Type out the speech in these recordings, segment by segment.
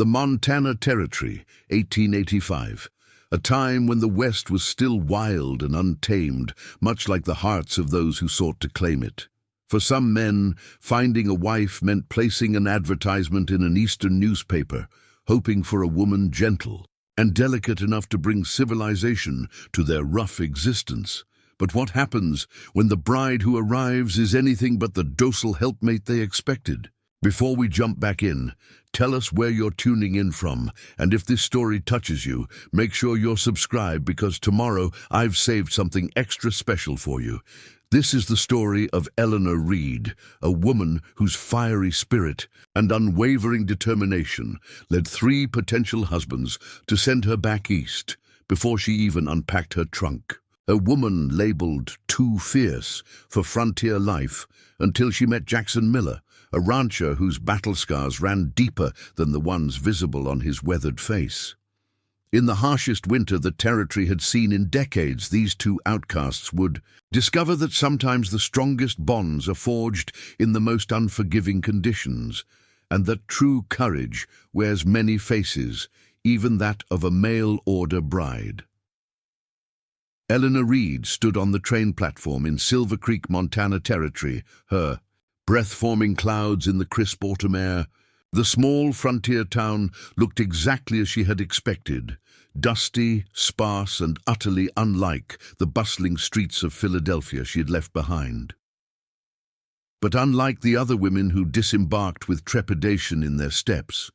The Montana Territory, 1885. A time when the West was still wild and untamed, much like the hearts of those who sought to claim it. For some men, finding a wife meant placing an advertisement in an Eastern newspaper, hoping for a woman gentle and delicate enough to bring civilization to their rough existence. But what happens when the bride who arrives is anything but the docile helpmate they expected? Before we jump back in, tell us where you're tuning in from, and if this story touches you, make sure you're subscribed because tomorrow I've saved something extra special for you. This is the story of Eleanor Reed, a woman whose fiery spirit and unwavering determination led 3 potential husbands to send her back east before she even unpacked her trunk. A woman labeled too fierce for frontier life until she met Jackson Miller, a rancher whose battle scars ran deeper than the ones visible on his weathered face. In the harshest winter the territory had seen in decades, these 2 outcasts would discover that sometimes the strongest bonds are forged in the most unforgiving conditions, and that true courage wears many faces, even that of a mail-order bride. Eleanor Reed stood on the train platform in Silver Creek, Montana Territory, her breath-forming clouds in the crisp autumn air. The small frontier town looked exactly as she had expected, dusty, sparse, and utterly unlike the bustling streets of Philadelphia she had left behind. But unlike the other women who disembarked with trepidation in their steps,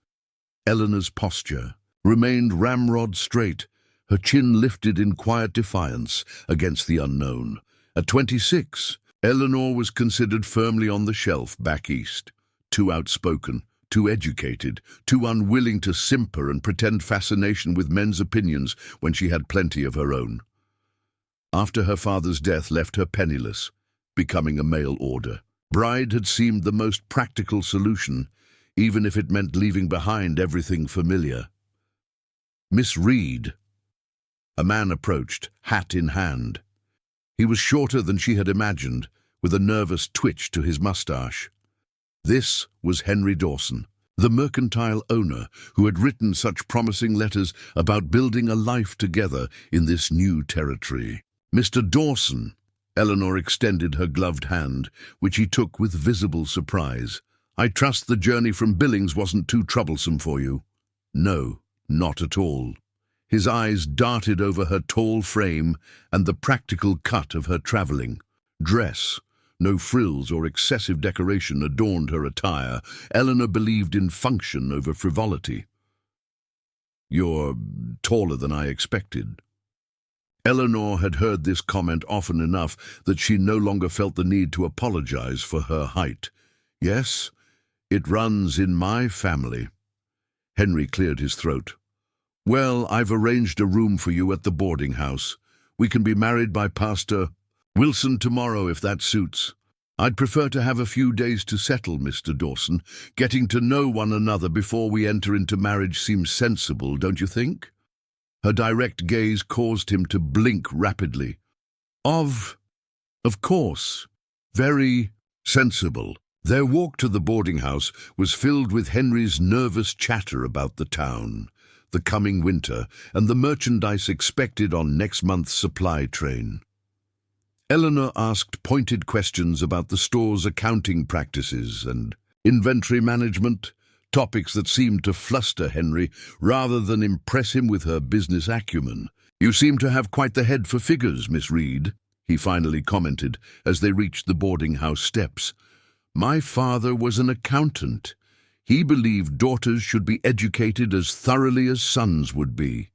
Eleanor's posture remained ramrod straight, her chin lifted in quiet defiance against the unknown. At 26, Eleanor was considered firmly on the shelf back east, too outspoken, too educated, too unwilling to simper and pretend fascination with men's opinions when she had plenty of her own. After her father's death left her penniless, becoming a mail order bride had seemed the most practical solution, even if it meant leaving behind everything familiar. Miss Reed. A man approached, hat in hand. He was shorter than she had imagined, with a nervous twitch to his mustache. This was Henry Dawson, the mercantile owner who had written such promising letters about building a life together in this new territory. "Mr. Dawson," Eleanor extended her gloved hand, which he took with visible surprise. "I trust the journey from Billings wasn't too troublesome for you." "No, not at all." His eyes darted over her tall frame and the practical cut of her traveling dress. No frills or excessive decoration adorned her attire. Eleanor believed in function over frivolity. "You're taller than I expected." Eleanor had heard this comment often enough that she no longer felt the need to apologize for her height. "Yes, it runs in my family." Henry cleared his throat. "Well, I've arranged a room for you at the boarding house. We can be married by Pastor Wilson tomorrow if that suits. I'd prefer to have a few days to settle, Mr. Dawson. Getting to know one another before we enter into marriage seems sensible, don't you think?" Her direct gaze caused him to blink rapidly. Of course. Very sensible." Their walk to the boarding house was filled with Henry's nervous chatter about the town, the coming winter, and the merchandise expected on next month's supply train. Eleanor asked pointed questions about the store's accounting practices and inventory management, topics that seemed to fluster Henry rather than impress him with her business acumen. "You seem to have quite the head for figures, Miss Reed," he finally commented as they reached the boarding house steps. "My father was an accountant. He believed daughters should be educated as thoroughly as sons would be."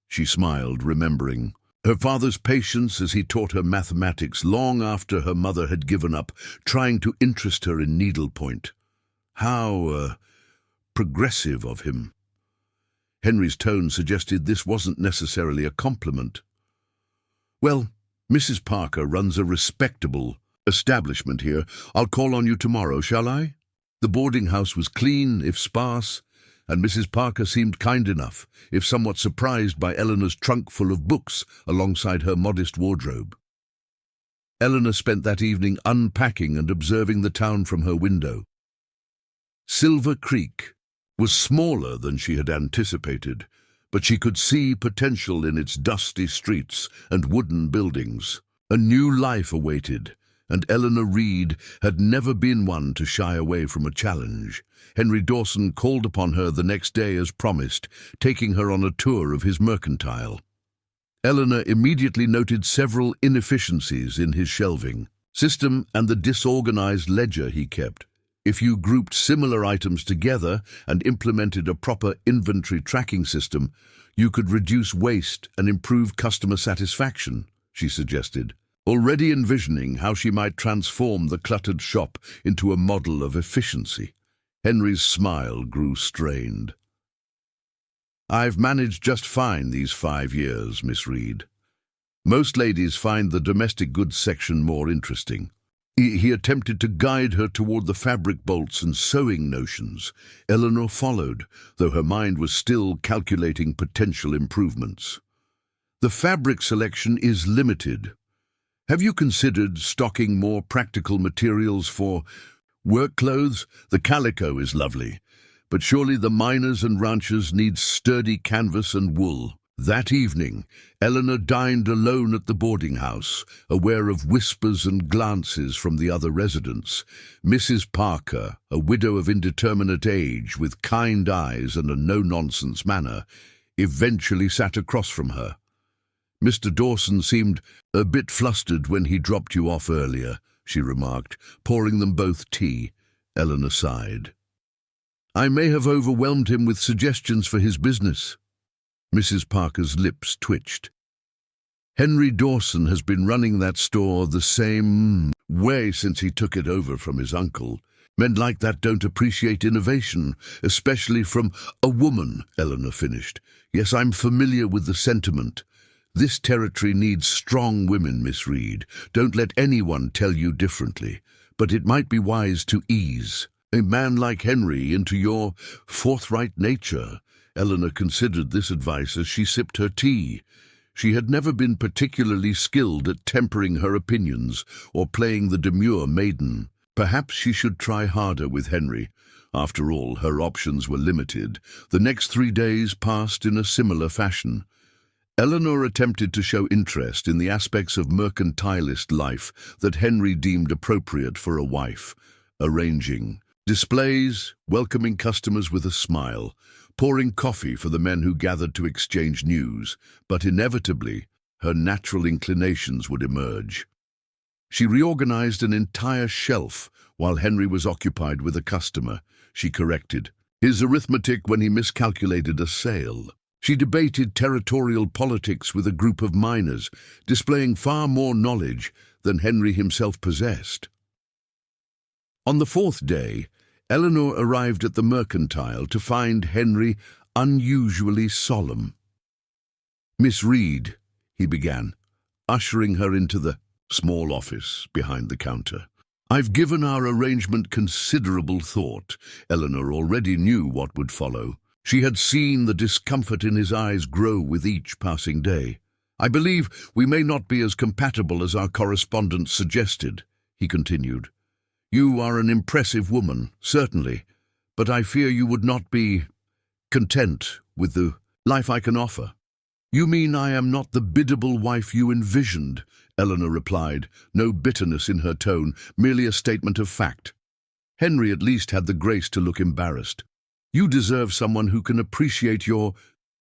She smiled, remembering her father's patience as he taught her mathematics long after her mother had given up trying to interest her in needlepoint. How progressive of him. Henry's tone suggested this wasn't necessarily a compliment. "Well, Mrs. Parker runs a respectable establishment here. I'll call on you tomorrow, shall I?" The boarding house was clean, if sparse, and Mrs. Parker seemed kind enough, if somewhat surprised by Eleanor's trunk full of books alongside her modest wardrobe. Eleanor spent that evening unpacking and observing the town from her window. Silver Creek, was smaller than she had anticipated, but she could see potential in its dusty streets and wooden buildings. A new life awaited, and Eleanor Reed had never been one to shy away from a challenge. Henry Dawson called upon her the next day as promised, taking her on a tour of his mercantile. Eleanor immediately noted several inefficiencies in his shelving system and the disorganized ledger he kept. If you grouped similar items together and implemented a proper inventory tracking system, you could reduce waste and improve customer satisfaction, she suggested, already envisioning how she might transform the cluttered shop into a model of efficiency. Henry's smile grew strained. "I've managed just fine these 5 years, Miss Reed. Most ladies find the domestic goods section more interesting." He attempted to guide her toward the fabric bolts and sewing notions. Eleanor followed, though her mind was still calculating potential improvements. "The fabric selection is limited. Have you considered stocking more practical materials for work clothes? The calico is lovely, but surely the miners and ranchers need sturdy canvas and wool." That evening, Eleanor dined alone at the boarding house, aware of whispers and glances from the other residents. Mrs. Parker, a widow of indeterminate age with kind eyes and a no-nonsense manner, eventually sat across from her. "Mr. Dawson seemed a bit flustered when he dropped you off earlier," she remarked, pouring them both tea. Eleanor sighed. "I may have overwhelmed him with suggestions for his business." Mrs. Parker's lips twitched. "Henry Dawson has been running that store the same way since he took it over from his uncle. Men like that don't appreciate innovation, especially from a woman," Eleanor finished. "Yes, I'm familiar with the sentiment. This territory needs strong women, Miss Reed. Don't let anyone tell you differently. But it might be wise to ease a man like Henry into your forthright nature." Eleanor considered this advice as she sipped her tea. She had never been particularly skilled at tempering her opinions or playing the demure maiden. Perhaps she should try harder with Henry. After all, her options were limited. The next 3 days passed in a similar fashion. Eleanor attempted to show interest in the aspects of mercantilist life that Henry deemed appropriate for a wife, arranging displays, welcoming customers with a smile, pouring coffee for the men who gathered to exchange news, but inevitably, her natural inclinations would emerge. She reorganized an entire shelf while Henry was occupied with a customer. She corrected his arithmetic when he miscalculated a sale. She debated territorial politics with a group of miners, displaying far more knowledge than Henry himself possessed. On the 4th day, Eleanor arrived at the mercantile to find Henry unusually solemn. "Miss Reed," he began, ushering her into the small office behind the counter. "I've given our arrangement considerable thought." Eleanor already knew what would follow. She had seen the discomfort in his eyes grow with each passing day. "I believe we may not be as compatible as our correspondence suggested," he continued. "You are an impressive woman, certainly, but I fear you would not be content with the life I can offer." "You mean I am not the biddable wife you envisioned?" Eleanor replied, no bitterness in her tone, merely a statement of fact. Henry at least had the grace to look embarrassed. "You deserve someone who can appreciate your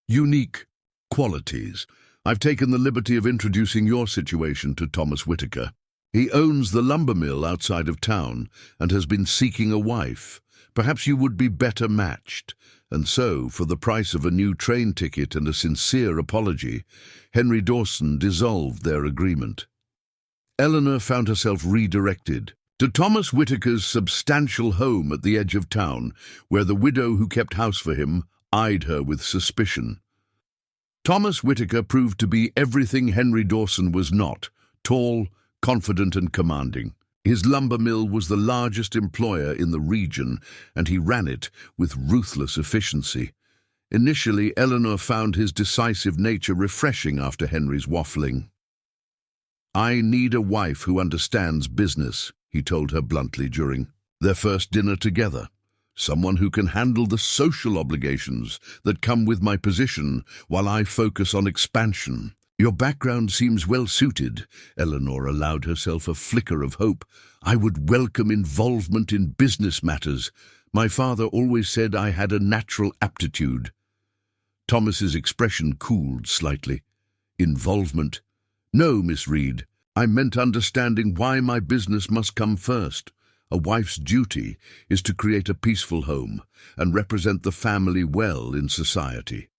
unique qualities. I've taken the liberty of introducing your situation to Thomas Whitaker. He owns the lumber mill outside of town and has been seeking a wife. Perhaps you would be better matched." And so, for the price of a new train ticket and a sincere apology, Henry Dawson dissolved their agreement. Eleanor found herself redirected to Thomas Whitaker's substantial home at the edge of town, where the widow who kept house for him eyed her with suspicion. Thomas Whitaker proved to be everything Henry Dawson was not: tall, confident and commanding. His lumber mill was the largest employer in the region, and he ran it with ruthless efficiency. Initially, Eleanor found his decisive nature refreshing after Henry's waffling. "I need a wife who understands business," he told her bluntly during their first dinner together. someone who can handle the social obligations that come with my position while I focus on expansion. Your background seems well suited. Eleanor allowed herself a flicker of hope. I would welcome involvement in business matters. My father always said I had a natural aptitude. Thomas's expression cooled slightly. Involvement? No, Miss Reed. I meant understanding why my business must come first. A wife's duty is to create a peaceful home and represent the family well in society.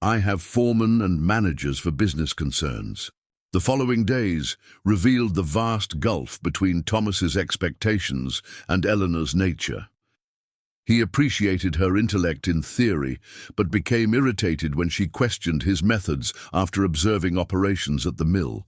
I have foremen and managers for business concerns. The following days revealed the vast gulf between Thomas's expectations and Eleanor's nature. He appreciated her intellect in theory, but became irritated when she questioned his methods after observing operations at the mill.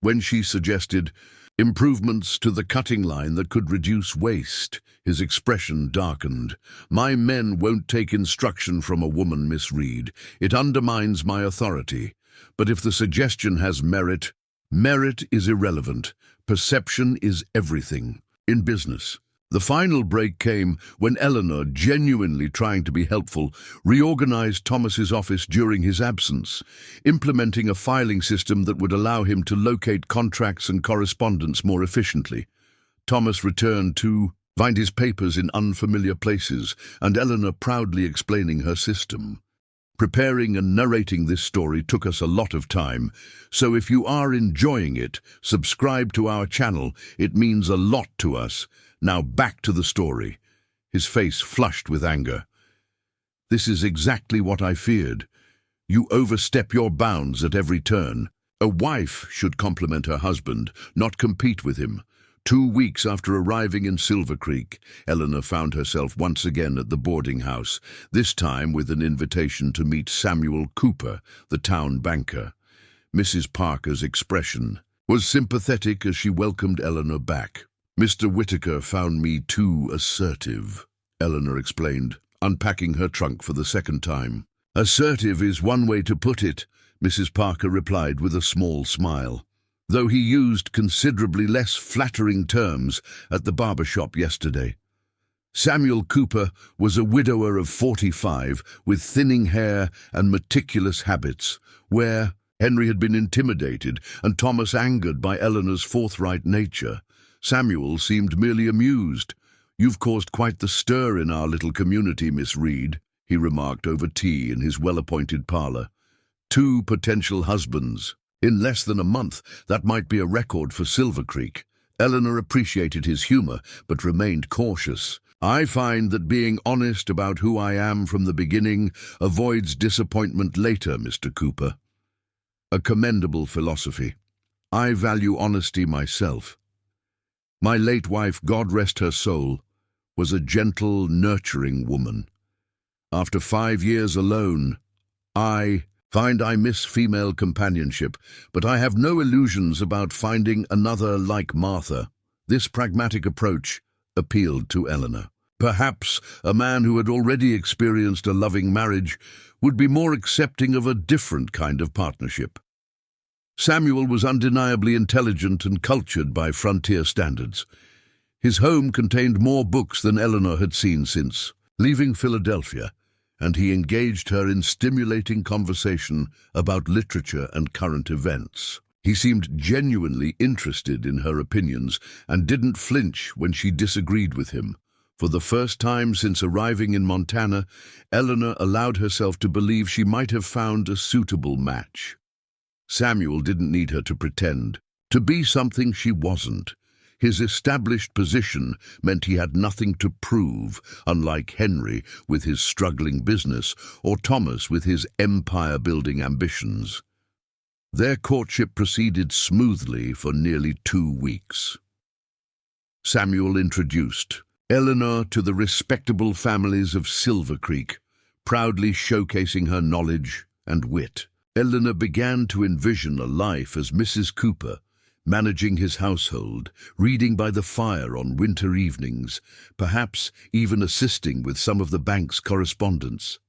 When she suggested improvements to the cutting line that could reduce waste, his expression darkened. My men won't take instruction from a woman, Miss Reed. It undermines my authority. But if the suggestion has merit, merit is irrelevant. Perception is everything. In business. The final break came when Eleanor, genuinely trying to be helpful, reorganized Thomas's office during his absence, implementing a filing system that would allow him to locate contracts and correspondence more efficiently. Thomas returned to find his papers in unfamiliar places, and Eleanor proudly explaining her system. Preparing and narrating this story took us a lot of time, so if you are enjoying it, subscribe to our channel. It means a lot to us. Now back to the story. His face flushed with anger. This is exactly what I feared. You overstep your bounds at every turn. A wife should compliment her husband, not compete with him. 2 weeks after arriving in Silver Creek, Eleanor found herself once again at the boarding house, this time with an invitation to meet Samuel Cooper, the town banker. Mrs. Parker's expression was sympathetic as she welcomed Eleanor back. Mr. Whitaker found me too assertive, Eleanor explained, unpacking her trunk for the second time. Assertive is one way to put it, Mrs. Parker replied with a small smile, though he used considerably less flattering terms at the barber shop yesterday. Samuel Cooper was a widower of 45 with thinning hair and meticulous habits, where Henry had been intimidated and Thomas angered by Eleanor's forthright nature. Samuel seemed merely amused. You've caused quite the stir in our little community, Miss Reed, he remarked over tea in his well-appointed parlour. 2 potential husbands. In less than a month, that might be a record for Silver Creek. Eleanor appreciated his humour, but remained cautious. I find that being honest about who I am from the beginning avoids disappointment later, Mr. Cooper. A commendable philosophy. I value honesty myself. My late wife, God rest her soul, was a gentle, nurturing woman. After 5 years alone, I find I miss female companionship, but I have no illusions about finding another like Martha. This pragmatic approach appealed to Eleanor. Perhaps a man who had already experienced a loving marriage would be more accepting of a different kind of partnership. Samuel was undeniably intelligent and cultured by frontier standards. His home contained more books than Eleanor had seen since leaving Philadelphia, and he engaged her in stimulating conversation about literature and current events. He seemed genuinely interested in her opinions and didn't flinch when she disagreed with him. For the first time since arriving in Montana, Eleanor allowed herself to believe she might have found a suitable match. Samuel didn't need her to pretend, to be something she wasn't. His established position meant he had nothing to prove, unlike Henry with his struggling business or Thomas with his empire-building ambitions. Their courtship proceeded smoothly for nearly 2 weeks. Samuel introduced Eleanor to the respectable families of Silver Creek, proudly showcasing her knowledge and wit. Eleanor began to envision a life as Mrs. Cooper, managing his household, reading by the fire on winter evenings, perhaps even assisting with some of the bank's correspondence.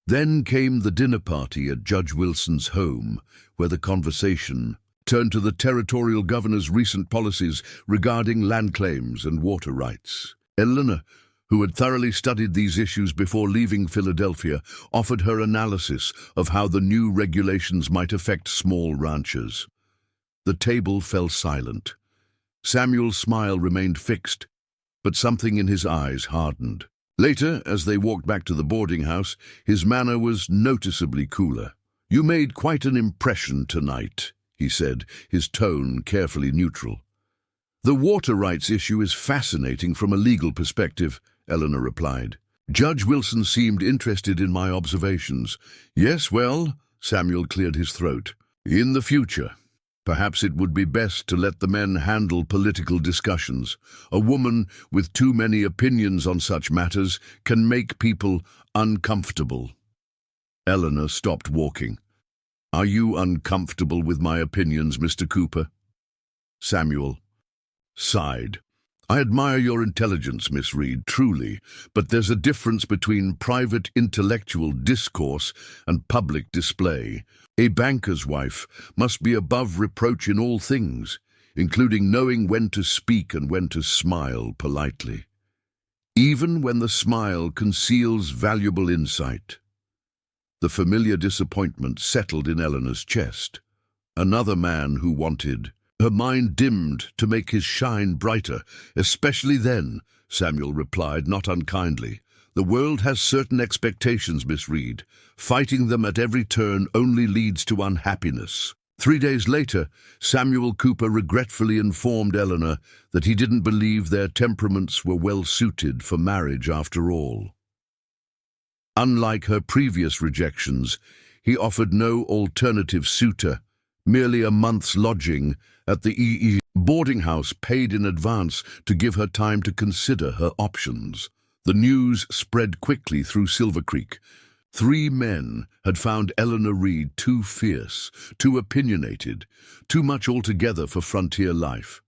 Then came the dinner party at Judge Wilson's home, where the conversation turned to the territorial governor's recent policies regarding land claims and water rights. Eleanor, who had thoroughly studied these issues before leaving Philadelphia, offered her analysis of how the new regulations might affect small ranchers. The table fell silent. Samuel's smile remained fixed, but something in his eyes hardened. Later, as they walked back to the boarding house, his manner was noticeably cooler. "You made quite an impression tonight," he said, his tone carefully neutral. "The water rights issue is fascinating from a legal perspective," Eleanor replied. "Judge Wilson seemed interested in my observations." "Yes, well," Samuel cleared his throat. "In the future, perhaps it would be best to let the men handle political discussions. A woman with too many opinions on such matters can make people uncomfortable." Eleanor stopped walking. "Are you uncomfortable with my opinions, Mr. Cooper?" Samuel sighed. "I admire your intelligence, Miss Reed, truly, but there's a difference between private intellectual discourse and public display. A banker's wife must be above reproach in all things, including knowing when to speak and when to smile politely, even when the smile conceals valuable insight." The familiar disappointment settled in Eleanor's chest. Another man who wanted. Her mind dimmed to make his shine brighter. "Especially then," Samuel replied, not unkindly. "The world has certain expectations, Miss Reed. Fighting them at every turn only leads to unhappiness." 3 days later, Samuel Cooper regretfully informed Eleanor that he didn't believe their temperaments were well suited for marriage after all. Unlike her previous rejections, he offered no alternative suitor, merely a month's lodging at the boarding house paid in advance to give her time to consider her options. The news spread quickly through Silver Creek. 3 men had found Eleanor Reed too fierce, too opinionated, too much altogether for frontier life.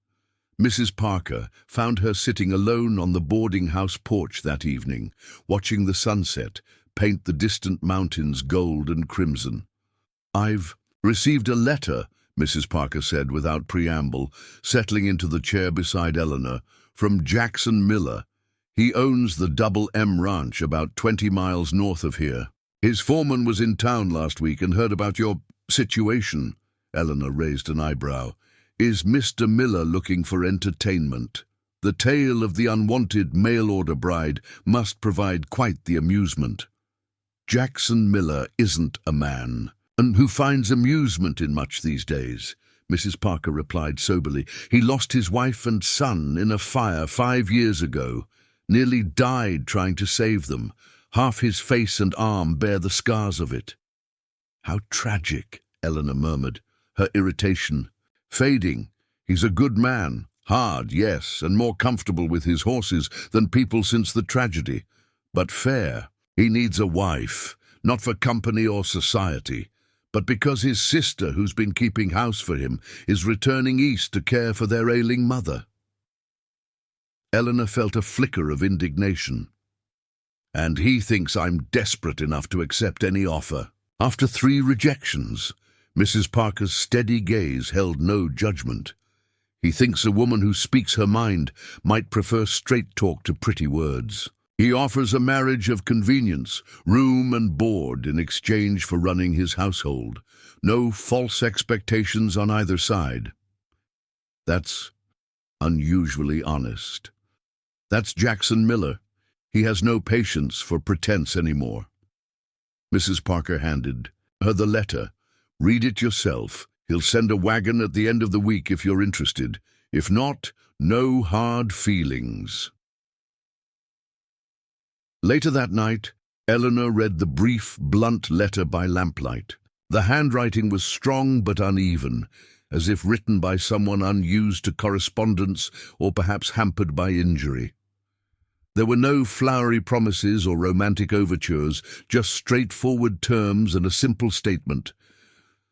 Mrs. Parker found her sitting alone on the boarding house porch that evening, watching the sunset paint the distant mountains gold and crimson. "I've received a letter," Mrs. Parker said without preamble, settling into the chair beside Eleanor, "from Jackson Miller. He owns the Double M Ranch about 20 miles north of here. His foreman was in town last week and heard about your situation." Eleanor raised an eyebrow. "Is Mr. Miller looking for entertainment? The tale of the unwanted mail-order bride must provide quite the amusement." "Jackson Miller isn't a man, and who finds amusement in much these days," Mrs. Parker replied soberly. "He lost his wife and son in a fire 5 years ago, nearly died trying to save them. Half his face and arm bear the scars of it." "How tragic," Eleanor murmured, her irritation fading. "He's a good man, hard, yes, and more comfortable with his horses than people since the tragedy, but fair. He needs a wife, not for company or society, but because his sister, who's been keeping house for him, is returning east to care for their ailing mother." Eleanor felt a flicker of indignation. "And he thinks I'm desperate enough to accept any offer. After 3 rejections." Mrs. Parker's steady gaze held no judgment. "He thinks a woman who speaks her mind might prefer straight talk to pretty words. He offers a marriage of convenience, room and board in exchange for running his household. No false expectations on either side." "That's unusually honest. That's Jackson Miller. He has no patience for pretense anymore." Mrs. Parker handed her the letter. "Read it yourself. He'll send a wagon at the end of the week if you're interested. If not, no hard feelings." Later that night, Eleanor read the brief, blunt letter by lamplight. The handwriting was strong but uneven, as if written by someone unused to correspondence or perhaps hampered by injury. There were no flowery promises or romantic overtures, just straightforward terms and a simple statement.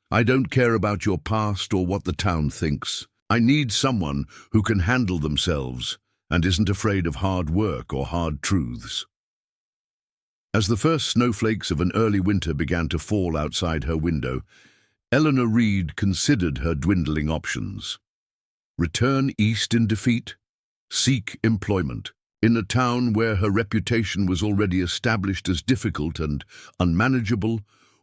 "I don't care about your past or what the town thinks. I need someone who can handle themselves and isn't afraid of hard work or hard truths." As the first snowflakes of an early winter began to fall outside her window, Eleanor Reed considered her dwindling options. Return east in defeat? Seek employment. in a town where her reputation was already established as difficult and unmanageable,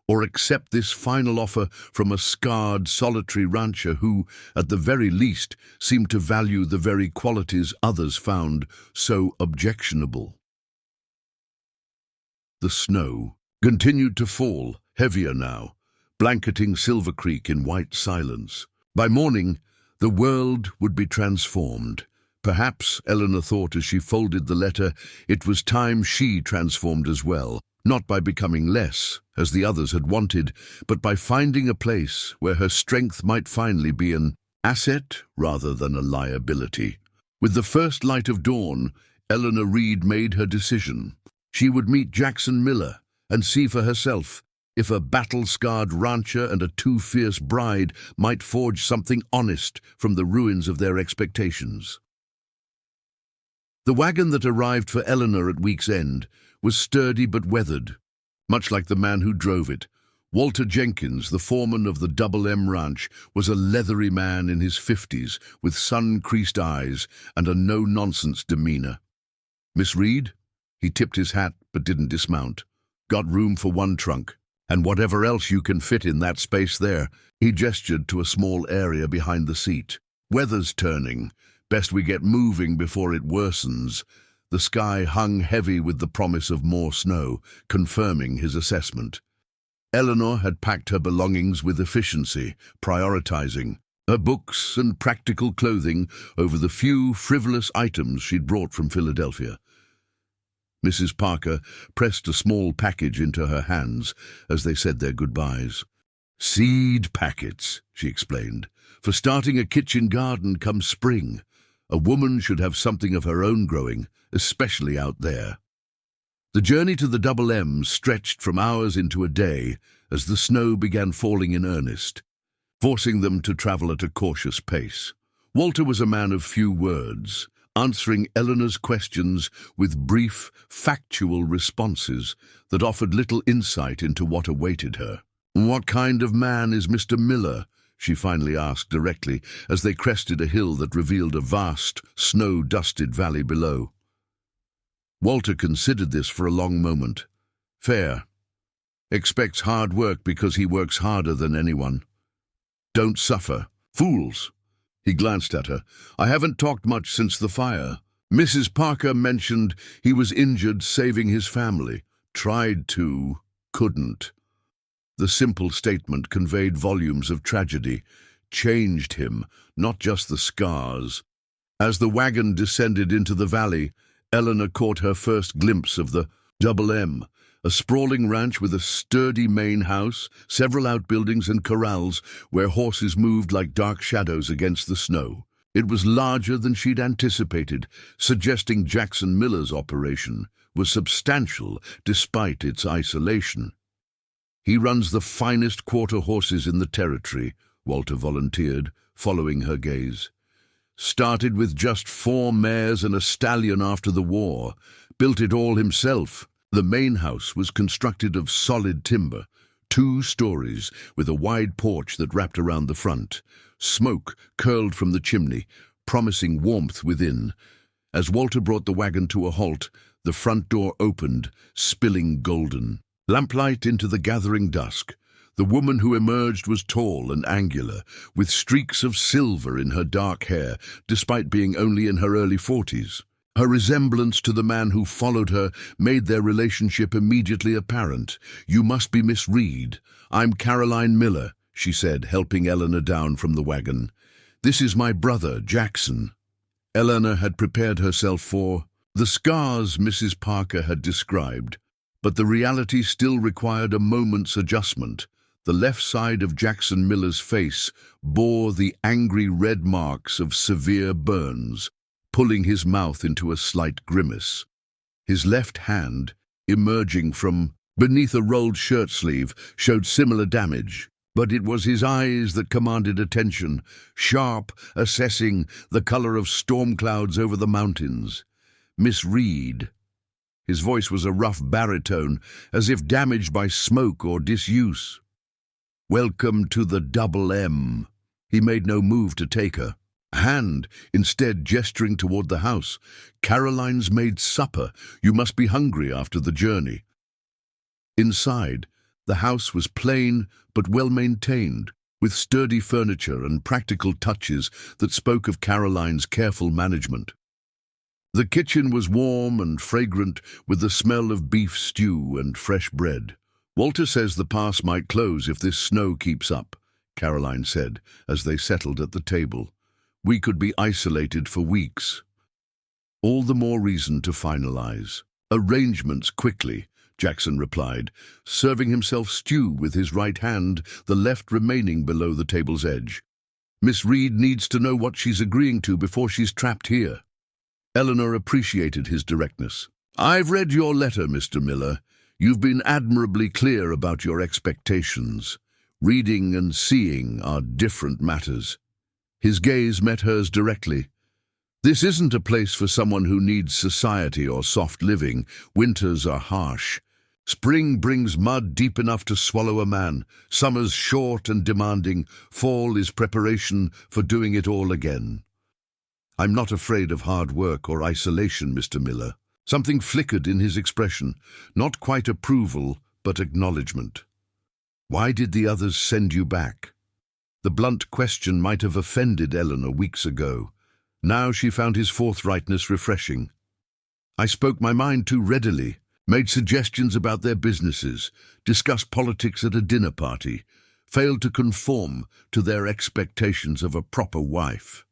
or accept this final offer from a scarred, solitary rancher who, at the very least, seemed to value the very qualities others found so objectionable. The snow continued to fall, heavier now, blanketing Silver Creek in white silence. By morning, the world would be transformed. Perhaps, Eleanor thought as she folded the letter, it was time she transformed as well, not by becoming less, as the others had wanted, but by finding a place where her strength might finally be an asset rather than a liability. With the first light of dawn, Eleanor Reed made her decision. She would meet Jackson Miller and see for herself if a battle-scarred rancher and a too-fierce bride might forge something honest from the ruins of their expectations. The wagon that arrived for Eleanor at week's end was sturdy but weathered. Much like the man who drove it, Walter Jenkins, the foreman of the Double M Ranch, was a leathery man in his 50s with sun-creased eyes and a no-nonsense demeanor. "Miss Reed?" He tipped his hat but didn't dismount. "Got room for one trunk, and whatever else you can fit in that space there." He gestured to a small area behind the seat. "Weather's turning. Best we get moving before it worsens." The sky hung heavy with the promise of more snow, confirming his assessment. Eleanor had packed her belongings with efficiency, prioritizing her books and practical clothing over the few frivolous items she'd brought from Philadelphia. Mrs. Parker pressed a small package into her hands as they said their goodbyes. "Seed packets," she explained. "For starting a kitchen garden come spring. A woman should have something of her own growing, especially out there." The journey to the Double M stretched from hours into a day as the snow began falling in earnest, forcing them to travel at a cautious pace. Walter was a man of few words, answering Eleanor's questions with brief, factual responses that offered little insight into what awaited her. "What kind of man is Mr. Miller?" she finally asked directly as they crested a hill that revealed a vast, snow-dusted valley below. Walter considered this for a long moment. "Fair. Expects hard work because he works harder than anyone. Don't suffer. Fools." He glanced at her. "I haven't talked much since the fire. Mrs. Parker mentioned he was injured saving his family. Tried to, couldn't." The simple statement conveyed volumes of tragedy, changed him, not just the scars. As the wagon descended into the valley, Eleanor caught her first glimpse of the Double M, a sprawling ranch with a sturdy main house, several outbuildings and corrals where horses moved like dark shadows against the snow. It was larger than she'd anticipated, suggesting Jackson Miller's operation was substantial despite its isolation. "He runs the finest quarter horses in the territory," Walter volunteered, following her gaze. "Started with just 4 mares and a stallion after the war. Built it all himself." The main house was constructed of solid timber, 2 stories, with a wide porch that wrapped around the front. Smoke curled from the chimney, promising warmth within. As Walter brought the wagon to a halt, the front door opened, spilling golden lamplight into the gathering dusk. The woman who emerged was tall and angular, with streaks of silver in her dark hair, despite being only in her early 40s. Her resemblance to the man who followed her made their relationship immediately apparent. "You must be Miss Reed. I'm Caroline Miller," she said, helping Eleanor down from the wagon. "This is my brother, Jackson." Eleanor had prepared herself for the scars Mrs. Parker had described, but the reality still required a moment's adjustment. The left side of Jackson Miller's face bore the angry red marks of severe burns, pulling his mouth into a slight grimace. His left hand, emerging from beneath a rolled shirt sleeve, showed similar damage, but it was his eyes that commanded attention, sharp, assessing the color of storm clouds over the mountains. "Miss Reed." His voice was a rough baritone, as if damaged by smoke or disuse. "Welcome to the Double M." He made no move to take her. A hand, instead gesturing toward the house. "Caroline's made supper. You must be hungry after the journey." Inside, the house was plain but well-maintained, with sturdy furniture and practical touches that spoke of Caroline's careful management. The kitchen was warm and fragrant, with the smell of beef stew and fresh bread. "Walter says the pass might close if this snow keeps up," Caroline said, as they settled at the table. "We could be isolated for weeks." "All the more reason to finalize arrangements quickly," Jackson replied, serving himself stew with his right hand, the left remaining below the table's edge. "Miss Reed needs to know what she's agreeing to before she's trapped here." Eleanor appreciated his directness. "I've read your letter, Mr. Miller. You've been admirably clear about your expectations. Reading and seeing are different matters." His gaze met hers directly. "This isn't a place for someone who needs society or soft living. Winters are harsh. Spring brings mud deep enough to swallow a man. Summer's short and demanding. Fall is preparation for doing it all again." "I'm not afraid of hard work or isolation, Mr. Miller." Something flickered in his expression, not quite approval, but acknowledgement. "Why did the others send you back?" The blunt question might have offended Eleanor weeks ago. Now she found his forthrightness refreshing. "I spoke my mind too readily, made suggestions about their businesses, discussed politics at a dinner party, failed to conform to their expectations of a proper wife."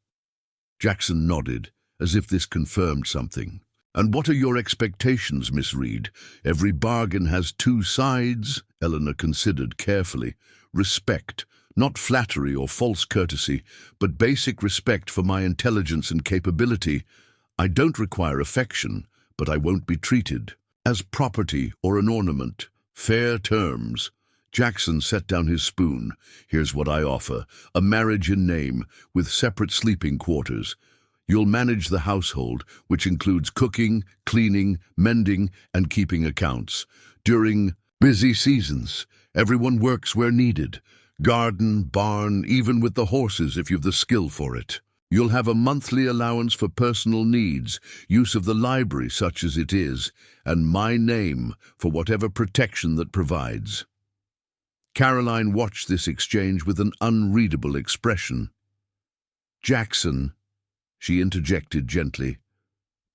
Jackson nodded, as if this confirmed something. "And what are your expectations, Miss Reed? Every bargain has two sides," Eleanor considered carefully. "Respect, not flattery or false courtesy, but basic respect for my intelligence and capability. I don't require affection, but I won't be treated as property or an ornament. Fair terms." Jackson set down his spoon. "Here's what I offer. A marriage in name, with separate sleeping quarters. You'll manage the household, which includes cooking, cleaning, mending, and keeping accounts. During busy seasons, everyone works where needed. Garden, barn, even with the horses if you've the skill for it. You'll have a monthly allowance for personal needs, use of the library such as it is, and my name for whatever protection that provides." Caroline watched this exchange with an unreadable expression. "Jackson," she interjected gently,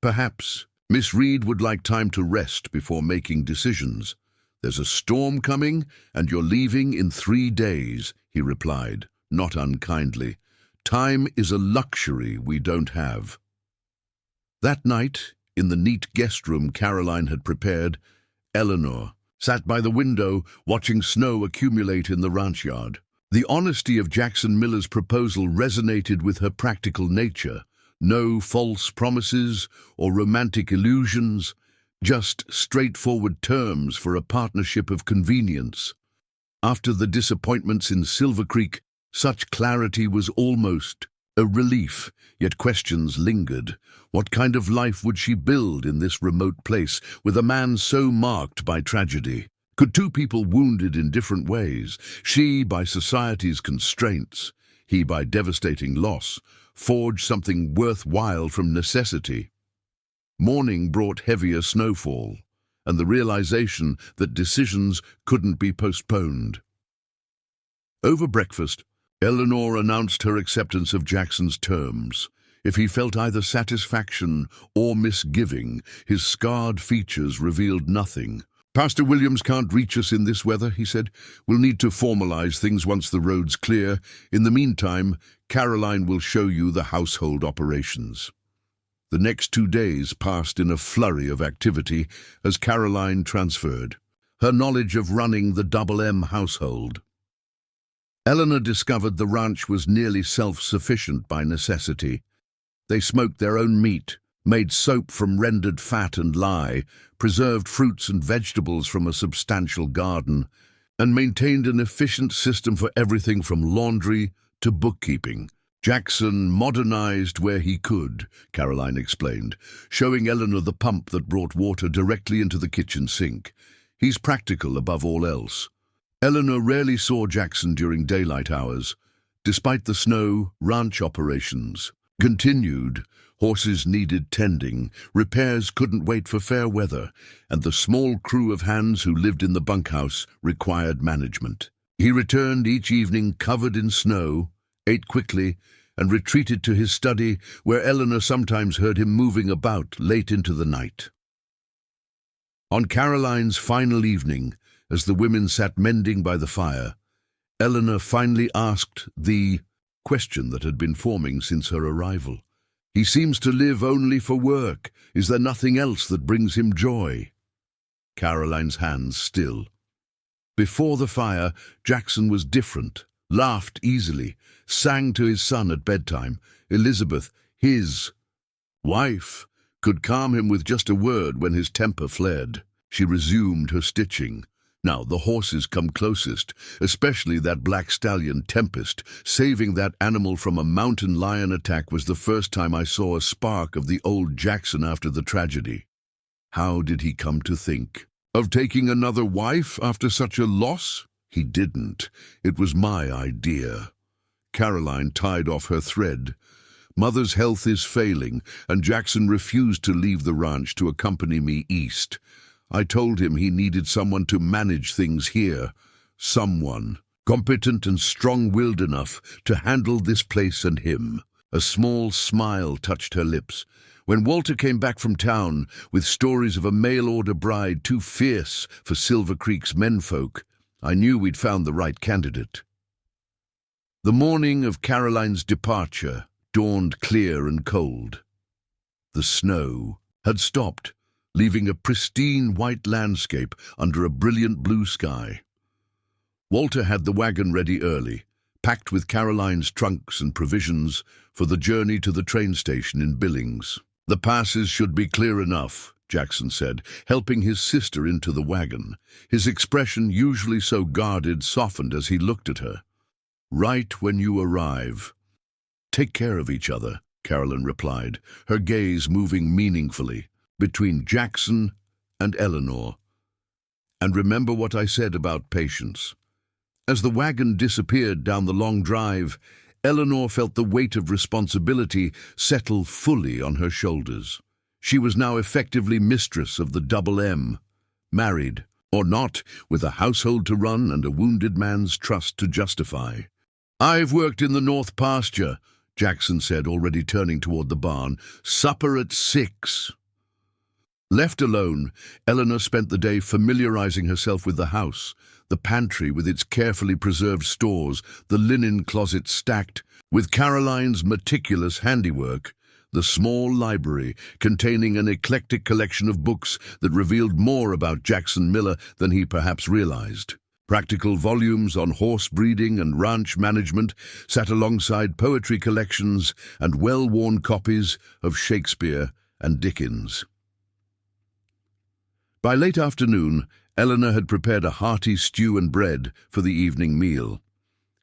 "perhaps Miss Reed would like time to rest before making decisions." "There's a storm coming, and you're leaving in 3 days," he replied, not unkindly. "Time is a luxury we don't have." That night, in the neat guest room Caroline had prepared, Eleanor sat by the window watching snow accumulate in the ranch yard. The honesty of Jackson Miller's proposal resonated with her practical nature. No false promises or romantic illusions, just straightforward terms for a partnership of convenience. After the disappointments in Silver Creek, such clarity was almost a relief, yet questions lingered. What kind of life would she build in this remote place, with a man so marked by tragedy? Could two people wounded in different ways, she by society's constraints, he by devastating loss, forge something worthwhile from necessity? Morning brought heavier snowfall, and the realization that decisions couldn't be postponed. Over breakfast, Eleanor announced her acceptance of Jackson's terms. If he felt either satisfaction or misgiving, his scarred features revealed nothing. "Pastor Williams can't reach us in this weather," he said. "We'll need to formalize things once the road's clear. In the meantime, Caroline will show you the household operations." The next 2 days passed in a flurry of activity as Caroline transferred her knowledge of running the Double M household. Eleanor discovered the ranch was nearly self-sufficient by necessity. They smoked their own meat, made soap from rendered fat and lye, preserved fruits and vegetables from a substantial garden, and maintained an efficient system for everything from laundry to bookkeeping. Jackson modernized where he could, Caroline explained, showing Eleanor the pump that brought water directly into the kitchen sink. He's practical above all else. Eleanor rarely saw Jackson during daylight hours. Despite the snow, ranch operations continued. Horses needed tending, repairs couldn't wait for fair weather, and the small crew of hands who lived in the bunkhouse required management. He returned each evening covered in snow, ate quickly, and retreated to his study, where Eleanor sometimes heard him moving about late into the night. On Caroline's final evening, as the women sat mending by the fire, Eleanor finally asked the question that had been forming since her arrival. "He seems to live only for work. Is there nothing else that brings him joy?" Caroline's hands still. Before the fire, Jackson was different, laughed easily, sang to his son at bedtime. Elizabeth, his wife, could calm him with just a word when his temper flared. She resumed her stitching. Now the horses come closest, especially that black stallion Tempest. Saving that animal from a mountain lion attack was the first time I saw a spark of the old Jackson after the tragedy. How did he come to think of taking another wife after such a loss? He didn't. It was my idea. Caroline tied off her thread. Mother's health is failing, and Jackson refused to leave the ranch to accompany me east. I told him he needed someone to manage things here. Someone competent and strong-willed enough to handle this place and him. A small smile touched her lips. When Walter came back from town with stories of a mail-order bride too fierce for Silver Creek's menfolk, I knew we'd found the right candidate. The morning of Caroline's departure dawned clear and cold. The snow had stopped, leaving a pristine white landscape under a brilliant blue sky. Walter had the wagon ready early, packed with Caroline's trunks and provisions for the journey to the train station in Billings. "The passes should be clear enough," Jackson said, helping his sister into the wagon. His expression, usually so guarded, softened as he looked at her. "Right when you arrive." "Take care of each other," Caroline replied, her gaze moving meaningfully between Jackson and Eleanor. "And remember what I said about patience." As the wagon disappeared down the long drive, Eleanor felt the weight of responsibility settle fully on her shoulders. She was now effectively mistress of the Double M, married or not, with a household to run and a wounded man's trust to justify. "I've worked in the North Pasture," Jackson said, already turning toward the barn. "Supper at 6. Left alone, Eleanor spent the day familiarizing herself with the house, the pantry with its carefully preserved stores, the linen closet stacked with Caroline's meticulous handiwork, the small library containing an eclectic collection of books that revealed more about Jackson Miller than he perhaps realized. Practical volumes on horse breeding and ranch management sat alongside poetry collections and well-worn copies of Shakespeare and Dickens. By late afternoon, Eleanor had prepared a hearty stew and bread for the evening meal.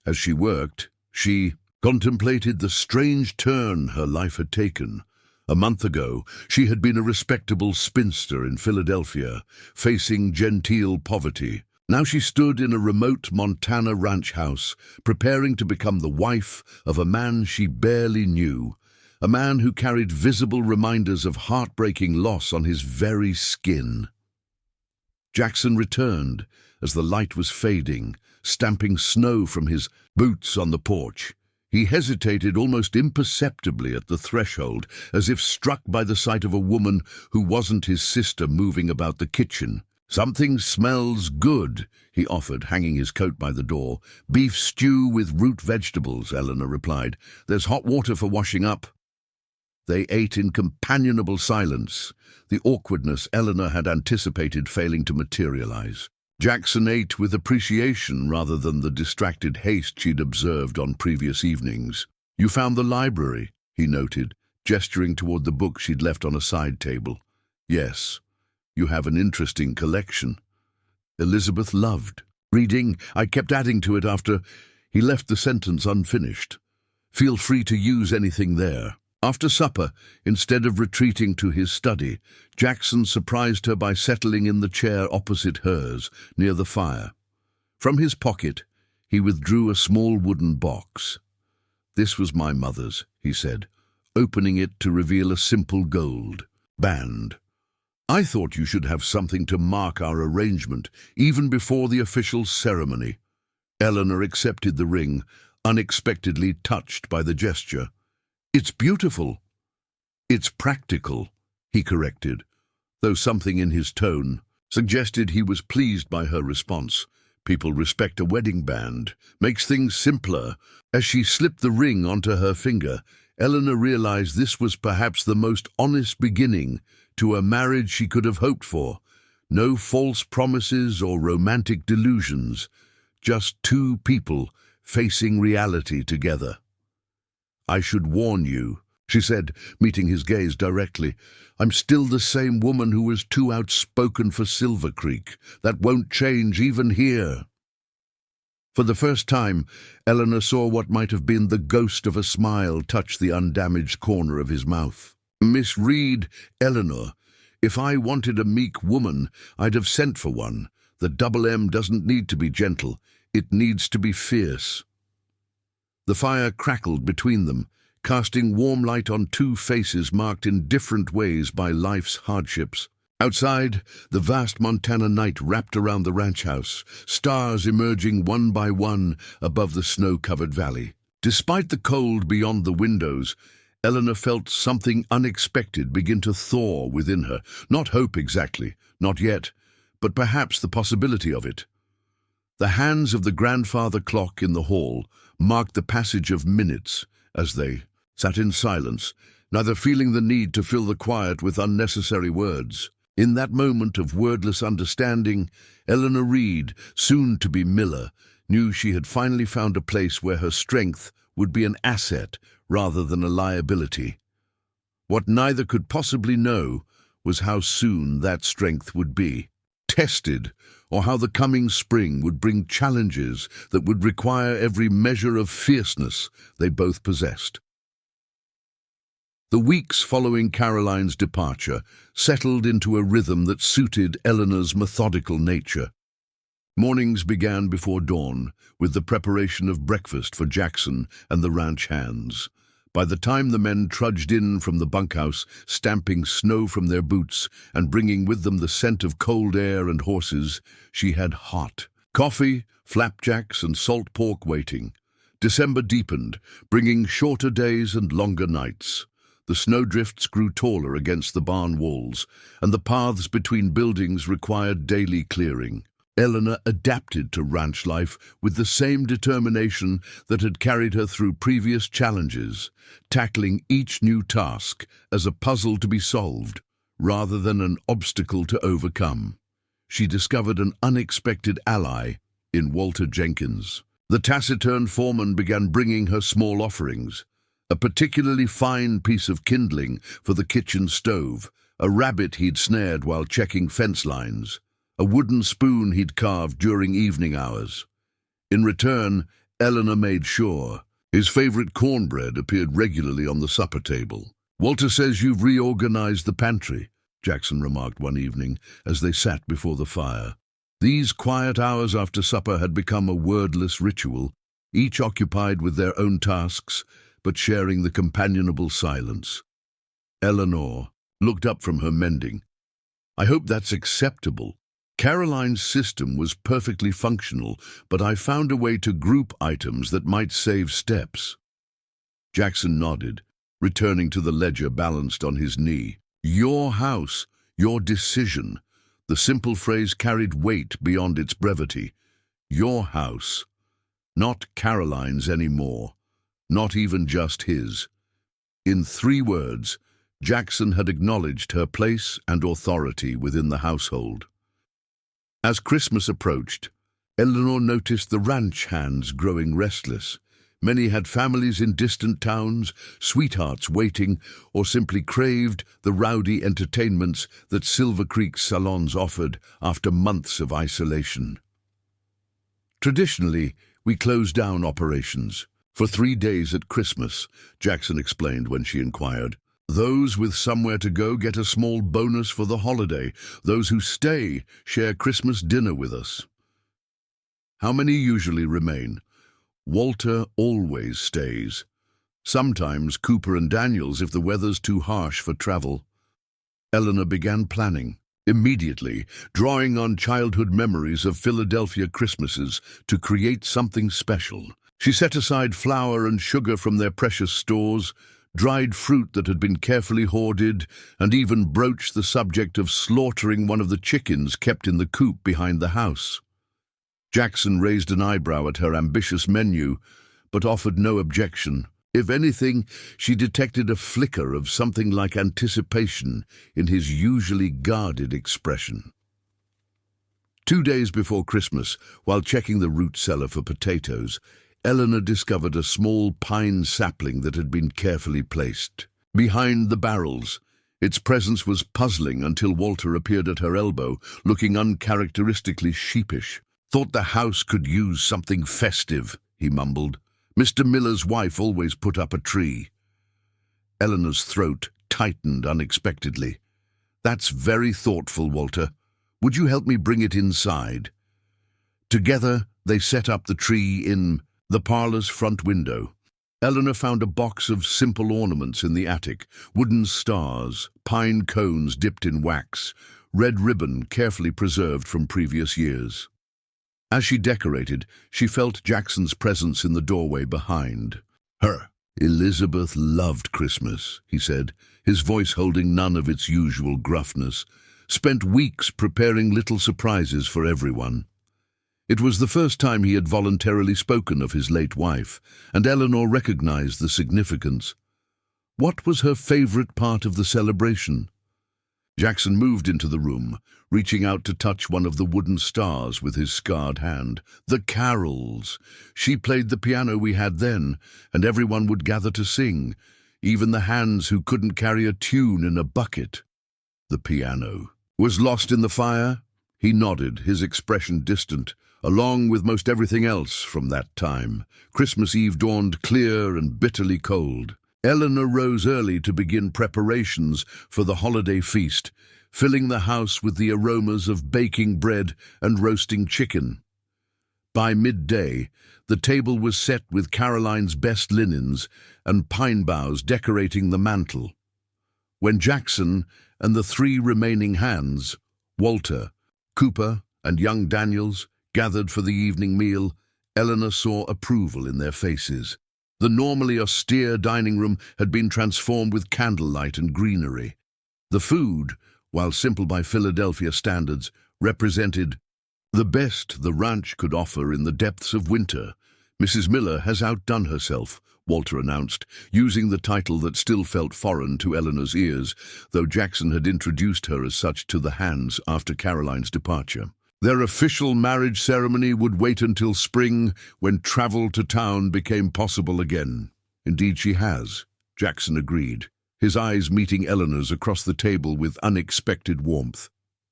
As she worked, she contemplated the strange turn her life had taken. A month ago, she had been a respectable spinster in Philadelphia, facing genteel poverty. Now she stood in a remote Montana ranch house, preparing to become the wife of a man she barely knew, a man who carried visible reminders of heartbreaking loss on his very skin. Jackson returned as the light was fading, stamping snow from his boots on the porch. He hesitated almost imperceptibly at the threshold, as if struck by the sight of a woman who wasn't his sister moving about the kitchen. "Something smells good," he offered, hanging his coat by the door. "Beef stew with root vegetables," Eleanor replied. "There's hot water for washing up." They ate in companionable silence, the awkwardness Eleanor had anticipated failing to materialize. Jackson ate with appreciation rather than the distracted haste she'd observed on previous evenings. "You found the library," he noted, gesturing toward the book she'd left on a side table. "Yes, you have an interesting collection." Elizabeth loved reading. I kept adding to it after he left the sentence unfinished. "Feel free to use anything there." After supper, instead of retreating to his study, Jackson surprised her by settling in the chair opposite hers, near the fire. From his pocket, he withdrew a small wooden box. "This was my mother's," he said, opening it to reveal a simple gold band. "I thought you should have something to mark our arrangement, even before the official ceremony." Eleanor accepted the ring, unexpectedly touched by the gesture. "It's beautiful." "It's practical," he corrected, though something in his tone suggested he was pleased by her response. "People respect a wedding band. Makes things simpler." As she slipped the ring onto her finger, Eleanor realized this was perhaps the most honest beginning to a marriage she could have hoped for. No false promises or romantic delusions, just two people facing reality together. "I should warn you," she said, meeting his gaze directly. "I'm still the same woman who was too outspoken for Silver Creek. That won't change even here." For the first time, Eleanor saw what might have been the ghost of a smile touch the undamaged corner of his mouth. "Misread, Eleanor. If I wanted a meek woman, I'd have sent for one. The double M doesn't need to be gentle. It needs to be fierce." The fire crackled between them, casting warm light on two faces marked in different ways by life's hardships. Outside, the vast Montana night wrapped around the ranch house, stars emerging one by one above the snow-covered valley. Despite the cold beyond the windows, Eleanor felt something unexpected begin to thaw within her. Not hope exactly, not yet, but perhaps the possibility of it. The hands of the grandfather clock in the hall marked the passage of minutes as they sat in silence, neither feeling the need to fill the quiet with unnecessary words. In that moment of wordless understanding, Eleanor Reed, soon to be Miller, knew she had finally found a place where her strength would be an asset rather than a liability. What neither could possibly know was how soon that strength would be tested, or how the coming spring would bring challenges that would require every measure of fierceness they both possessed. The weeks following Caroline's departure settled into a rhythm that suited Eleanor's methodical nature. Mornings began before dawn, with the preparation of breakfast for Jackson and the ranch hands. By the time the men trudged in from the bunkhouse, stamping snow from their boots and bringing with them the scent of cold air and horses, she had hot coffee, flapjacks, and salt pork waiting. December deepened, bringing shorter days and longer nights. The snowdrifts grew taller against the barn walls, and the paths between buildings required daily clearing. Eleanor adapted to ranch life with the same determination that had carried her through previous challenges, tackling each new task as a puzzle to be solved, rather than an obstacle to overcome. She discovered an unexpected ally in Walter Jenkins. The taciturn foreman began bringing her small offerings: a particularly fine piece of kindling for the kitchen stove, a rabbit he'd snared while checking fence lines, a wooden spoon he'd carved during evening hours. In return, Eleanor made sure his favorite cornbread appeared regularly on the supper table. "Walter says you've reorganized the pantry," Jackson remarked one evening as they sat before the fire. These quiet hours after supper had become a wordless ritual, each occupied with their own tasks, but sharing the companionable silence. Eleanor looked up from her mending. "I hope that's acceptable. Caroline's system was perfectly functional, but I found a way to group items that might save steps." Jackson nodded, returning to the ledger balanced on his knee. "Your house, your decision." The simple phrase carried weight beyond its brevity. Your house. Not Caroline's anymore. Not even just his. In 3 words, Jackson had acknowledged her place and authority within the household. As Christmas approached, Eleanor noticed the ranch hands growing restless. Many had families in distant towns, sweethearts waiting, or simply craved the rowdy entertainments that Silver Creek's salons offered after months of isolation. "Traditionally, we close down operations for 3 days at Christmas," Jackson explained when she inquired. "Those with somewhere to go get a small bonus for the holiday. Those who stay share Christmas dinner with us." "How many usually remain?" "Walter always stays. Sometimes Cooper and Daniels if the weather's too harsh for travel. Eleanor began planning, immediately, drawing on childhood memories of Philadelphia Christmases to create something special. She set aside flour and sugar from their precious stores, dried fruit that had been carefully hoarded, and even broached the subject of slaughtering one of the chickens kept in the coop behind the house. Jackson raised an eyebrow at her ambitious menu, but offered no objection. If anything, she detected a flicker of something like anticipation in his usually guarded expression. 2 days before Christmas, while checking the root cellar for potatoes, Eleanor discovered a small pine sapling that had been carefully placed. Behind the barrels, its presence was puzzling until Walter appeared at her elbow, looking uncharacteristically sheepish. "Thought the house could use something festive," he mumbled. "Mr. Miller's wife always put up a tree." Eleanor's throat tightened unexpectedly. "That's very thoughtful, Walter. Would you help me bring it inside?" Together, they set up the tree in the parlor's front window. Eleanor found a box of simple ornaments in the attic: wooden stars, pine cones dipped in wax, red ribbon carefully preserved from previous years. As she decorated, she felt Jackson's presence in the doorway behind her. "Elizabeth loved Christmas," he said, his voice holding none of its usual gruffness. "Spent weeks preparing little surprises for everyone." It was the first time he had voluntarily spoken of his late wife, and Eleanor recognized the significance. What was her favorite part of the celebration? Jackson moved into the room, reaching out to touch one of the wooden stars with his scarred hand. "The carols. She played the piano we had then, and everyone would gather to sing, even the hands who couldn't carry a tune in a bucket." "The piano was lost in the fire?" He nodded, his expression distant. "Along with most everything else from that time, Christmas Eve dawned clear and bitterly cold." Eleanor rose early to begin preparations for the holiday feast, filling the house with the aromas of baking bread and roasting chicken. By midday, the table was set with Caroline's best linens and pine boughs decorating the mantel. When Jackson and the 3 remaining hands, Walter, Cooper, and young Daniels, gathered for the evening meal, Eleanor saw approval in their faces. The normally austere dining room had been transformed with candlelight and greenery. The food, while simple by Philadelphia standards, represented the best the ranch could offer in the depths of winter. "Mrs. Miller has outdone herself," Walter announced, using the title that still felt foreign to Eleanor's ears, though Jackson had introduced her as such to the hands after Caroline's departure. Their official marriage ceremony would wait until spring, when travel to town became possible again. "Indeed she has," Jackson agreed, his eyes meeting Eleanor's across the table with unexpected warmth.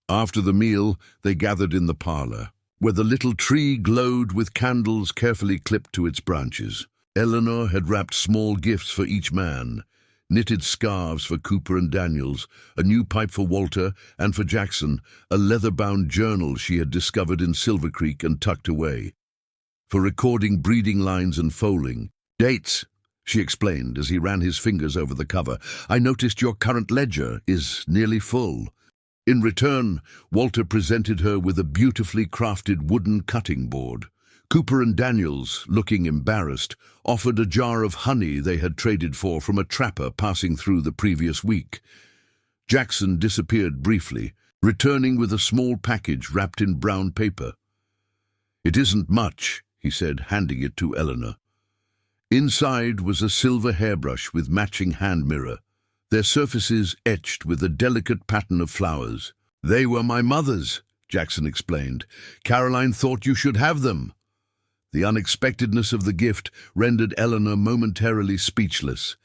After the meal, they gathered in the parlor, where the little tree glowed with candles carefully clipped to its branches. Eleanor had wrapped small gifts for each man: knitted scarves for Cooper and Daniels, a new pipe for Walter, and for Jackson, a leather-bound journal she had discovered in Silver Creek and tucked away, for recording breeding lines and foaling. "Dates," she explained as he ran his fingers over the cover. "I noticed your current ledger is nearly full." In return, Walter presented her with a beautifully crafted wooden cutting board. Cooper and Daniels, looking embarrassed, offered a jar of honey they had traded for from a trapper passing through the previous week. Jackson disappeared briefly, returning with a small package wrapped in brown paper. "It isn't much," he said, handing it to Eleanor. Inside was a silver hairbrush with matching hand mirror, their surfaces etched with a delicate pattern of flowers. "They were my mother's," Jackson explained. "Caroline thought you should have them." The unexpectedness of the gift rendered Eleanor momentarily speechless.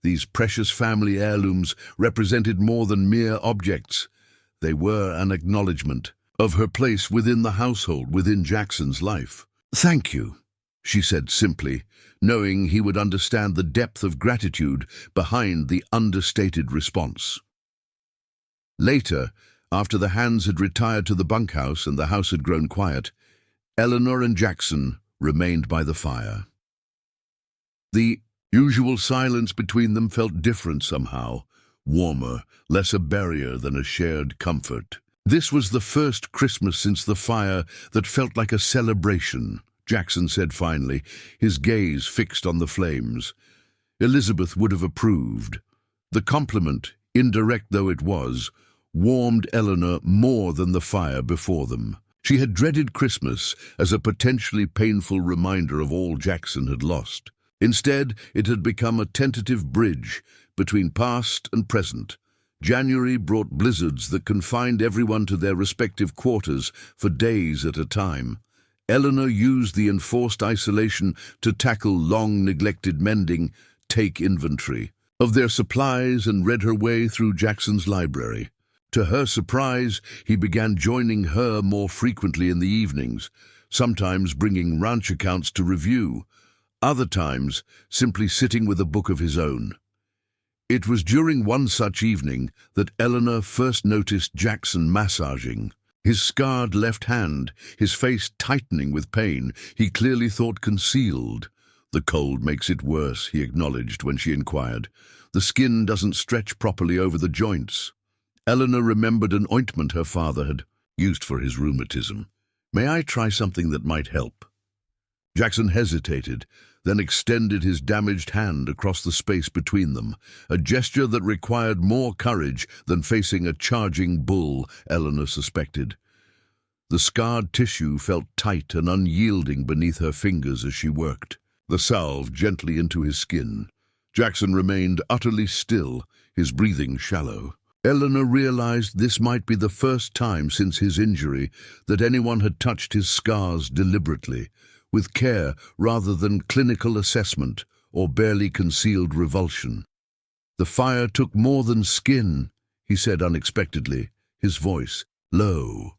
These precious family heirlooms represented more than mere objects. They were an acknowledgement of her place within the household, within Jackson's life. "Thank you," she said simply, knowing he would understand the depth of gratitude behind the understated response. Later, after the hands had retired to the bunkhouse and the house had grown quiet, Eleanor and Jackson remained by the fire. The Usual silence between them felt different somehow, warmer, less a barrier than a shared comfort. This was the first Christmas since the fire that felt like a celebration, Jackson said finally, his gaze fixed on the flames. Elizabeth would have approved. The compliment, indirect though it was, warmed Eleanor more than the fire before them. She had dreaded Christmas as a potentially painful reminder of all Jackson had lost. Instead, it had become a tentative bridge between past and present. January brought blizzards that confined everyone to their respective quarters for days at a time. Eleanor used the enforced isolation to tackle long-neglected mending, take inventory of their supplies, and read her way through Jackson's library. To her surprise, he began joining her more frequently in the evenings, sometimes bringing ranch accounts to review, other times simply sitting with a book of his own. It was during one such evening that Eleanor first noticed Jackson massaging. His scarred left hand, his face tightening with pain, he clearly thought concealed. "The cold makes it worse," he acknowledged when she inquired. "The skin doesn't stretch properly over the joints." Eleanor remembered an ointment her father had used for his rheumatism. "May I try something that might help?" Jackson hesitated, then extended his damaged hand across the space between them, a gesture that required more courage than facing a charging bull, Eleanor suspected. The scarred tissue felt tight and unyielding beneath her fingers as she worked. The salve gently into his skin. Jackson remained utterly still, his breathing shallow. Eleanor realized this might be the first time since his injury that anyone had touched his scars deliberately, with care rather than clinical assessment or barely concealed revulsion. "The fire took more than skin," he said unexpectedly, his voice low.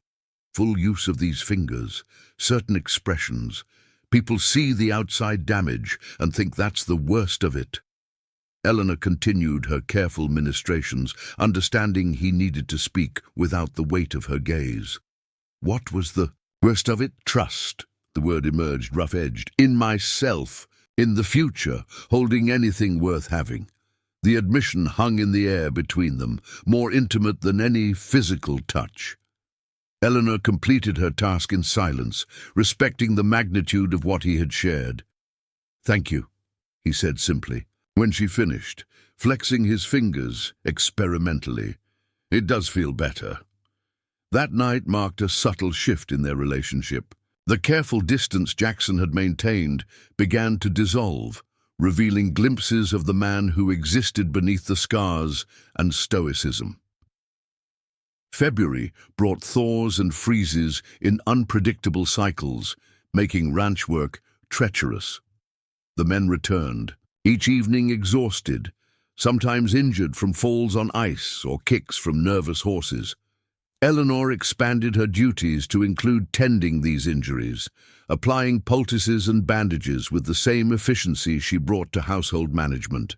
"Full use of these fingers, certain expressions. People see the outside damage and think that's the worst of it." Eleanor continued her careful ministrations, understanding he needed to speak without the weight of her gaze. "What was the worst of it? Trust." The word emerged rough-edged. "In myself, in the future, holding anything worth having." The admission hung in the air between them, more intimate than any physical touch. Eleanor completed her task in silence, respecting the magnitude of what he had shared. "Thank you," he said simply, when she finished, flexing his fingers experimentally. "It does feel better." That night marked a subtle shift in their relationship. The careful distance Jackson had maintained began to dissolve, revealing glimpses of the man who existed beneath the scars and stoicism. February brought thaws and freezes in unpredictable cycles, making ranch work treacherous. The men returned, each evening exhausted, sometimes injured from falls on ice or kicks from nervous horses. Eleanor expanded her duties to include tending these injuries, applying poultices and bandages with the same efficiency she brought to household management.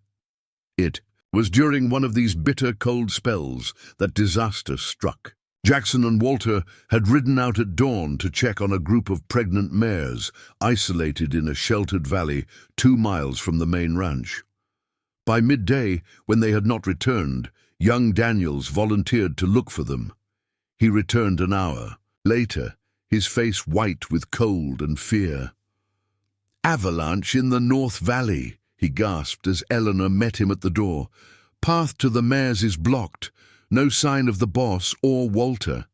It was during one of these bitter cold spells that disaster struck. Jackson and Walter had ridden out at dawn to check on a group of pregnant mares isolated in a sheltered valley 2 miles from the main ranch. By midday, when they had not returned, young Daniels volunteered to look for them. He returned an hour later, his face white with cold and fear. "Avalanche in the North Valley," he gasped as Eleanor met him at the door. "Path to the mares is blocked. No sign of the boss or Walter."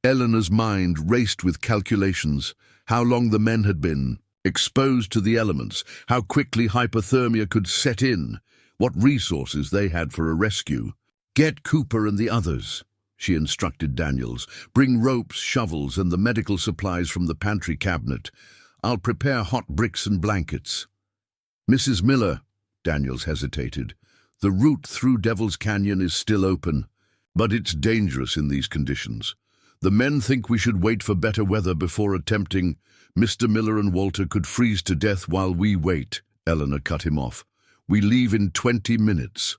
Eleanor's mind raced with calculations, how long the men had been exposed to the elements, how quickly hypothermia could set in, what resources they had for a rescue. "Get Cooper and the others," she instructed Daniels. "Bring ropes, shovels, and the medical supplies from the pantry cabinet. I'll prepare hot bricks and blankets." "Mrs. Miller," Daniels hesitated, "the route through Devil's Canyon is still open, but it's dangerous in these conditions. The men think we should wait for better weather before attempting. Mr. Miller and Walter could freeze to death while we wait." Eleanor cut him off. "We leave in 20 minutes.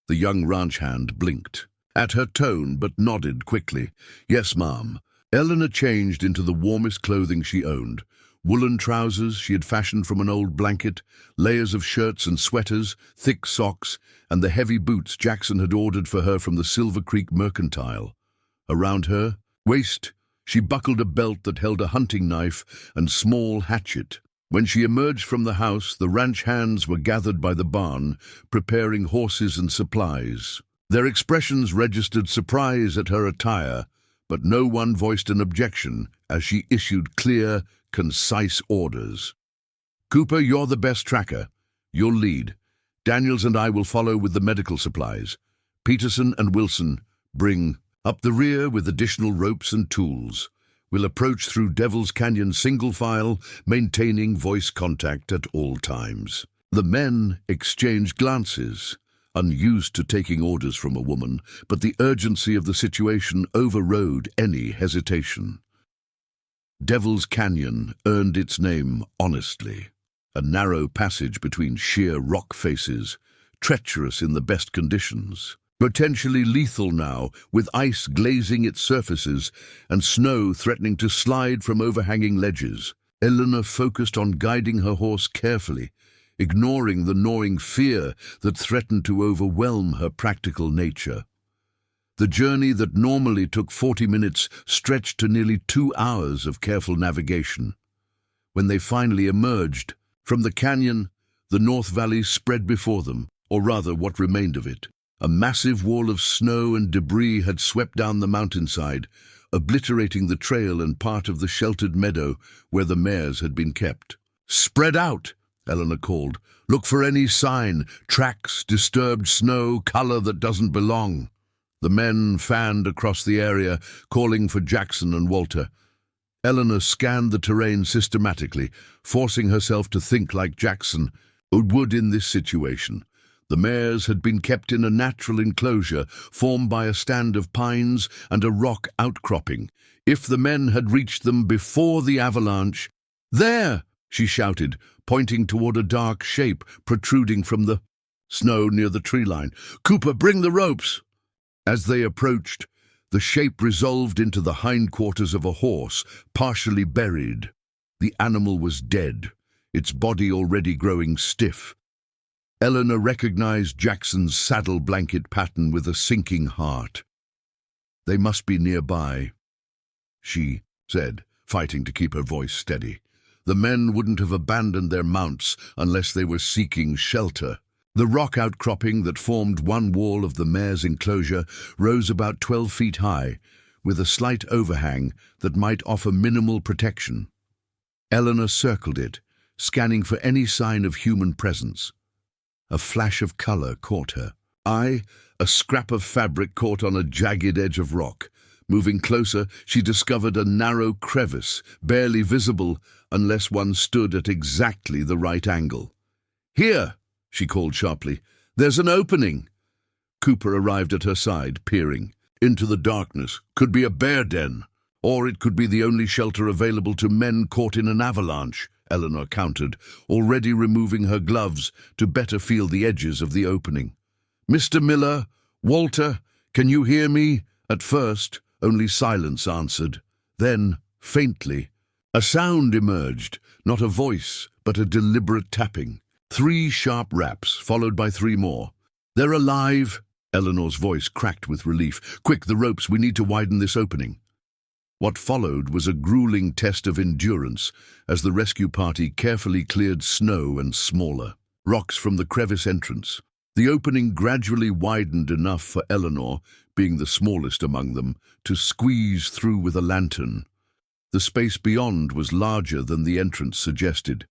The young ranch hand blinked at her tone, but nodded quickly. "Yes, ma'am." Eleanor changed into the warmest clothing she owned, Woolen trousers she had fashioned from an old blanket, layers of shirts and sweaters, thick socks, and the heavy boots Jackson had ordered for her from the Silver Creek Mercantile. Around her waist, she buckled a belt that held a hunting knife and small hatchet. When she emerged from the house, the ranch hands were gathered by the barn, preparing horses and supplies. Their expressions registered surprise at her attire, but no one voiced an objection as she issued clear, concise orders. "Cooper, you're the best tracker. You'll lead. Daniels and I will follow with the medical supplies. Peterson and Wilson bring up the rear with additional ropes and tools. We'll approach through Devil's Canyon single file, maintaining voice contact at all times." The men exchanged glances, unused to taking orders from a woman, but the urgency of the situation overrode any hesitation. Devil's Canyon earned its name honestly, a narrow passage between sheer rock faces, treacherous in the best conditions. Potentially lethal now, with ice glazing its surfaces and snow threatening to slide from overhanging ledges. Eleanor focused on guiding her horse carefully, ignoring the gnawing fear that threatened to overwhelm her practical nature. The journey that normally took 40 minutes stretched to nearly 2 hours of careful navigation. When they finally emerged from the canyon, the North Valley spread before them, or rather what remained of it. A massive wall of snow and debris had swept down the mountainside, obliterating the trail and part of the sheltered meadow where the mares had been kept. "Spread out," Eleanor called. "Look for any sign, tracks, disturbed snow, color that doesn't belong." The men fanned across the area, calling for Jackson and Walter. Eleanor scanned the terrain systematically, forcing herself to think like Jackson would in this situation. The mares had been kept in a natural enclosure formed by a stand of pines and a rock outcropping. If the men had reached them before the avalanche— "There!" she shouted, pointing toward a dark shape protruding from the snow near the tree line. "Cooper, bring the ropes!" As they approached, the shape resolved into the hindquarters of a horse, partially buried. The animal was dead, its body already growing stiff. Eleanor recognized Jackson's saddle blanket pattern with a sinking heart. "They must be nearby," she said, fighting to keep her voice steady. The men wouldn't have abandoned their mounts unless they were seeking shelter. The rock outcropping that formed one wall of the mare's enclosure rose about 12 feet high, with a slight overhang that might offer minimal protection. Eleanor circled it, scanning for any sign of human presence. A flash of color caught her eye, a scrap of fabric caught on a jagged edge of rock. Moving closer, she discovered a narrow crevice, barely visible unless one stood at exactly the right angle. "Here!" she called sharply. "There's an opening!" Cooper arrived at her side, peering. Into the darkness. Could be a bear den, or it could be the only shelter available to men caught in an avalanche, Eleanor countered, already removing her gloves to better feel the edges of the opening. "Mr. Miller, Walter, can you hear me?" At first, only silence answered. Then, faintly, a sound emerged, not a voice, but a deliberate tapping. 3 sharp raps, followed by 3 more. "They're alive!" Eleanor's voice cracked with relief. "Quick, the ropes, we need to widen this opening." What followed was a grueling test of endurance as the rescue party carefully cleared snow and smaller rocks from the crevice entrance. The opening gradually widened enough for Eleanor, being the smallest among them, to squeeze through with a lantern. The space beyond was larger than the entrance suggested,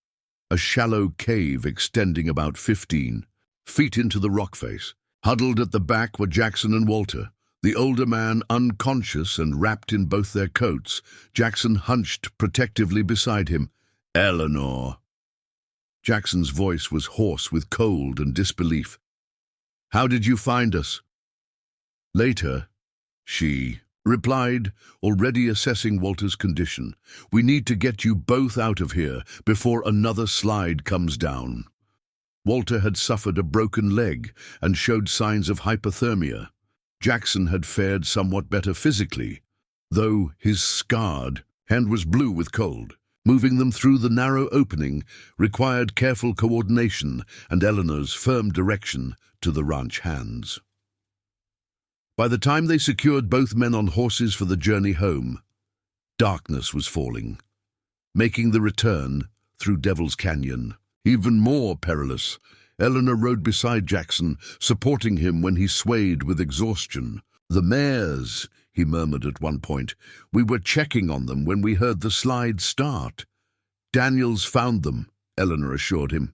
a shallow cave extending about 15 feet into the rock face. Huddled at the back were Jackson and Walter, the older man unconscious and wrapped in both their coats. Jackson hunched protectively beside him. "Eleanor." Jackson's voice was hoarse with cold and disbelief. "How did you find us?" "Later," she replied, already assessing Walter's condition. "We need to get you both out of here before another slide comes down." Walter had suffered a broken leg and showed signs of hypothermia. Jackson had fared somewhat better physically, though his scarred hand was blue with cold. Moving them through the narrow opening required careful coordination and Eleanor's firm direction to the ranch hands. By the time they secured both men on horses for the journey home, darkness was falling, making the return through Devil's Canyon even more perilous. Eleanor rode beside Jackson, supporting him when he swayed with exhaustion. "The mares," he murmured at one point. "We were checking on them when we heard the slide start." "Daniels found them," Eleanor assured him.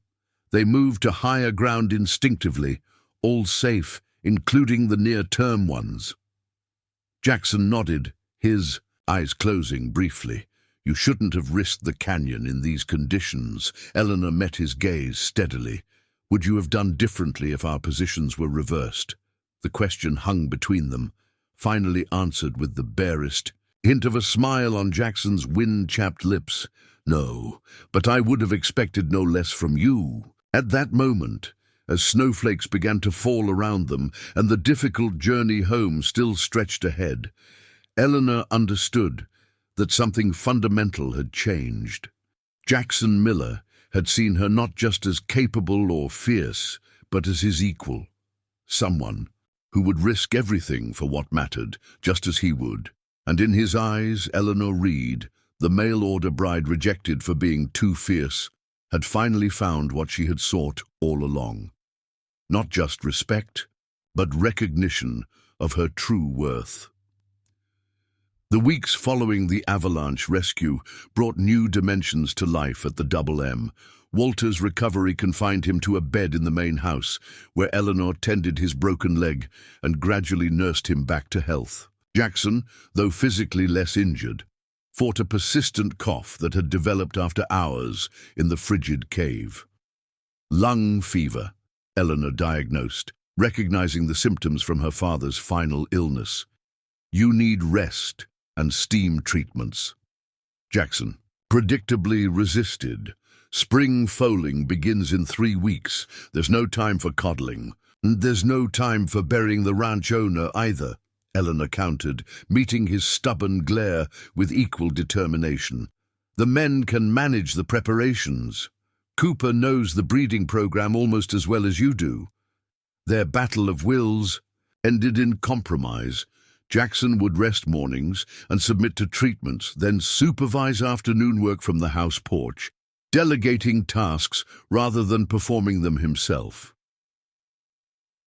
"They moved to higher ground instinctively, all safe, including the near-term ones." Jackson nodded, his eyes closing briefly. "You shouldn't have risked the canyon in these conditions." Eleanor met his gaze steadily. "Would you have done differently if our positions were reversed?" The question hung between them, finally answered with the barest hint of a smile on Jackson's wind-chapped lips. "No, but I would have expected no less from you." At that moment, as snowflakes began to fall around them and the difficult journey home still stretched ahead, Eleanor understood that something fundamental had changed. Jackson Miller had seen her not just as capable or fierce, but as his equal, someone who would risk everything for what mattered, just as he would. And in his eyes, Eleanor Reed, the mail-order bride rejected for being too fierce, had finally found what she had sought all along. Not just respect, but recognition of her true worth. The weeks following the avalanche rescue brought new dimensions to life at the Double M. Walter's recovery confined him to a bed in the main house, where Eleanor tended his broken leg and gradually nursed him back to health. Jackson, though physically less injured, fought a persistent cough that had developed after hours in the frigid cave. Lung fever, Eleanor diagnosed, recognizing the symptoms from her father's final illness. "You need rest and steam treatments." Jackson predictably resisted. "Spring foaling begins in 3 weeks. There's no time for coddling. And there's no time for burying the ranch owner either," Eleanor countered, meeting his stubborn glare with equal determination. "The men can manage the preparations. Cooper knows the breeding program almost as well as you do." Their battle of wills ended in compromise. Jackson would rest mornings and submit to treatments, then supervise afternoon work from the house porch, delegating tasks rather than performing them himself.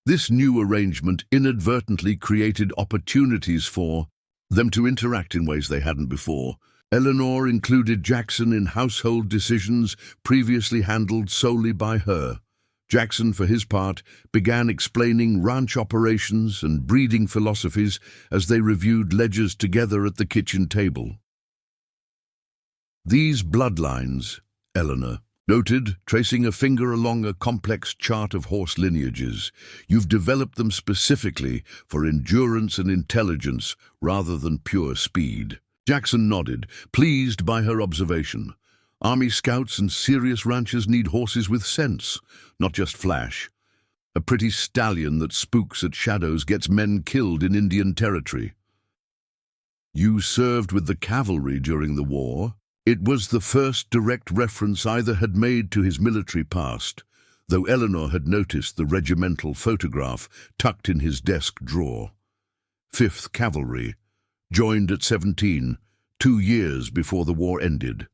This new arrangement inadvertently created opportunities for them to interact in ways they hadn't before. Eleanor included Jackson in household decisions previously handled solely by her. Jackson, for his part, began explaining ranch operations and breeding philosophies as they reviewed ledgers together at the kitchen table. "These bloodlines," Eleanor noted, tracing a finger along a complex chart of horse lineages, "you've developed them specifically for endurance and intelligence rather than pure speed." Jackson nodded, pleased by her observation. "Army scouts and serious ranchers need horses with sense, not just flash. A pretty stallion that spooks at shadows gets men killed in Indian territory." "You served with the cavalry during the war." It was the first direct reference either had made to his military past, though Eleanor had noticed the regimental photograph tucked in his desk drawer. 5th Cavalry, joined at 17, 2 years before the war ended.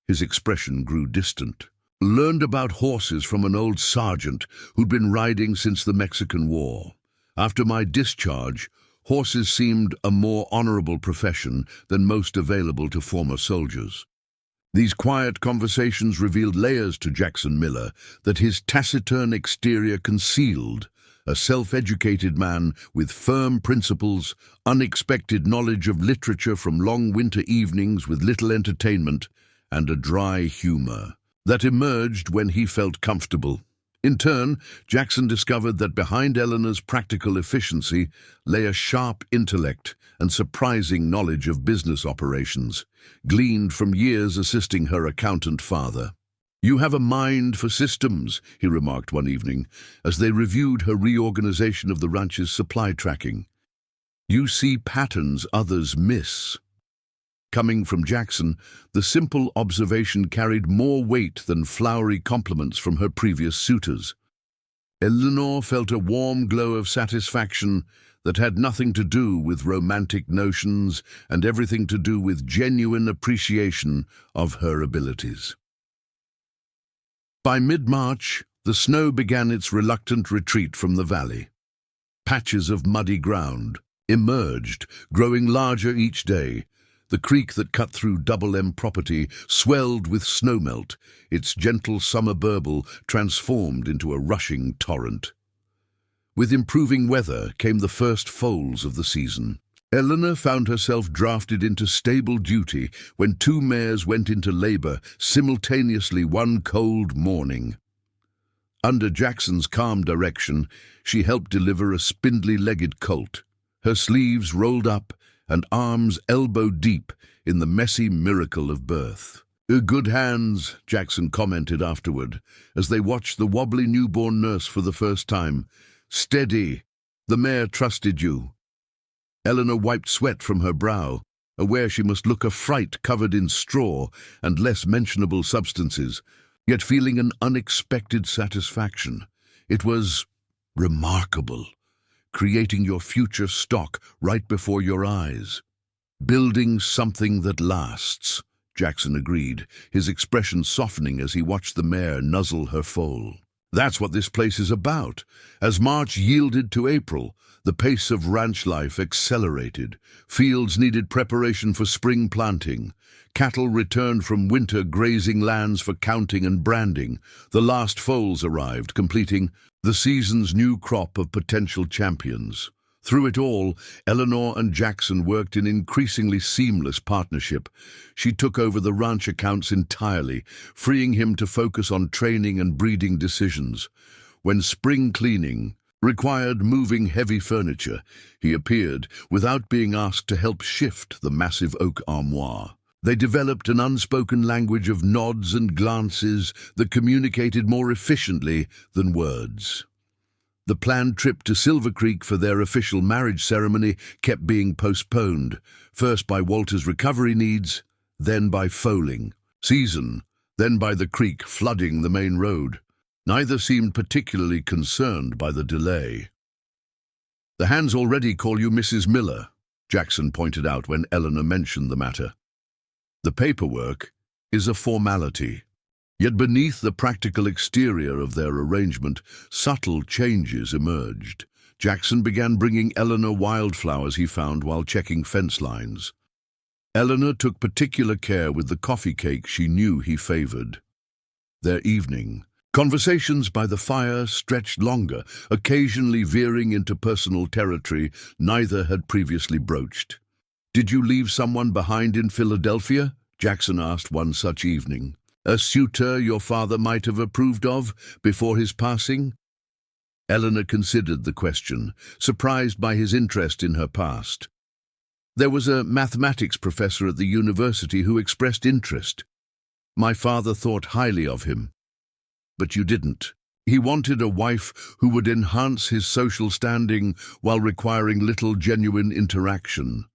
His expression grew distant. "Learned about horses from an old sergeant who'd been riding since the Mexican War. After my discharge, horses seemed a more honorable profession than most available to former soldiers." These quiet conversations revealed layers to Jackson Miller that his taciturn exterior concealed. A self-educated man with firm principles, unexpected knowledge of literature from long winter evenings with little entertainment, and a dry humor that emerged when he felt comfortable. In turn, Jackson discovered that behind Eleanor's practical efficiency lay a sharp intellect and surprising knowledge of business operations, gleaned from years assisting her accountant father. "You have a mind for systems," he remarked one evening, as they reviewed her reorganization of the ranch's supply tracking. "You see patterns others miss." Coming from Jackson, the simple observation carried more weight than flowery compliments from her previous suitors. Eleanor felt a warm glow of satisfaction that had nothing to do with romantic notions and everything to do with genuine appreciation of her abilities. By mid-March, the snow began its reluctant retreat from the valley. Patches of muddy ground emerged, growing larger each day. The creek that cut through Double M property swelled with snowmelt, its gentle summer burble transformed into a rushing torrent. With improving weather came the first foals of the season. Eleanor found herself drafted into stable duty when two mares went into labor simultaneously one cold morning. Under Jackson's calm direction, she helped deliver a spindly-legged colt, her sleeves rolled up and arms elbow-deep in the messy miracle of birth. "Good hands," Jackson commented afterward, as they watched the wobbly newborn nurse for the first time. "Steady. The mare trusted you." Eleanor wiped sweat from her brow, aware she must look a fright covered in straw and less mentionable substances, yet feeling an unexpected satisfaction. It was remarkable, creating your future stock right before your eyes. "Building something that lasts," Jackson agreed, his expression softening as he watched the mare nuzzle her foal. "That's what this place is about." As March yielded to April, the pace of ranch life accelerated. Fields needed preparation for spring planting. Cattle returned from winter grazing lands for counting and branding. The last foals arrived, completing the season's new crop of potential champions. Through it all, Eleanor and Jackson worked in increasingly seamless partnership. She took over the ranch accounts entirely, freeing him to focus on training and breeding decisions. When spring cleaning required moving heavy furniture, he appeared without being asked to help shift the massive oak armoire. They developed an unspoken language of nods and glances that communicated more efficiently than words. The planned trip to Silver Creek for their official marriage ceremony kept being postponed, first by Walter's recovery needs, then by foaling season, then by the creek flooding the main road. Neither seemed particularly concerned by the delay. "The hands already call you Mrs. Miller," Jackson pointed out when Eleanor mentioned the matter. "The paperwork is a formality." Yet beneath the practical exterior of their arrangement, subtle changes emerged. Jackson began bringing Eleanor wildflowers he found while checking fence lines. Eleanor took particular care with the coffee cake she knew he favored. Their evening conversations by the fire stretched longer, occasionally veering into personal territory neither had previously broached. "Did you leave someone behind in Philadelphia?" Jackson asked one such evening. "A suitor your father might have approved of before his passing?" Eleanor considered the question, surprised by his interest in her past. "There was a mathematics professor at the university who expressed interest. My father thought highly of him. But you didn't. He wanted a wife who would enhance his social standing while requiring little genuine interaction.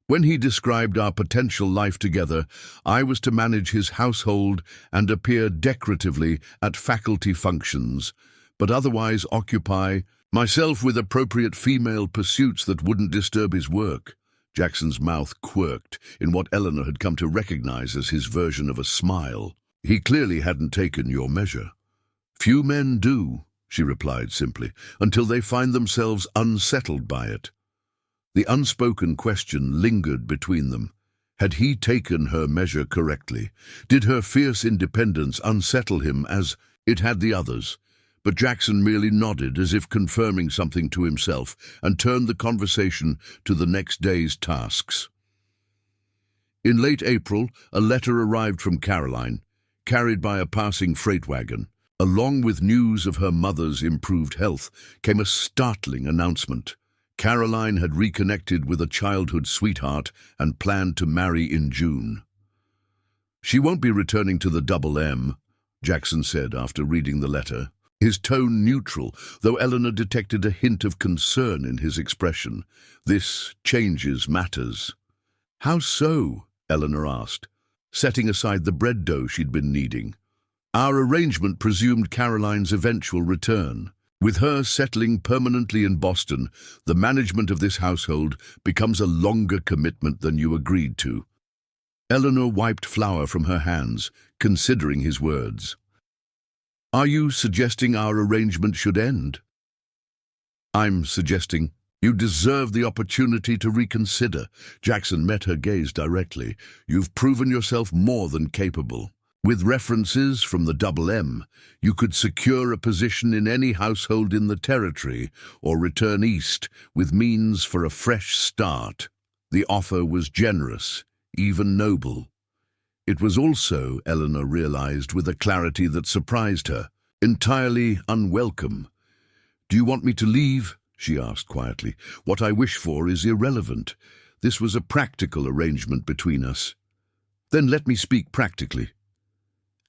When he described our potential life together, I was to manage his household and appear decoratively at faculty functions, but otherwise occupy myself with appropriate female pursuits that wouldn't disturb his work." Jackson's mouth quirked in what Eleanor had come to recognize as his version of a smile. "He clearly hadn't taken your measure." "Few men do," she replied simply, "until they find themselves unsettled by it." The unspoken question lingered between them. Had he taken her measure correctly? Did her fierce independence unsettle him as it had the others? But Jackson merely nodded as if confirming something to himself and turned the conversation to the next day's tasks. In late April, a letter arrived from Caroline, carried by a passing freight wagon. Along with news of her mother's improved health came a startling announcement. Caroline had reconnected with a childhood sweetheart and planned to marry in June. "She won't be returning to the Double M," Jackson said after reading the letter, his tone neutral, though Eleanor detected a hint of concern in his expression. "This changes matters." "How so?" Eleanor asked, setting aside the bread dough she'd been kneading. Our arrangement presumed Caroline's eventual return. With her settling permanently in Boston, the management of this household becomes a longer commitment than you agreed to. Eleanor wiped flour from her hands, considering his words. Are you suggesting our arrangement should end? I'm suggesting you deserve the opportunity to reconsider. Jackson met her gaze directly. You've proven yourself more than capable. With references from the Double M, you could secure a position in any household in the territory or return east with means for a fresh start. The offer was generous, even noble. It was also, Eleanor realized with a clarity that surprised her, entirely unwelcome. Do you want me to leave? She asked quietly. What I wish for is irrelevant. This was a practical arrangement between us. Then let me speak practically.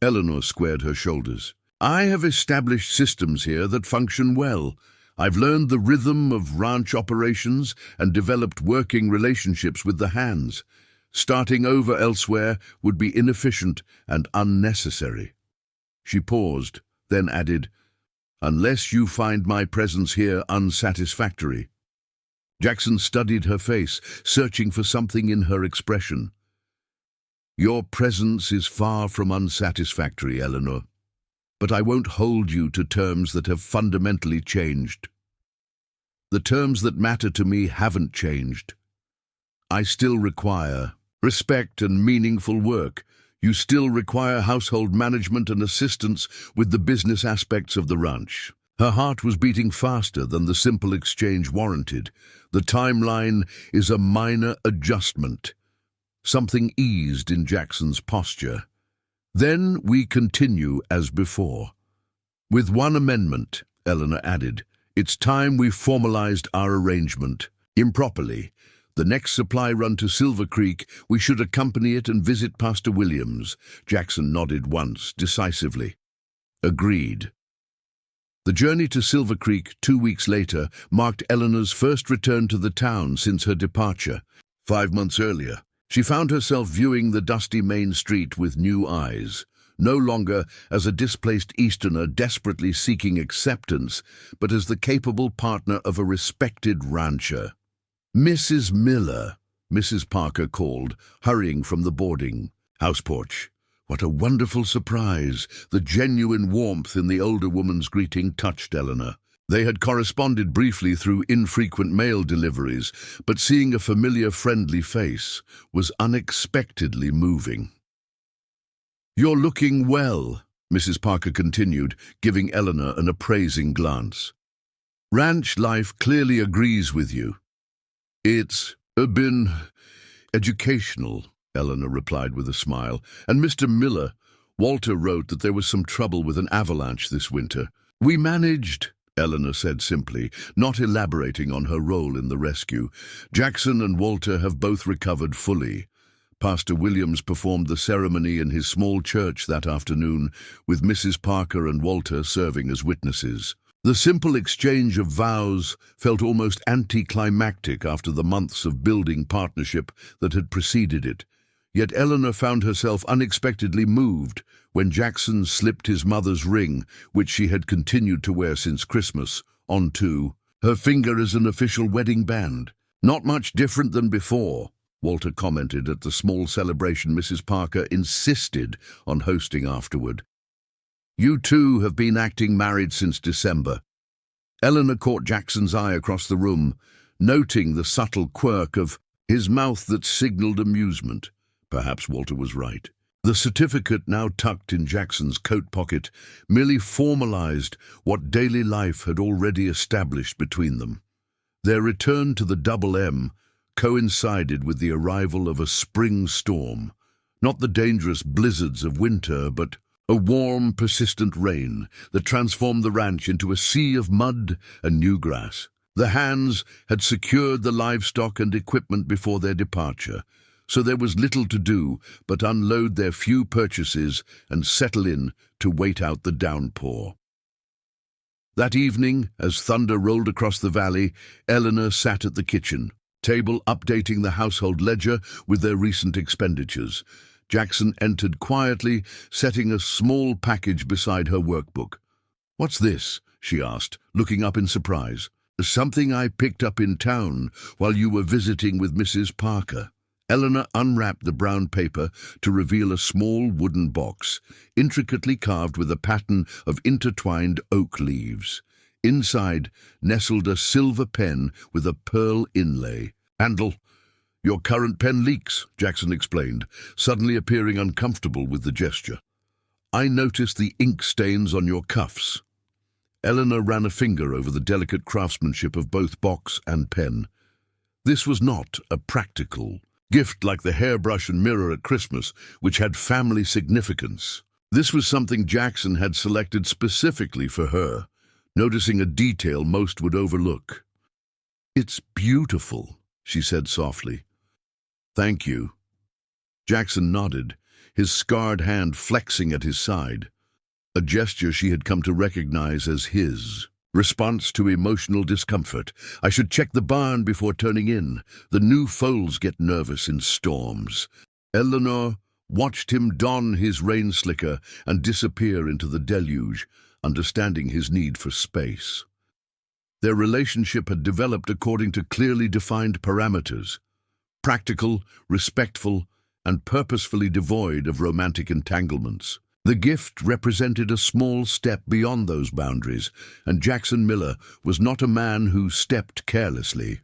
Eleanor squared her shoulders. I have established systems here that function well. I've learned the rhythm of ranch operations and developed working relationships with the hands. Starting over elsewhere would be inefficient and unnecessary. She paused, then added, unless you find my presence here unsatisfactory. Jackson studied her face, searching for something in her expression. Your presence is far from unsatisfactory, Eleanor, but I won't hold you to terms that have fundamentally changed. The terms that matter to me haven't changed. I still require respect and meaningful work. You still require household management and assistance with the business aspects of the ranch. Her heart was beating faster than the simple exchange warranted. The timeline is a minor adjustment. Something eased in Jackson's posture. Then we continue as before. With one amendment, Eleanor added, it's time we formalized our arrangement. Improperly. The next supply run to Silver Creek, we should accompany it and visit Pastor Williams. Jackson nodded once, decisively. Agreed. The journey to Silver Creek 2 weeks later marked Eleanor's first return to the town since her departure. 5 months earlier, she found herself viewing the dusty main street with new eyes, no longer as a displaced Easterner desperately seeking acceptance, but as the capable partner of a respected rancher. Mrs. Miller, Mrs. Parker called, hurrying from the boarding house porch. What a wonderful surprise! The genuine warmth in the older woman's greeting touched Eleanor. They had corresponded briefly through infrequent mail deliveries, but seeing a familiar, friendly face was unexpectedly moving. You're looking well, Mrs. Parker continued, giving Eleanor an appraising glance. Ranch life clearly agrees with you. It's been educational, Eleanor replied with a smile, and Mr. Miller, Walter wrote that there was some trouble with an avalanche this winter. We managed, Eleanor said simply, not elaborating on her role in the rescue. Jackson and Walter have both recovered fully. Pastor Williams performed the ceremony in his small church that afternoon, with Mrs. Parker and Walter serving as witnesses. The simple exchange of vows felt almost anticlimactic after the months of building partnership that had preceded it. Yet Eleanor found herself unexpectedly moved when Jackson slipped his mother's ring, which she had continued to wear since Christmas, onto her finger as an official wedding band. Not much different than before, Walter commented at the small celebration Mrs. Parker insisted on hosting afterward. You two have been acting married since December. Eleanor caught Jackson's eye across the room, noting the subtle quirk of his mouth that signaled amusement. Perhaps Walter was right. The certificate, now tucked in Jackson's coat pocket, merely formalized what daily life had already established between them. Their return to the Double M coincided with the arrival of a spring storm, not the dangerous blizzards of winter, but a warm, persistent rain that transformed the ranch into a sea of mud and new grass. The hands had secured the livestock and equipment before their departure, so there was little to do but unload their few purchases and settle in to wait out the downpour. That evening, as thunder rolled across the valley, Eleanor sat at the kitchen table updating the household ledger with their recent expenditures. Jackson entered quietly, setting a small package beside her workbook. "What's this?" she asked, looking up in surprise. "Something I picked up in town while you were visiting with Mrs. Parker." Eleanor unwrapped the brown paper to reveal a small wooden box, intricately carved with a pattern of intertwined oak leaves. Inside nestled a silver pen with a pearl inlay. "Handle, your current pen leaks," Jackson explained, suddenly appearing uncomfortable with the gesture. "I noticed the ink stains on your cuffs." Eleanor ran a finger over the delicate craftsmanship of both box and pen. This was not a practical gift like the hairbrush and mirror at Christmas, which had family significance. This was something Jackson had selected specifically for her, noticing a detail most would overlook. "It's beautiful," she said softly. "Thank you." Jackson nodded, his scarred hand flexing at his side, a gesture she had come to recognize as his response to emotional discomfort. "I should check the barn before turning in. The new foals get nervous in storms." Eleanor watched him don his rain slicker and disappear into the deluge, understanding his need for space. Their relationship had developed according to clearly defined parameters: practical, respectful, and purposefully devoid of romantic entanglements. The gift represented a small step beyond those boundaries, and Jackson Miller was not a man who stepped carelessly.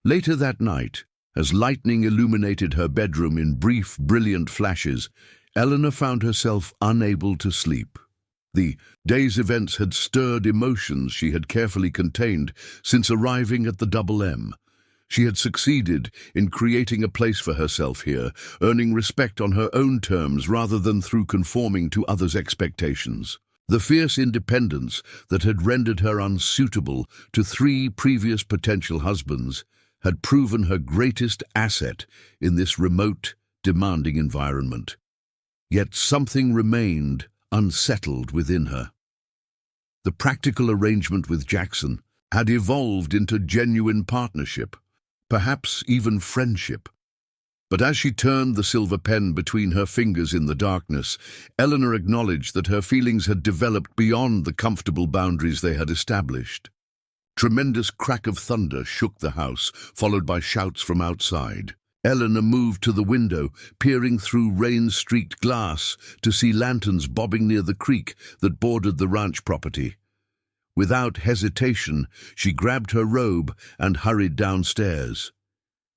Later that night, as lightning illuminated her bedroom in brief, brilliant flashes, Eleanor found herself unable to sleep. The day's events had stirred emotions she had carefully contained since arriving at the Double M. She had succeeded in creating a place for herself here, earning respect on her own terms rather than through conforming to others' expectations. The fierce independence that had rendered her unsuitable to 3 previous potential husbands had proven her greatest asset in this remote, demanding environment. Yet something remained unsettled within her. The practical arrangement with Jackson had evolved into genuine partnership, perhaps even friendship. But as she turned the silver pen between her fingers in the darkness, Eleanor acknowledged that her feelings had developed beyond the comfortable boundaries they had established. Tremendous crack of thunder shook the house, followed by shouts from outside. Eleanor moved to the window, peering through rain-streaked glass to see lanterns bobbing near the creek that bordered the ranch property. Without hesitation, she grabbed her robe and hurried downstairs.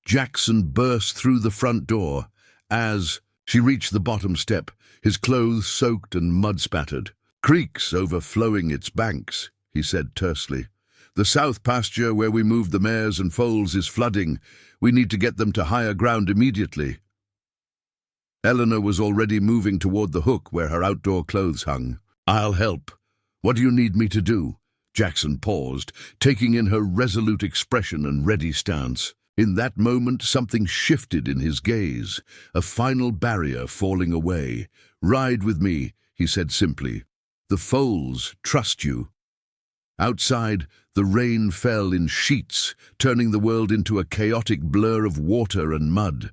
Jackson burst through the front door. As she reached the bottom step, his clothes soaked and mud-spattered. "Creek's overflowing its banks," he said tersely. "The south pasture where we moved the mares and foals is flooding. We need to get them to higher ground immediately." Eleanor was already moving toward the hook where her outdoor clothes hung. "I'll help. What do you need me to do?" Jackson paused, taking in her resolute expression and ready stance. In that moment, something shifted in his gaze, a final barrier falling away. "Ride with me," he said simply. "The foals trust you." Outside, the rain fell in sheets, turning the world into a chaotic blur of water and mud.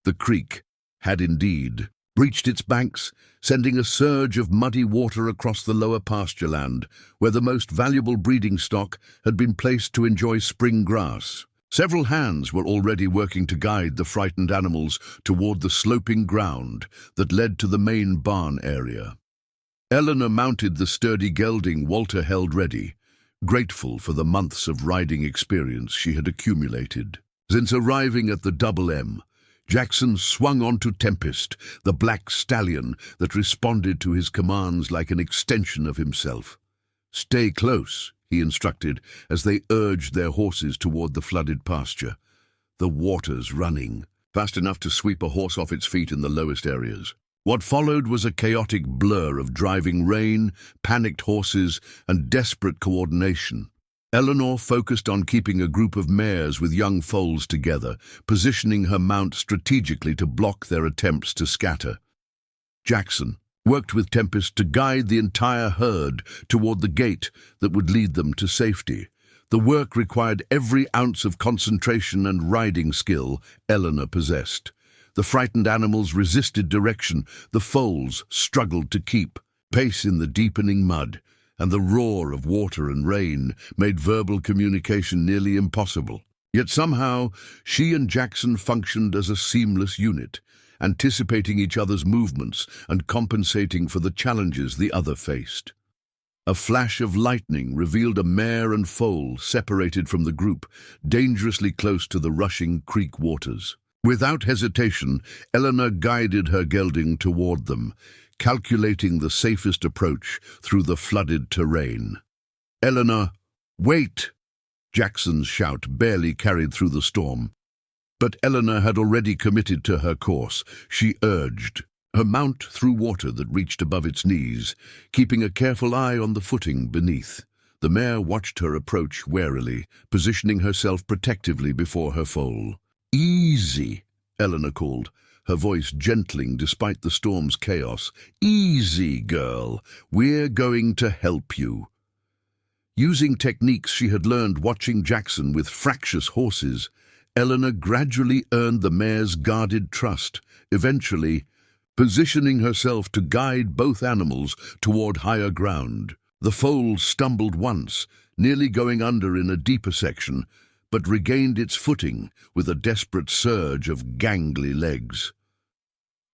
The creek had indeed breached its banks, sending a surge of muddy water across the lower pasture land, where the most valuable breeding stock had been placed to enjoy spring grass. Several hands were already working to guide the frightened animals toward the sloping ground that led to the main barn area. Eleanor mounted the sturdy gelding Walter held ready, grateful for the months of riding experience she had accumulated. Since arriving at the Double M, Jackson swung onto Tempest, the black stallion that responded to his commands like an extension of himself. "Stay close," he instructed as they urged their horses toward the flooded pasture. The water's running, fast enough to sweep a horse off its feet in the lowest areas. What followed was a chaotic blur of driving rain, panicked horses, and desperate coordination. Eleanor focused on keeping a group of mares with young foals together, positioning her mount strategically to block their attempts to scatter. Jackson worked with Tempest to guide the entire herd toward the gate that would lead them to safety. The work required every ounce of concentration and riding skill Eleanor possessed. The frightened animals resisted direction, the foals struggled to keep pace in the deepening mud, and the roar of water and rain made verbal communication nearly impossible. Yet somehow, she and Jackson functioned as a seamless unit, anticipating each other's movements and compensating for the challenges the other faced. A flash of lightning revealed a mare and foal separated from the group, dangerously close to the rushing creek waters. Without hesitation, Eleanor guided her gelding toward them, calculating the safest approach through the flooded terrain. "Eleanor, wait!" Jackson's shout barely carried through the storm. But Eleanor had already committed to her course. She urged. Her mount threw water that reached above its knees, keeping a careful eye on the footing beneath. The mare watched her approach warily, positioning herself protectively before her foal. "Easy," Eleanor called, her voice gentling despite the storm's chaos. "Easy, girl. We're going to help you." Using techniques she had learned watching Jackson with fractious horses, Eleanor gradually earned the mare's guarded trust, eventually positioning herself to guide both animals toward higher ground. The foal stumbled once, nearly going under in a deeper section, but regained its footing with a desperate surge of gangly legs.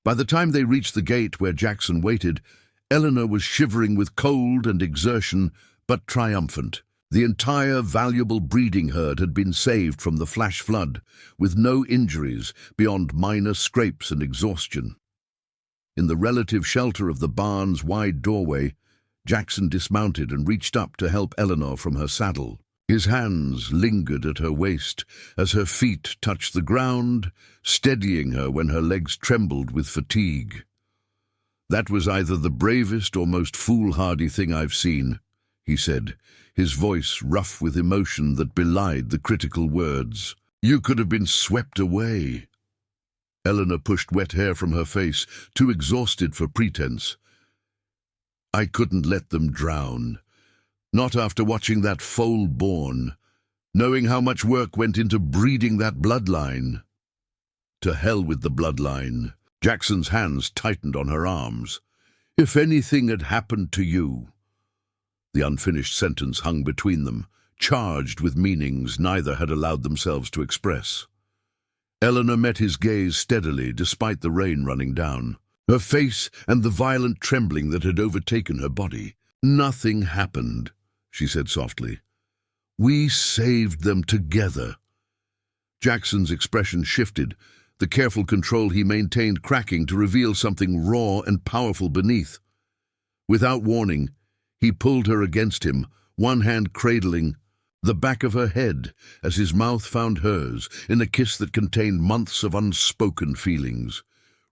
By the time they reached the gate where Jackson waited, Eleanor was shivering with cold and exertion, but triumphant. The entire valuable breeding herd had been saved from the flash flood, with no injuries beyond minor scrapes and exhaustion. In the relative shelter of the barn's wide doorway, Jackson dismounted and reached up to help Eleanor from her saddle. His hands lingered at her waist as her feet touched the ground, steadying her when her legs trembled with fatigue. "That was either the bravest or most foolhardy thing I've seen," he said, his voice rough with emotion that belied the critical words. "You could have been swept away." Eleanor pushed wet hair from her face, too exhausted for pretense. "I couldn't let them drown. Not after watching that foal born, knowing how much work went into breeding that bloodline." "To hell with the bloodline." Jackson's hands tightened on her arms. "If anything had happened to you." The unfinished sentence hung between them, charged with meanings neither had allowed themselves to express. Eleanor met his gaze steadily despite the rain running down, her face and the violent trembling that had overtaken her body. "Nothing happened," she said softly. "We saved them together." Jackson's expression shifted, the careful control he maintained cracking to reveal something raw and powerful beneath. Without warning, he pulled her against him, one hand cradling the back of her head as his mouth found hers in a kiss that contained months of unspoken feelings.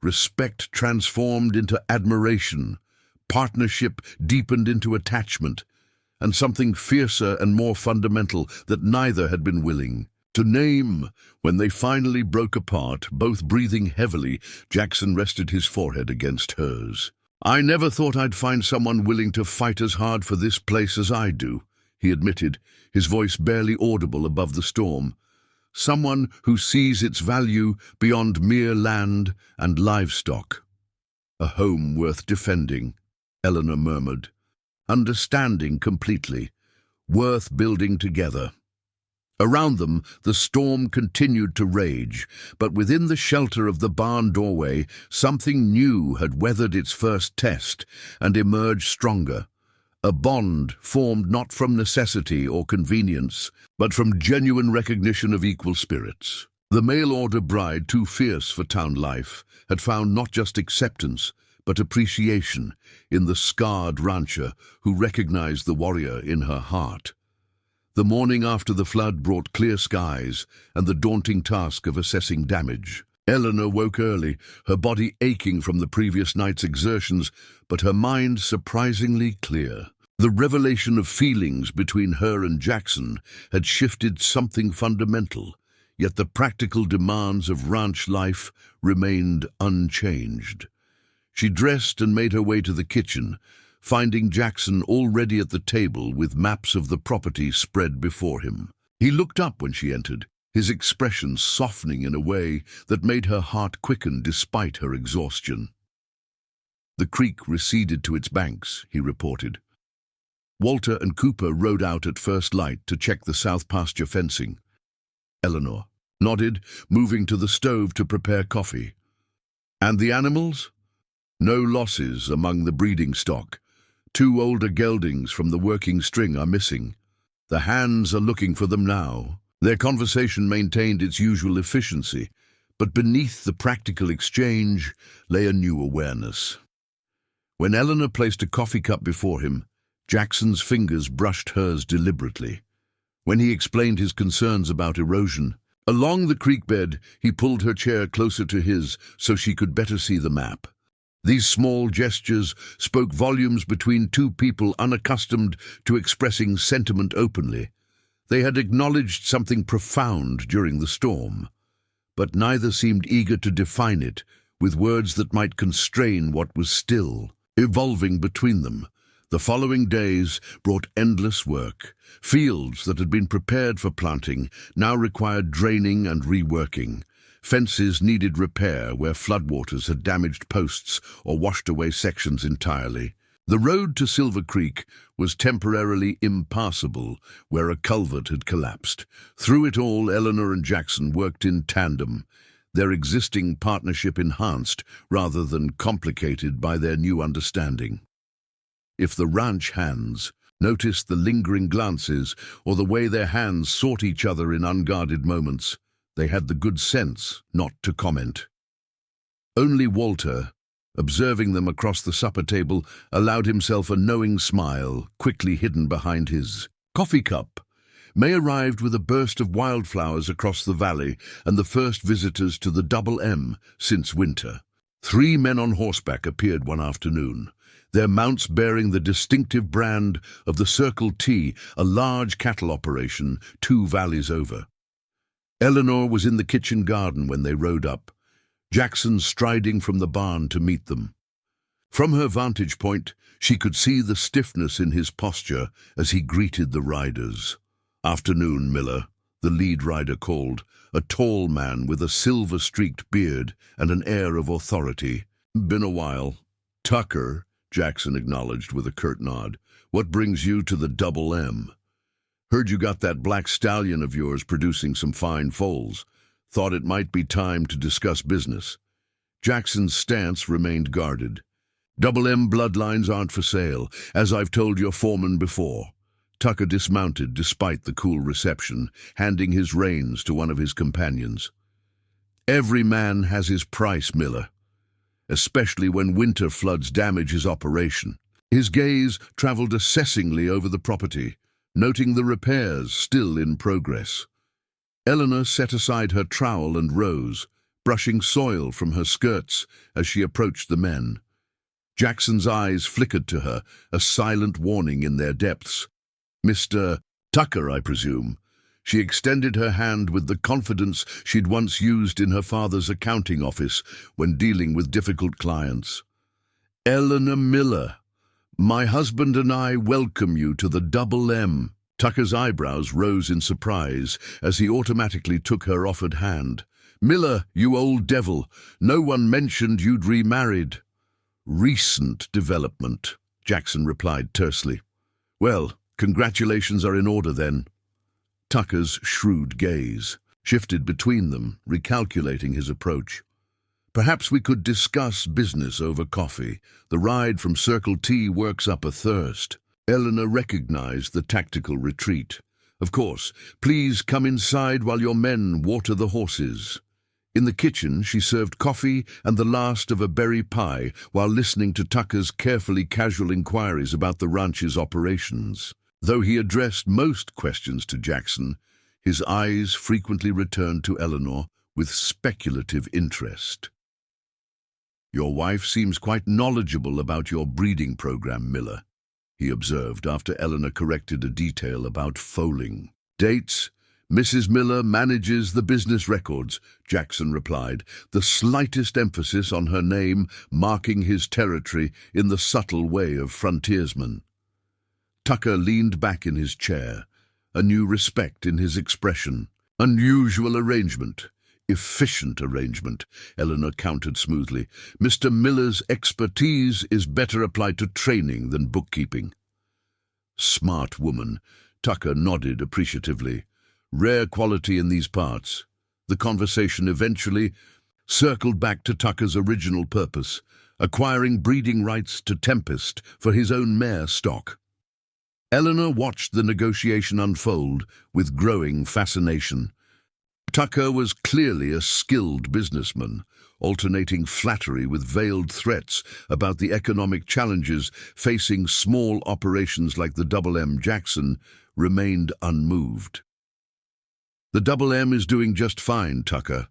Respect transformed into admiration, partnership deepened into attachment, and something fiercer and more fundamental that neither had been willing to name. When they finally broke apart, both breathing heavily, Jackson rested his forehead against hers. "I never thought I'd find someone willing to fight as hard for this place as I do," he admitted, his voice barely audible above the storm. "Someone who sees its value beyond mere land and livestock." "A home worth defending," Eleanor murmured, understanding completely, "worth building together." Around them, the storm continued to rage, but within the shelter of the barn doorway, something new had weathered its first test and emerged stronger. A bond formed not from necessity or convenience, but from genuine recognition of equal spirits. The mail-order bride, too fierce for town life, had found not just acceptance, but appreciation in the scarred rancher who recognized the warrior in her heart. The morning after the flood brought clear skies and the daunting task of assessing damage. Eleanor woke early, her body aching from the previous night's exertions, but her mind surprisingly clear. The revelation of feelings between her and Jackson had shifted something fundamental, yet the practical demands of ranch life remained unchanged. She dressed and made her way to the kitchen, finding Jackson already at the table with maps of the property spread before him. He looked up when she entered, his expression softening in a way that made her heart quicken despite her exhaustion. "The creek receded to its banks," he reported. Walter and Cooper rode out at first light to check the south pasture fencing. Eleanor nodded, moving to the stove to prepare coffee. "And the animals?" "No losses among the breeding stock. 2 older geldings from the working string are missing. The hands are looking for them now." Their conversation maintained its usual efficiency, but beneath the practical exchange lay a new awareness. When Eleanor placed a coffee cup before him, Jackson's fingers brushed hers deliberately. When he explained his concerns about erosion, along the creek bed, he pulled her chair closer to his so she could better see the map. These small gestures spoke volumes between two people unaccustomed to expressing sentiment openly. They had acknowledged something profound during the storm, but neither seemed eager to define it with words that might constrain what was still evolving between them. The following days brought endless work. Fields that had been prepared for planting now required draining and reworking. Fences needed repair where floodwaters had damaged posts or washed away sections entirely. The road to Silver Creek was temporarily impassable where a culvert had collapsed. Through it all, Eleanor and Jackson worked in tandem, their existing partnership enhanced rather than complicated by their new understanding. If the ranch hands noticed the lingering glances or the way their hands sought each other in unguarded moments, they had the good sense not to comment. Only Walter, observing them across the supper table, allowed himself a knowing smile, quickly hidden behind his coffee cup. May arrived with a burst of wildflowers across the valley and the first visitors to the Double M since winter. 3 men on horseback appeared one afternoon, their mounts bearing the distinctive brand of the Circle T, a large cattle operation 2 valleys over. Eleanor was in the kitchen garden when they rode up, Jackson striding from the barn to meet them. From her vantage point, she could see the stiffness in his posture as he greeted the riders. "Afternoon, Miller," the lead rider called, a tall man with a silver-streaked beard and an air of authority. "Been a while." "Tucker," Jackson acknowledged with a curt nod. "What brings you to the Double M?" "Heard you got that black stallion of yours producing some fine foals. Thought it might be time to discuss business." Jackson's stance remained guarded. "Double M bloodlines aren't for sale, as I've told your foreman before." Tucker dismounted despite the cool reception, handing his reins to one of his companions. "Every man has his price, Miller, especially when winter floods damage his operation." His gaze traveled assessingly over the property, noting the repairs still in progress. Eleanor set aside her trowel and rose, brushing soil from her skirts as she approached the men. Jackson's eyes flickered to her, a silent warning in their depths. "Mr. Tucker, I presume." She extended her hand with the confidence she'd once used in her father's accounting office when dealing with difficult clients. "Eleanor Miller, my husband and I welcome you to the Double M." Tucker's eyebrows rose in surprise as he automatically took her offered hand. "Miller, you old devil, no one mentioned you'd remarried." "Recent development," Jackson replied tersely. "Well, congratulations are in order then." Tucker's shrewd gaze shifted between them, recalculating his approach. "Perhaps we could discuss business over coffee. The ride from Circle T works up a thirst." Eleanor recognized the tactical retreat. "Of course, please come inside while your men water the horses." In the kitchen, she served coffee and the last of a berry pie while listening to Tucker's carefully casual inquiries about the ranch's operations. Though he addressed most questions to Jackson, his eyes frequently returned to Eleanor with speculative interest. "Your wife seems quite knowledgeable about your breeding program, Miller," he observed after Eleanor corrected a detail about foaling. "Dates, Mrs. Miller manages the business records, Jackson replied, the slightest emphasis on her name marking his territory in the subtle way of frontiersmen. Tucker leaned back in his chair, a new respect in his expression. Unusual arrangement. Efficient arrangement, Eleanor countered smoothly. Mr. Miller's expertise is better applied to training than bookkeeping. Smart woman, Tucker nodded appreciatively. Rare quality in these parts. The conversation eventually circled back to Tucker's original purpose, acquiring breeding rights to Tempest for his own mare stock. Eleanor watched the negotiation unfold with growing fascination. Tucker was clearly a skilled businessman, alternating flattery with veiled threats about the economic challenges facing small operations like the M. Jackson remained unmoved. The M is doing just fine, Tucker.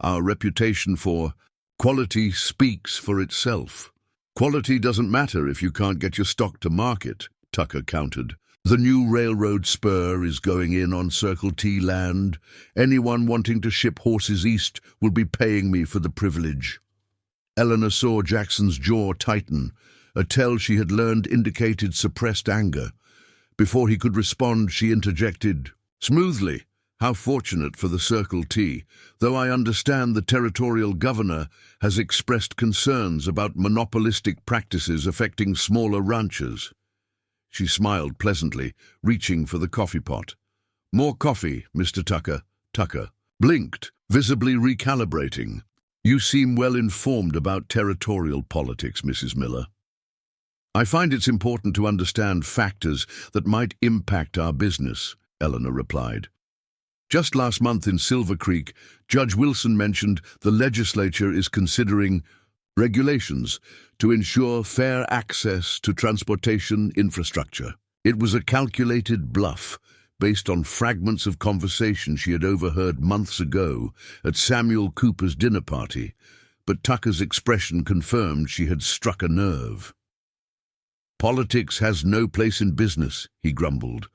Our reputation for quality speaks for itself. Quality doesn't matter if you can't get your stock to market, Tucker countered. The new railroad spur is going in on Circle T land. Anyone wanting to ship horses east will be paying me for the privilege. Eleanor saw Jackson's jaw tighten. A tell she had learned indicated suppressed anger. Before he could respond, she interjected, smoothly, how fortunate for the Circle T, though I understand the territorial governor has expressed concerns about monopolistic practices affecting smaller ranchers. She smiled pleasantly, reaching for the coffee pot. More coffee, Mr. Tucker. Tucker blinked, visibly recalibrating. You seem well informed about territorial politics, Mrs. Miller. I find it's important to understand factors that might impact our business, Eleanor replied. Just last month in Silver Creek, Judge Wilson mentioned the legislature is considering regulations to ensure fair access to transportation infrastructure. It was a calculated bluff based on fragments of conversation she had overheard months ago at Samuel Cooper's dinner party, but Tucker's expression confirmed she had struck a nerve. Politics has no place in business, he grumbled.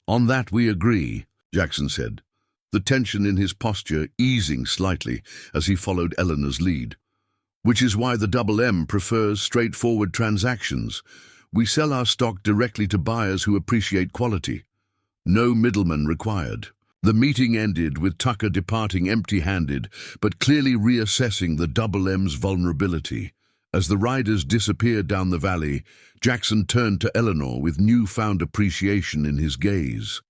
On that we agree, Jackson said, the tension in his posture easing slightly as he followed Eleanor's lead. Which is why the M prefers straightforward transactions. We sell our stock directly to buyers who appreciate quality. No middleman required. The meeting ended with Tucker departing empty-handed, but clearly reassessing the M's vulnerability. As the riders disappeared down the valley, Jackson turned to Eleanor with newfound appreciation in his gaze.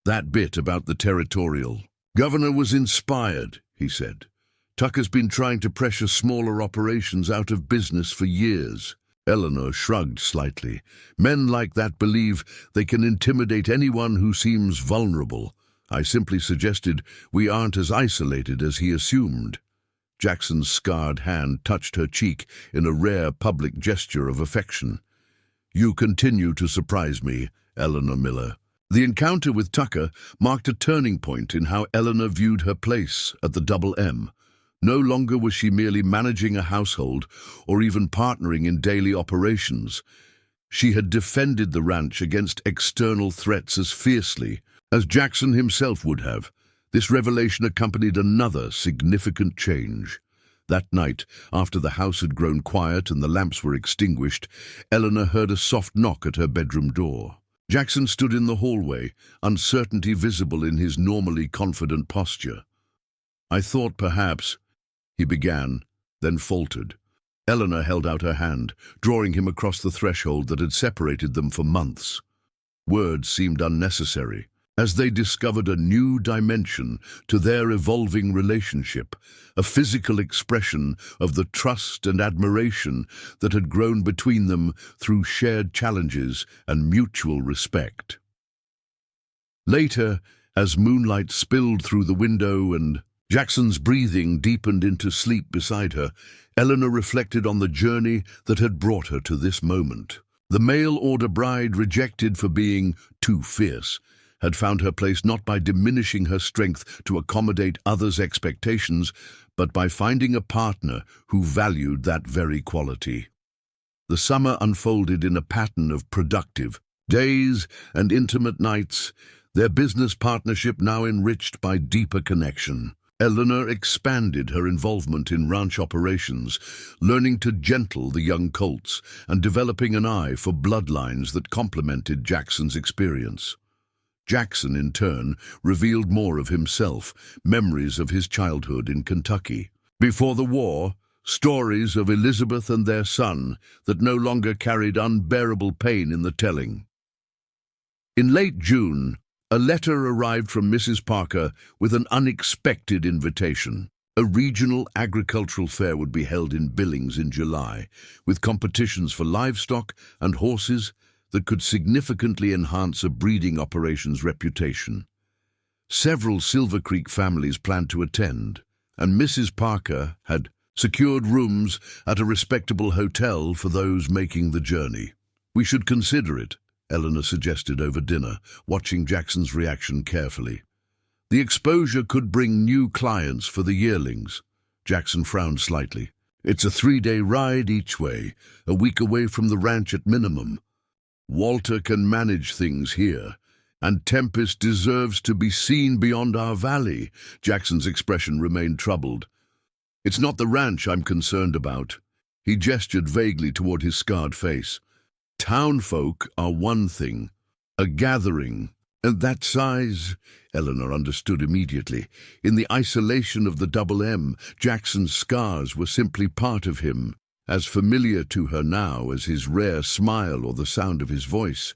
That bit about the territorial. Governor was inspired, he said. Tucker's been trying to pressure smaller operations out of business for years. Eleanor shrugged slightly. Men like that believe they can intimidate anyone who seems vulnerable. I simply suggested we aren't as isolated as he assumed. Jackson's scarred hand touched her cheek in a rare public gesture of affection. You continue to surprise me, Eleanor Miller. The encounter with Tucker marked a turning point in how Eleanor viewed her place at the M. No longer was she merely managing a household or even partnering in daily operations. She had defended the ranch against external threats as fiercely as Jackson himself would have. This revelation accompanied another significant change. That night, after the house had grown quiet and the lamps were extinguished, Eleanor heard a soft knock at her bedroom door. Jackson stood in the hallway, uncertainty visible in his normally confident posture. I thought perhaps, he began, then faltered. Eleanor held out her hand, drawing him across the threshold that had separated them for months. Words seemed unnecessary, as they discovered a new dimension to their evolving relationship, a physical expression of the trust and admiration that had grown between them through shared challenges and mutual respect. Later, as moonlight spilled through the window and Jackson's breathing deepened into sleep beside her, Eleanor reflected on the journey that had brought her to this moment. The mail-order bride rejected for being too fierce had found her place not by diminishing her strength to accommodate others' expectations, but by finding a partner who valued that very quality. The summer unfolded in a pattern of productive days and intimate nights. their business partnership now enriched by deeper connection. Eleanor expanded her involvement in ranch operations, learning to gentle the young colts and developing an eye for bloodlines that complemented Jackson's experience. Jackson, in turn, revealed more of himself, memories of his childhood in Kentucky. Before the war, stories of Elizabeth and their son that no longer carried unbearable pain in the telling. In late June, a letter arrived from Mrs. Parker with an unexpected invitation. A regional agricultural fair would be held in Billings in July, with competitions for livestock and horses that could significantly enhance a breeding operation's reputation. Several Silver Creek families planned to attend, and Mrs. Parker had secured rooms at a respectable hotel for those making the journey. "We should consider it," Eleanor suggested over dinner, watching Jackson's reaction carefully. "The exposure could bring new clients for the yearlings." Jackson frowned slightly. "It's a 3-day ride each way, a week away from the ranch at minimum. Walter can manage things here, and Tempest deserves to be seen beyond our valley." Jackson's expression remained troubled. "It's not the ranch I'm concerned about." He gestured vaguely toward his scarred face. "Townfolk are one thing, a gathering, and that size," Eleanor understood immediately. In the isolation of the Double M, Jackson's scars were simply part of him, as familiar to her now as his rare smile or the sound of his voice.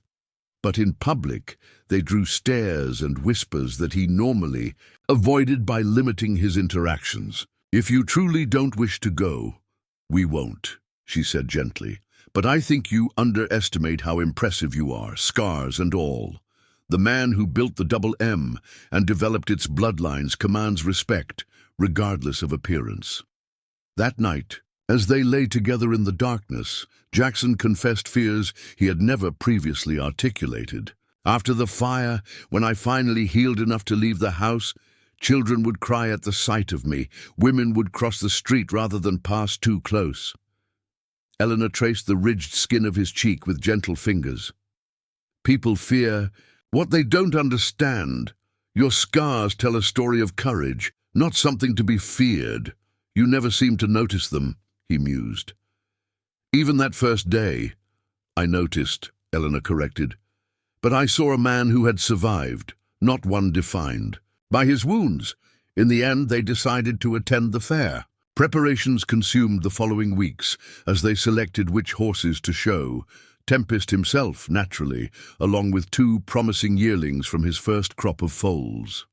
But in public, they drew stares and whispers that he normally avoided by limiting his interactions. "If you truly don't wish to go, we won't," she said gently. "But I think you underestimate how impressive you are, scars and all. The man who built the Double M and developed its bloodlines commands respect, regardless of appearance." That night, as they lay together in the darkness, Jackson confessed fears he had never previously articulated. "After the fire, when I finally healed enough to leave the house, children would cry at the sight of me. Women would cross the street rather than pass too close." Eleanor traced the ridged skin of his cheek with gentle fingers. "People fear what they don't understand. Your scars tell a story of courage, not something to be feared. You never seem to notice them," he mused. "Even that first day." "I noticed," Eleanor corrected. "But I saw a man who had survived, not one defined by his wounds." In the end, they decided to attend the fair. Preparations consumed the following weeks as they selected which horses to show. Tempest himself, naturally, along with 2 promising yearlings from his first crop of foals.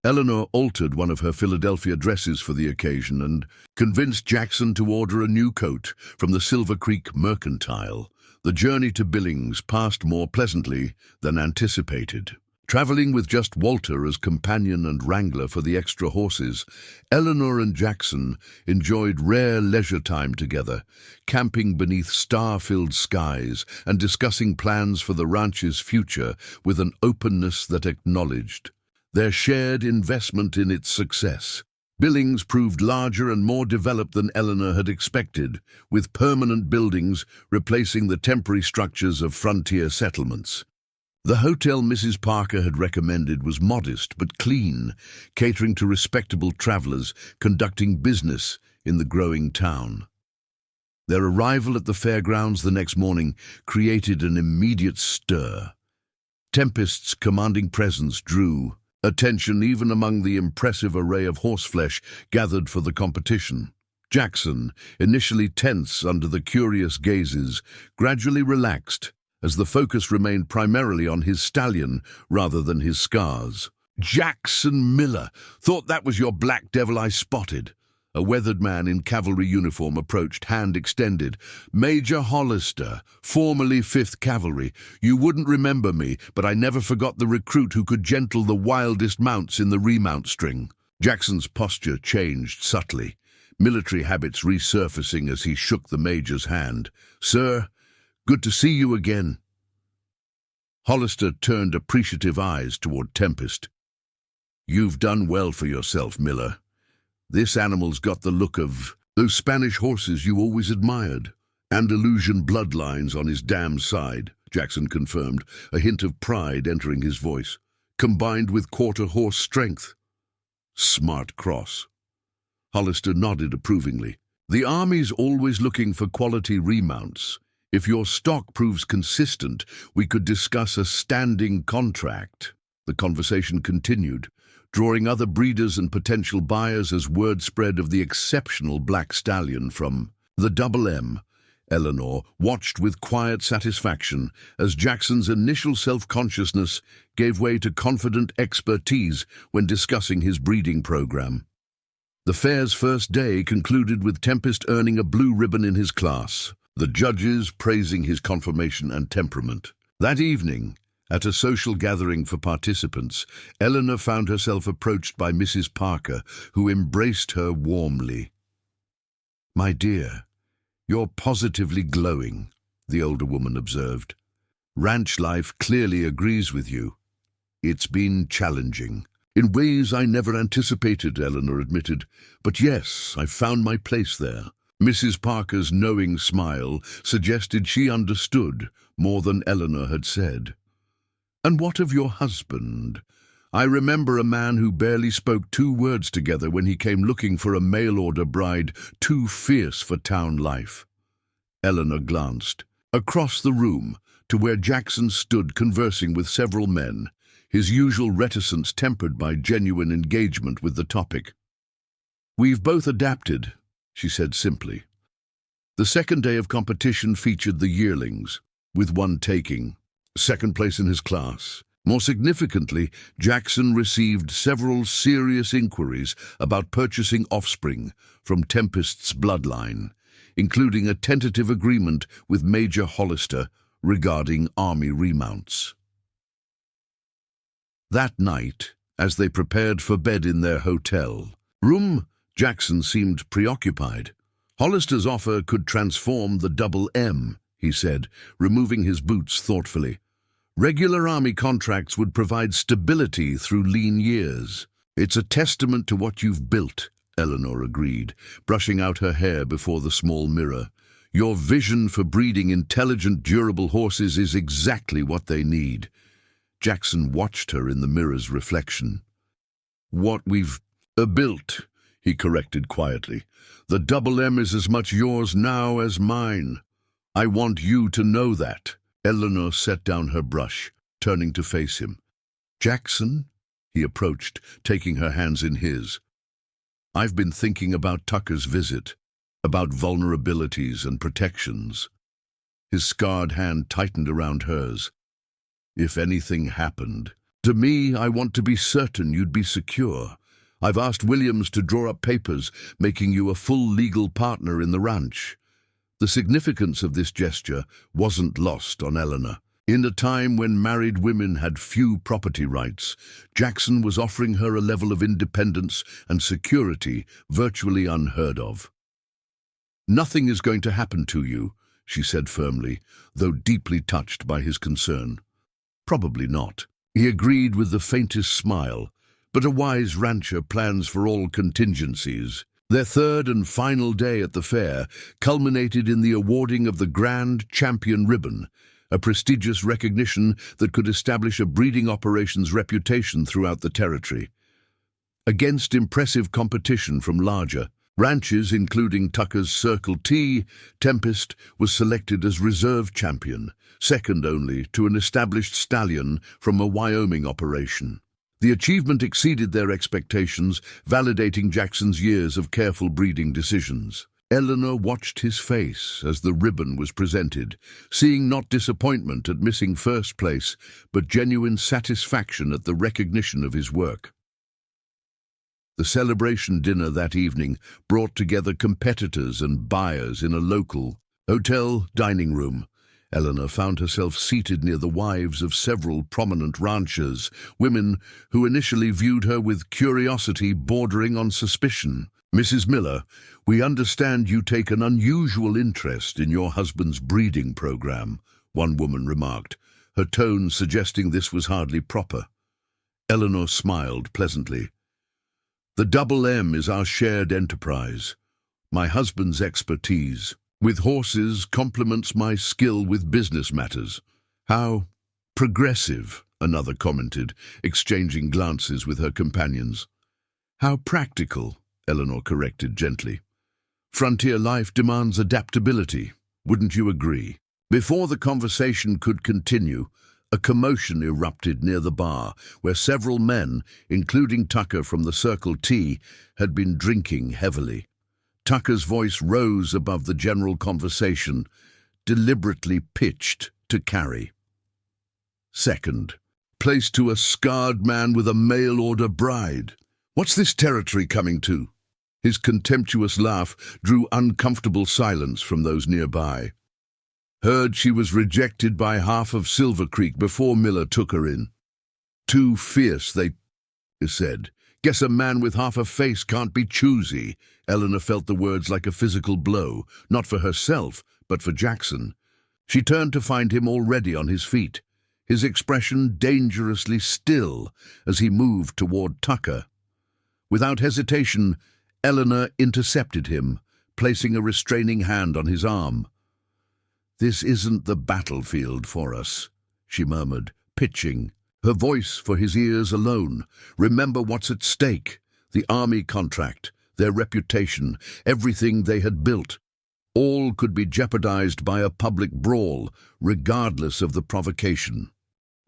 Eleanor altered one of her Philadelphia dresses for the occasion and convinced Jackson to order a new coat from the Silver Creek Mercantile. The journey to Billings passed more pleasantly than anticipated. Traveling with just Walter as companion and wrangler for the extra horses, Eleanor and Jackson enjoyed rare leisure time together, camping beneath star-filled skies and discussing plans for the ranch's future with an openness that acknowledged their shared investment in its success. Billings proved larger and more developed than Eleanor had expected, with permanent buildings replacing the temporary structures of frontier settlements. The hotel Mrs. Parker had recommended was modest but clean, catering to respectable travelers conducting business in the growing town. Their arrival at the fairgrounds the next morning created an immediate stir. Tempest's commanding presence drew attention even among the impressive array of horseflesh gathered for the competition. Jackson, initially tense under the curious gazes, gradually relaxed, as the focus remained primarily on his stallion rather than his scars. "Jackson Miller, thought that was your black devil I spotted." A weathered man in cavalry uniform approached, hand extended. "Major Hollister, formerly 5th Cavalry. You wouldn't remember me, but I never forgot the recruit who could gentle the wildest mounts in the remount string." Jackson's posture changed subtly, military habits resurfacing as he shook the major's hand. "Sir, good to see you again." Hollister turned appreciative eyes toward Tempest. "You've done well for yourself, Miller. This animal's got the look of those Spanish horses you always admired. Andalusian bloodlines on his damn side." Jackson confirmed, a hint of pride entering his voice. Combined with quarter-horse strength. Smart cross. Hollister nodded approvingly. The Army's always looking for quality remounts. If your stock proves consistent, we could discuss a standing contract. The conversation continued, drawing other breeders and potential buyers as word spread of the exceptional black stallion from the Double M. Eleanor watched with quiet satisfaction as Jackson's initial self-consciousness gave way to confident expertise when discussing his breeding program. The fair's first day concluded with Tempest earning a blue ribbon in his class, the judges praising his conformation and temperament. That evening, at a social gathering for participants, Eleanor found herself approached by Mrs. Parker, who embraced her warmly. "My dear, you're positively glowing," the older woman observed. "Ranch life clearly agrees with you. It's been challenging. In ways I never anticipated," Eleanor admitted. "But yes, I've found my place there." Mrs. Parker's knowing smile suggested she understood more than Eleanor had said. "And what of your husband? I remember a man who barely spoke 2 words together when he came looking for a mail-order bride too fierce for town life." Eleanor glanced across the room to where Jackson stood conversing with several men, his usual reticence tempered by genuine engagement with the topic. "We've both adapted," she said simply. The second day of competition featured the yearlings, with one taking second place in his class. More significantly, Jackson received several serious inquiries about purchasing offspring from Tempest's bloodline, including a tentative agreement with Major Hollister regarding Army remounts. That night, as they prepared for bed in their hotel room, Jackson seemed preoccupied. "Hollister's offer could transform the Double M," he said, removing his boots thoughtfully. "Regular Army contracts would provide stability through lean years." "It's a testament to what you've built," Eleanor agreed, brushing out her hair before the small mirror. "Your vision for breeding intelligent, durable horses is exactly what they need." Jackson watched her in the mirror's reflection. "What we've built," he corrected quietly. "The Double M is as much yours now as mine. I want you to know that." Eleanor set down her brush, turning to face him. "Jackson?" he approached, taking her hands in his. "I've been thinking about Tucker's visit, about vulnerabilities and protections." His scarred hand tightened around hers. "If anything happened to me, I want to be certain you'd be secure. I've asked Williams to draw up papers, making you a full legal partner in the ranch." The significance of this gesture wasn't lost on Eleanor. In a time when married women had few property rights, Jackson was offering her a level of independence and security virtually unheard of. "Nothing is going to happen to you," she said firmly, though deeply touched by his concern. "Probably not," he agreed with the faintest smile, "but a wise rancher plans for all contingencies." Their third and final day at the fair culminated in the awarding of the Grand Champion Ribbon, a prestigious recognition that could establish a breeding operation's reputation throughout the territory. Against impressive competition from larger ranches, including Tucker's Circle T, Tempest was selected as reserve champion, second only to an established stallion from a Wyoming operation. The achievement exceeded their expectations, validating Jackson's years of careful breeding decisions. Eleanor watched his face as the ribbon was presented, seeing not disappointment at missing first place, but genuine satisfaction at the recognition of his work. The celebration dinner that evening brought together competitors and buyers in a local hotel dining room. Eleanor found herself seated near the wives of several prominent ranchers, women who initially viewed her with curiosity bordering on suspicion. "Mrs. Miller, we understand you take an unusual interest in your husband's breeding program," one woman remarked, her tone suggesting this was hardly proper. Eleanor smiled pleasantly. "The Double M is our shared enterprise. My husband's expertise with horses complements my skill with business matters. How progressive, another commented, exchanging glances with her companions. How practical, Eleanor corrected gently. Frontier life demands adaptability, wouldn't you agree? Before the conversation could continue, a commotion erupted near the bar, where several men, including Tucker from the Circle T, had been drinking heavily. Tucker's voice rose above the general conversation, deliberately pitched to carry. Second, place to a scarred man with a mail-order bride. What's this territory coming to? His contemptuous laugh drew uncomfortable silence from those nearby. Heard she was rejected by half of Silver Creek before Miller took her in. Too fierce, they said. Guess a man with half a face can't be choosy. Eleanor felt the words like a physical blow, not for herself, but for Jackson. She turned to find him already on his feet, his expression dangerously still as he moved toward Tucker. Without hesitation, Eleanor intercepted him, placing a restraining hand on his arm. "This isn't the battlefield for us," she murmured, pitching, her voice for his ears alone. "Remember what's at stake. The army contract, their reputation, everything they had built. All could be jeopardized by a public brawl, regardless of the provocation."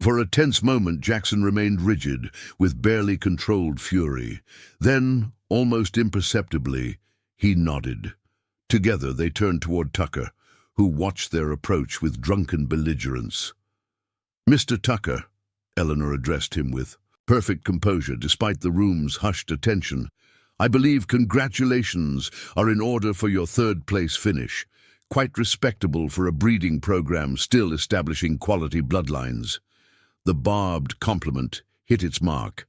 For a tense moment, Jackson remained rigid, with barely controlled fury. Then, almost imperceptibly, he nodded. Together they turned toward Tucker, who watched their approach with drunken belligerence. "Mr. Tucker," Eleanor addressed him with perfect composure despite the room's hushed attention, "I believe congratulations are in order for your third-place finish. Quite respectable for a breeding program still establishing quality bloodlines." The barbed compliment hit its mark.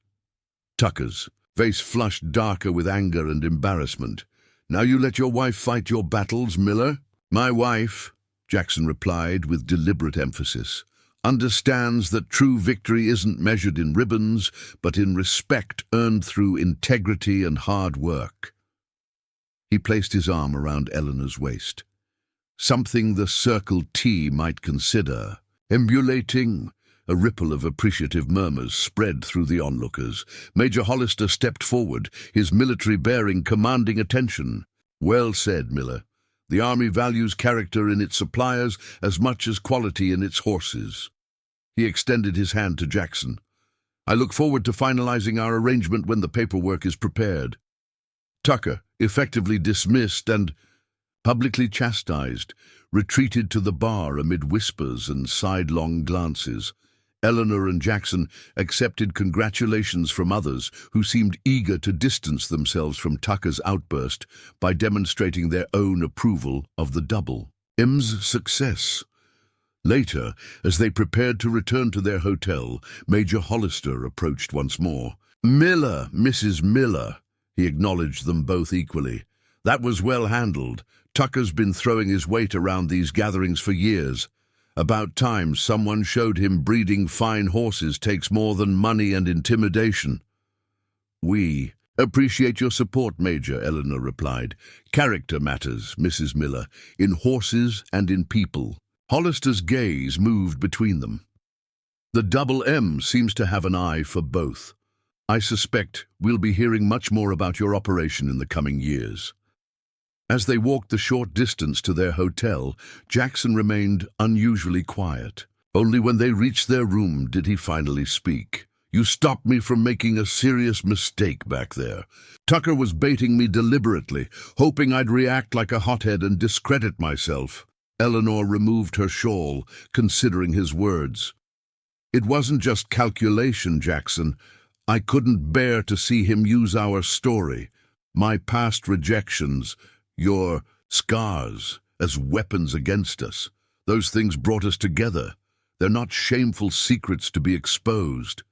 Tucker's face flushed darker with anger and embarrassment. "Now you let your wife fight your battles, Miller?" "My wife," Jackson replied with deliberate emphasis, "understands that true victory isn't measured in ribbons, but in respect earned through integrity and hard work." He placed his arm around Eleanor's waist. "Something the Circle T might consider emulating." A ripple of appreciative murmurs spread through the onlookers. Major Hollister stepped forward, his military bearing commanding attention. "Well said, Miller. The Army values character in its suppliers as much as quality in its horses." He extended his hand to Jackson. "I look forward to finalizing our arrangement when the paperwork is prepared." Tucker, effectively dismissed and publicly chastised, retreated to the bar amid whispers and sidelong glances. Eleanor and Jackson accepted congratulations from others who seemed eager to distance themselves from Tucker's outburst by demonstrating their own approval of the double. M's success. Later, as they prepared to return to their hotel, Major Hollister approached once more. "Miller, Mrs. Miller," he acknowledged them both equally. "That was well handled. Tucker's been throwing his weight around these gatherings for years. About time someone showed him breeding fine horses takes more than money and intimidation." "We appreciate your support, Major," Eleanor replied. "Character matters, Mrs. Miller, in horses and in people." Hollister's gaze moved between them. "The double M seems to have an eye for both. I suspect we'll be hearing much more about your operation in the coming years." As they walked the short distance to their hotel, Jackson remained unusually quiet. Only when they reached their room did he finally speak. "You stopped me from making a serious mistake back there. Tucker was baiting me deliberately, hoping I'd react like a hothead and discredit myself." Eleanor removed her shawl, considering his words. "It wasn't just calculation, Jackson. I couldn't bear to see him use our story, my past rejections, your scars, as weapons against us. Those things brought us together. They're not shameful secrets to be exposed."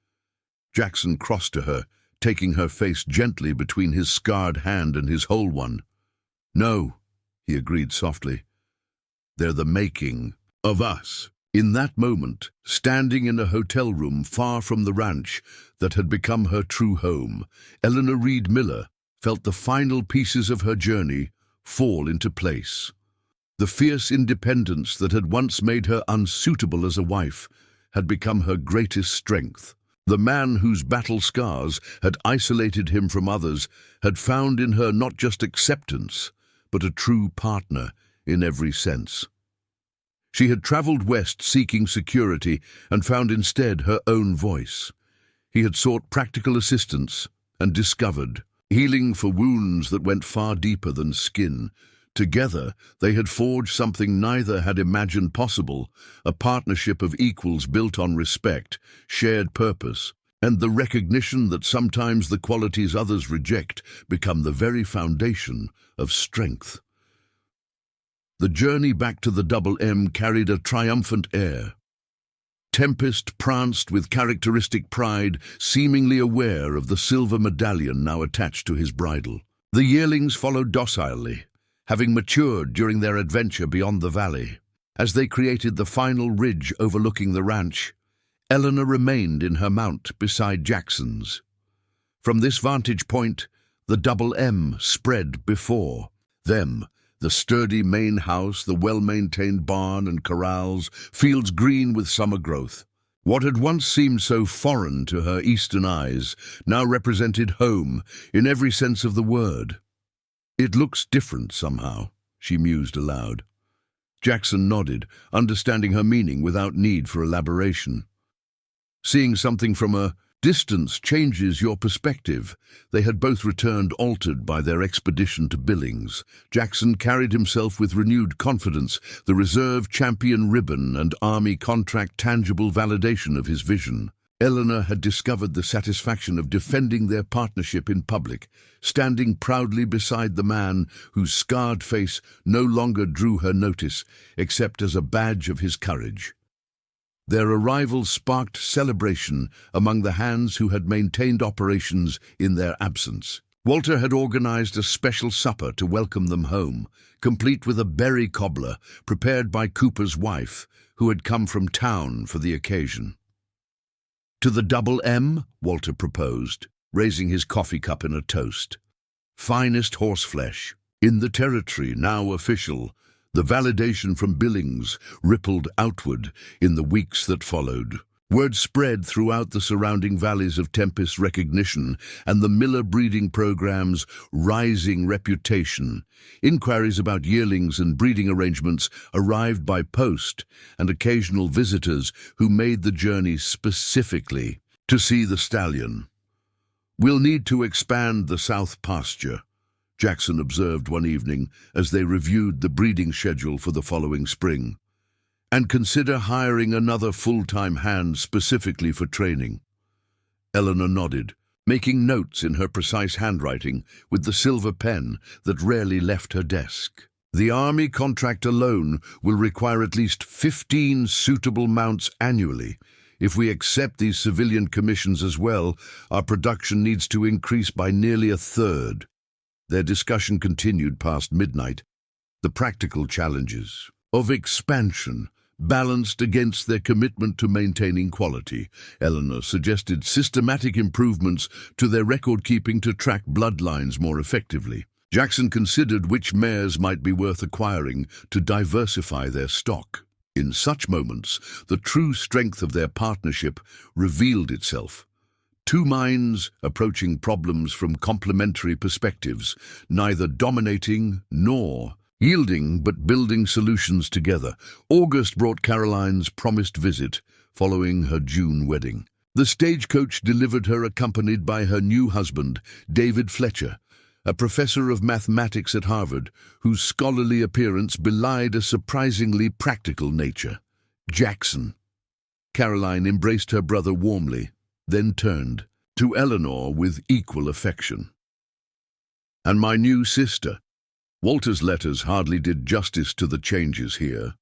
Jackson crossed to her, taking her face gently between his scarred hand and his whole one. "No," he agreed softly. "They're the making of us." In that moment, standing in a hotel room far from the ranch that had become her true home, Eleanor Reed Miller felt the final pieces of her journey fall into place. The fierce independence that had once made her unsuitable as a wife had become her greatest strength. The man whose battle scars had isolated him from others had found in her not just acceptance, but a true partner in every sense. She had traveled west seeking security and found instead her own voice. He had sought practical assistance and discovered healing for wounds that went far deeper than skin. Together, they had forged something neither had imagined possible, a partnership of equals built on respect, shared purpose, and the recognition that sometimes the qualities others reject become the very foundation of strength. The journey back to the Double M carried a triumphant air. Tempest pranced with characteristic pride, seemingly aware of the silver medallion now attached to his bridle. The yearlings followed docilely, having matured during their adventure beyond the valley. As they created the final ridge overlooking the ranch, Eleanor remained in her mount beside Jackson's. From this vantage point, the Double M spread before them. The sturdy main house, the well-maintained barn and corrals, fields green with summer growth. What had once seemed so foreign to her eastern eyes now represented home in every sense of the word. "It looks different somehow," she mused aloud. Jackson nodded, understanding her meaning without need for elaboration. "Seeing something from a distance changes your perspective." They had both returned altered by their expedition to Billings. Jackson carried himself with renewed confidence, the reserve champion ribbon and army contract tangible validation of his vision. Eleanor had discovered the satisfaction of defending their partnership in public, standing proudly beside the man whose scarred face no longer drew her notice, except as a badge of his courage. Their arrival sparked celebration among the hands who had maintained operations in their absence. Walter had organized a special supper to welcome them home, complete with a berry cobbler prepared by Cooper's wife, who had come from town for the occasion. "To the Double M," Walter proposed, raising his coffee cup in a toast. "Finest horseflesh in the territory, now official." The validation from Billings rippled outward in the weeks that followed. Word spread throughout the surrounding valleys of Tempest's recognition and the Miller breeding program's rising reputation. Inquiries about yearlings and breeding arrangements arrived by post, and occasional visitors who made the journey specifically to see the stallion. "We'll need to expand the south pasture," Jackson observed one evening as they reviewed the breeding schedule for the following spring, "and consider hiring another full-time hand specifically for training." Eleanor nodded, making notes in her precise handwriting with the silver pen that rarely left her desk. "The Army contract alone will require at least 15 suitable mounts annually. If we accept these civilian commissions as well, our production needs to increase by nearly a third." Their discussion continued past midnight, the practical challenges of expansion balanced against their commitment to maintaining quality. Eleanor suggested systematic improvements to their record-keeping to track bloodlines more effectively. Jackson considered which mares might be worth acquiring to diversify their stock. In such moments, the true strength of their partnership revealed itself. Two minds approaching problems from complementary perspectives, neither dominating nor yielding but building solutions together. August brought Caroline's promised visit following her June wedding. The stagecoach delivered her accompanied by her new husband, David Fletcher, a professor of mathematics at Harvard, whose scholarly appearance belied a surprisingly practical nature. Jackson. Caroline embraced her brother warmly, then turned to Eleanor with equal affection. "And my new sister." Walter's letters hardly did justice to the changes here.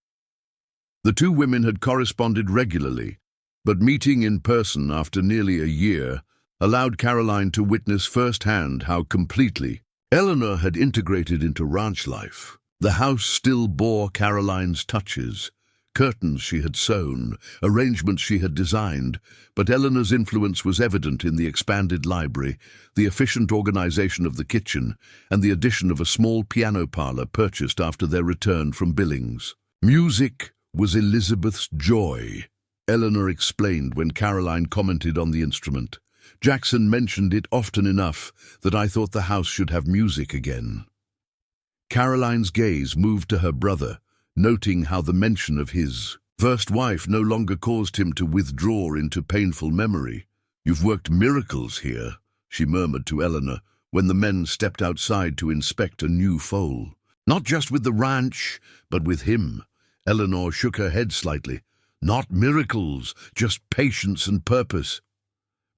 The two women had corresponded regularly, but meeting in person after nearly a year allowed Caroline to witness firsthand how completely Eleanor had integrated into ranch life. The house still bore Caroline's touches, curtains she had sewn, arrangements she had designed, but Eleanor's influence was evident in the expanded library, the efficient organization of the kitchen, and the addition of a small piano parlor purchased after their return from Billings. Music was Elizabeth's joy, Eleanor explained when Caroline commented on the instrument. Jackson mentioned it often enough that I thought the house should have music again. Caroline's gaze moved to her brother, noting how the mention of his first wife no longer caused him to withdraw into painful memory. "You've worked miracles here," she murmured to Eleanor when the men stepped outside to inspect a new foal. "Not just with the ranch, but with him." Eleanor shook her head slightly. "Not miracles, just patience and purpose.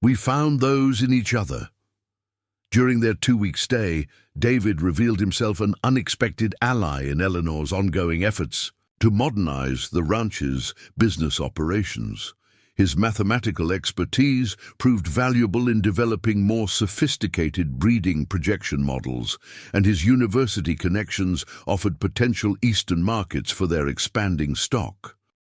We found those in each other." During their 2-week stay, David revealed himself an unexpected ally in Eleanor's ongoing efforts to modernize the ranch's business operations. His mathematical expertise proved valuable in developing more sophisticated breeding projection models, and his university connections offered potential Eastern markets for their expanding stock.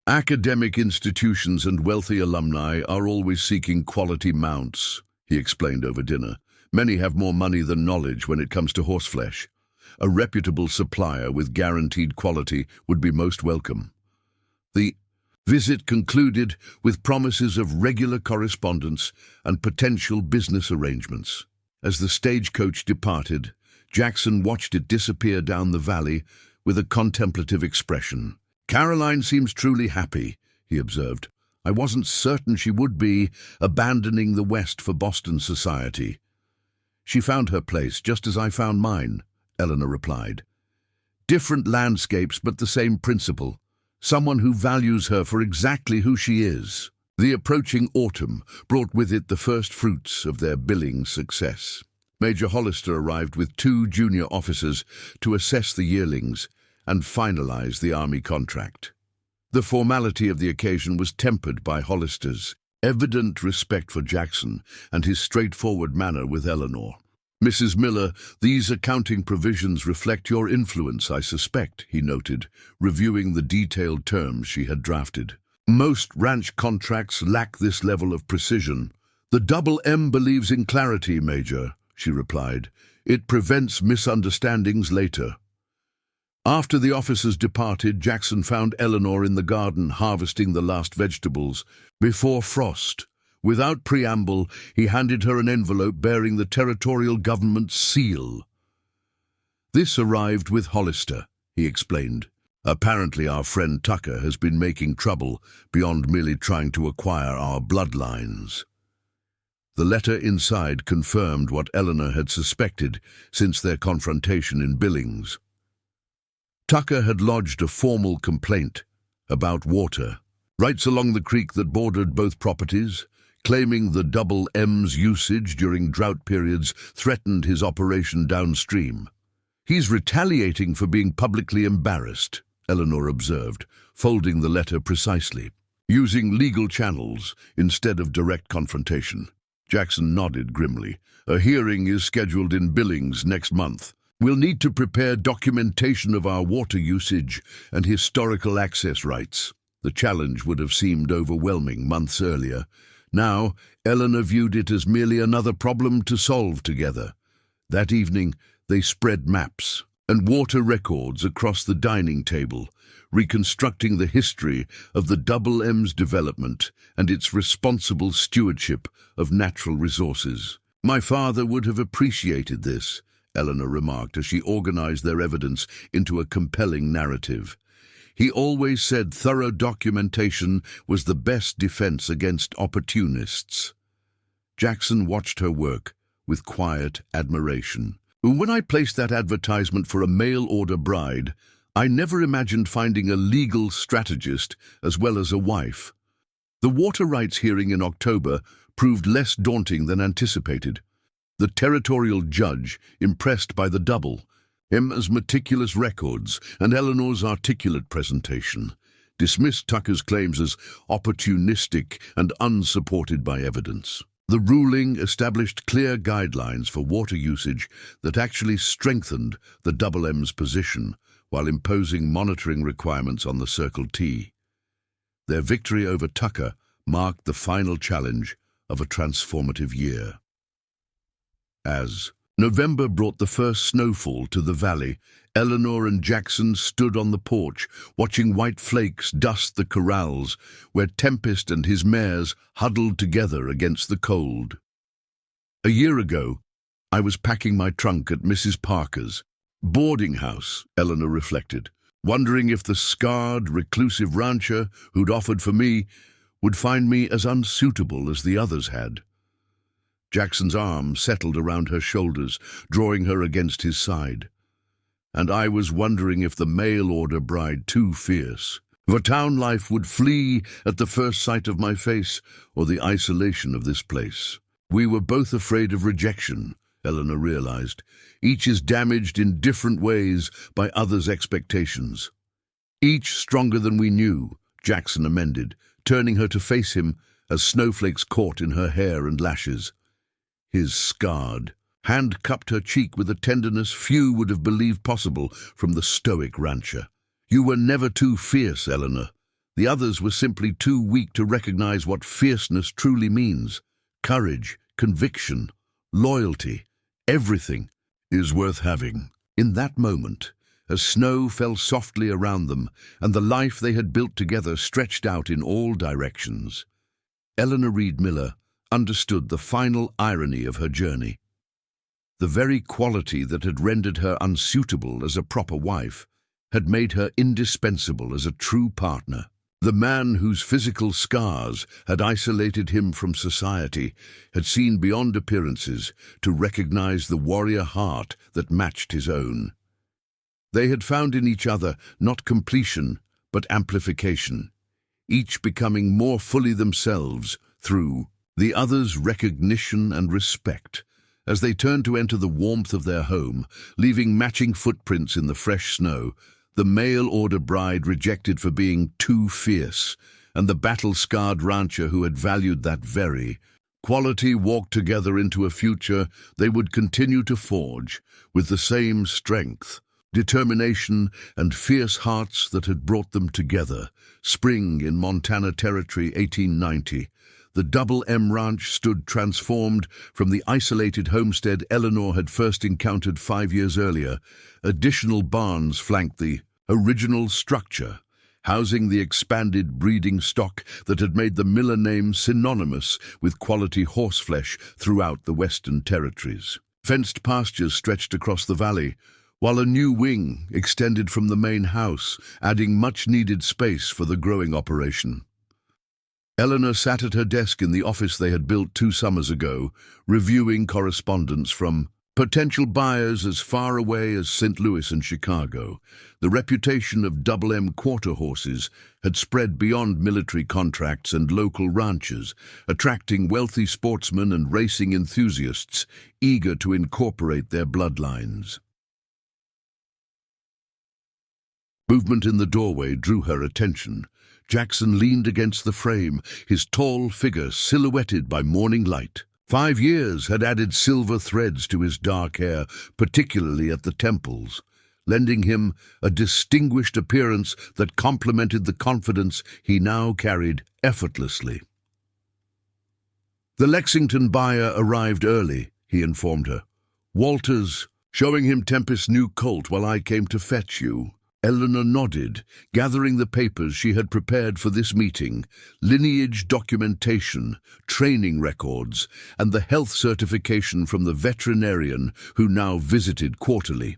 "Academic institutions and wealthy alumni are always seeking quality mounts," he explained over dinner. "Many have more money than knowledge when it comes to horseflesh. A reputable supplier with guaranteed quality would be most welcome." The visit concluded with promises of regular correspondence and potential business arrangements. As the stagecoach departed, Jackson watched it disappear down the valley with a contemplative expression. "Caroline seems truly happy," he observed. "I wasn't certain she would be, abandoning the West for Boston society." "She found her place, just as I found mine," Eleanor replied. "Different landscapes, but the same principle. Someone who values her for exactly who she is." The approaching autumn brought with it the first fruits of their Billings success. Major Hollister arrived with 2 junior officers to assess the yearlings and finalize the Army contract. The formality of the occasion was tempered by Hollister's evident respect for Jackson and his straightforward manner with Eleanor. "Mrs. Miller, these accounting provisions reflect your influence, I suspect," he noted, reviewing the detailed terms she had drafted. "Most ranch contracts lack this level of precision." "The Double M believes in clarity, Major," she replied. "It prevents misunderstandings later." After the officers departed, Jackson found Eleanor in the garden harvesting the last vegetables before frost. Without preamble, he handed her an envelope bearing the territorial government's seal. "This arrived with Hollister," he explained. "Apparently our friend Tucker has been making trouble beyond merely trying to acquire our bloodlines." The letter inside confirmed what Eleanor had suspected since their confrontation in Billings. Tucker had lodged a formal complaint about water rights along the creek that bordered both properties, claiming the Double M's usage during drought periods threatened his operation downstream. "He's retaliating for being publicly embarrassed," Eleanor observed, folding the letter precisely, "using legal channels instead of direct confrontation." Jackson nodded grimly. "A hearing is scheduled in Billings next month. We'll need to prepare documentation of our water usage and historical access rights." The challenge would have seemed overwhelming months earlier. Now, Eleanor viewed it as merely another problem to solve together. That evening, they spread maps and water records across the dining table, reconstructing the history of the Double M's development and its responsible stewardship of natural resources. "My father would have appreciated this," Eleanor remarked as she organized their evidence into a compelling narrative. "He always said thorough documentation was the best defense against opportunists." Jackson watched her work with quiet admiration. "When I placed that advertisement for a mail-order bride, I never imagined finding a legal strategist as well as a wife." The water rights hearing in October proved less daunting than anticipated. The territorial judge, impressed by the Double M's meticulous records and Eleanor's articulate presentation, dismissed Tucker's claims as opportunistic and unsupported by evidence. The ruling established clear guidelines for water usage that actually strengthened the Double M's position while imposing monitoring requirements on the Circle T. Their victory over Tucker marked the final challenge of a transformative year. As November brought the first snowfall to the valley, Eleanor and Jackson stood on the porch, watching white flakes dust the corrals, where Tempest and his mares huddled together against the cold. A year ago, I was packing my trunk at Mrs. Parker's boarding house, Eleanor reflected, wondering if the scarred, reclusive rancher who'd offered for me would find me as unsuitable as the others had. Jackson's arm settled around her shoulders, drawing her against his side. And I was wondering if the mail-order bride too fierce, for town life would flee at the first sight of my face or the isolation of this place. We were both afraid of rejection, Eleanor realized. Each is damaged in different ways by others' expectations. Each stronger than we knew, Jackson amended, turning her to face him as snowflakes caught in her hair and lashes. His scarred hand cupped her cheek with a tenderness few would have believed possible from the stoic rancher. You were never too fierce, Eleanor. The others were simply too weak to recognize what fierceness truly means. Courage, conviction, loyalty, everything is worth having. In that moment, as snow fell softly around them and the life they had built together stretched out in all directions, Eleanor Reed Miller understood the final irony of her journey. The very quality that had rendered her unsuitable as a proper wife had made her indispensable as a true partner. The man whose physical scars had isolated him from society had seen beyond appearances to recognize the warrior heart that matched his own. They had found in each other not completion, but amplification, each becoming more fully themselves through the other's recognition and respect. As they turned to enter the warmth of their home, leaving matching footprints in the fresh snow, the mail-order bride rejected for being too fierce, and the battle-scarred rancher who had valued that very quality walked together into a future they would continue to forge with the same strength, determination, and fierce hearts that had brought them together. Spring in Montana Territory, 1890. The Double M Ranch stood transformed from the isolated homestead Eleanor had first encountered 5 years earlier. Additional barns flanked the original structure, housing the expanded breeding stock that had made the Miller name synonymous with quality horseflesh throughout the Western Territories. Fenced pastures stretched across the valley, while a new wing extended from the main house, adding much-needed space for the growing operation. Eleanor sat at her desk in the office they had built 2 summers ago, reviewing correspondence from potential buyers as far away as St. Louis and Chicago. The reputation of Double M quarter horses had spread beyond military contracts and local ranches, attracting wealthy sportsmen and racing enthusiasts eager to incorporate their bloodlines. Movement in the doorway drew her attention. Jackson leaned against the frame, his tall figure silhouetted by morning light. 5 years had added silver threads to his dark hair, particularly at the temples, lending him a distinguished appearance that complemented the confidence he now carried effortlessly. The Lexington buyer arrived early, he informed her. Walters, showing him Tempest's new colt while I came to fetch you. Eleanor nodded, gathering the papers she had prepared for this meeting, lineage documentation, training records, and the health certification from the veterinarian who now visited quarterly.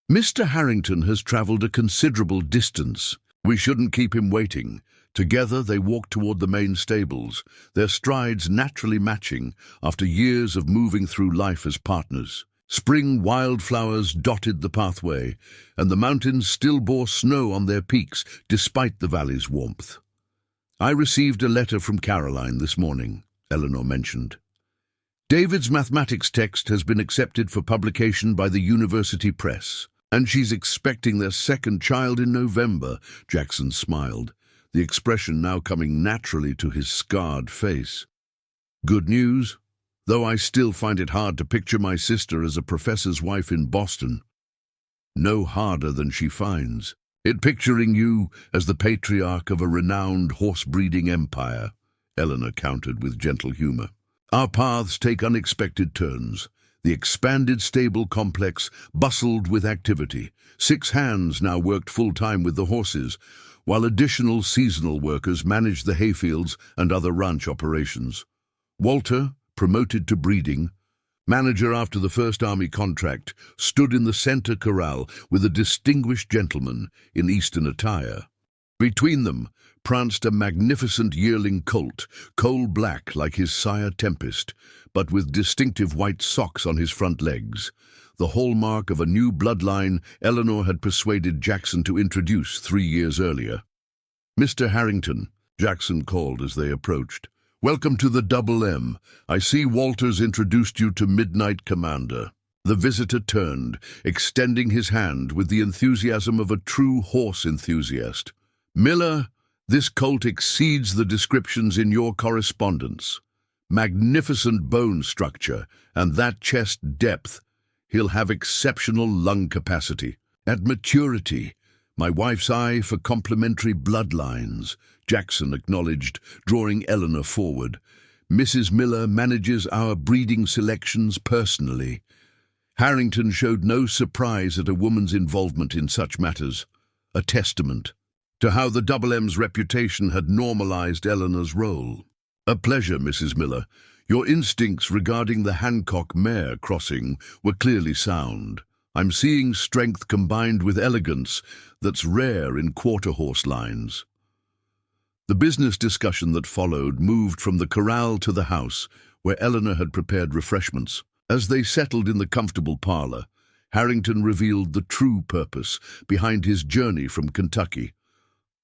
Mr. Harrington has traveled a considerable distance. We shouldn't keep him waiting. Together they walked toward the main stables, their strides naturally matching after years of moving through life as partners. Spring wildflowers dotted the pathway, and the mountains still bore snow on their peaks despite the valley's warmth. I received a letter from Caroline this morning, Eleanor mentioned. David's mathematics text has been accepted for publication by the university press, and she's expecting their second child in November, Jackson smiled, the expression now coming naturally to his scarred face. Good news? Though I still find it hard to picture my sister as a professor's wife in Boston. No harder than she finds. It picturing you as the patriarch of a renowned horse-breeding empire, Eleanor countered with gentle humor. Our paths take unexpected turns. The expanded stable complex bustled with activity. 6 hands now worked full-time with the horses, while additional seasonal workers managed the hayfields and other ranch operations. Walter, promoted to breeding, manager after the First Army contract, stood in the center corral with a distinguished gentleman in Eastern attire. Between them pranced a magnificent yearling colt, coal-black like his sire Tempest, but with distinctive white socks on his front legs, the hallmark of a new bloodline Eleanor had persuaded Jackson to introduce 3 years earlier. "Mr. Harrington," Jackson called as they approached. "Welcome to the Double M. I see Walter's introduced you to Midnight Commander." The visitor turned, extending his hand with the enthusiasm of a true horse enthusiast. "Miller, this colt exceeds the descriptions in your correspondence. Magnificent bone structure, and that chest depth. He'll have exceptional lung capacity. At maturity, my wife's eye for complementary bloodlines," Jackson acknowledged, drawing Eleanor forward. "Mrs. Miller manages our breeding selections personally." Harrington showed no surprise at a woman's involvement in such matters, a testament to how the Double M's reputation had normalized Eleanor's role. "A pleasure, Mrs. Miller. Your instincts regarding the Hancock mare crossing were clearly sound. I'm seeing strength combined with elegance that's rare in quarter-horse lines." The business discussion that followed moved from the corral to the house, where Eleanor had prepared refreshments. As they settled in the comfortable parlor, Harrington revealed the true purpose behind his journey from Kentucky.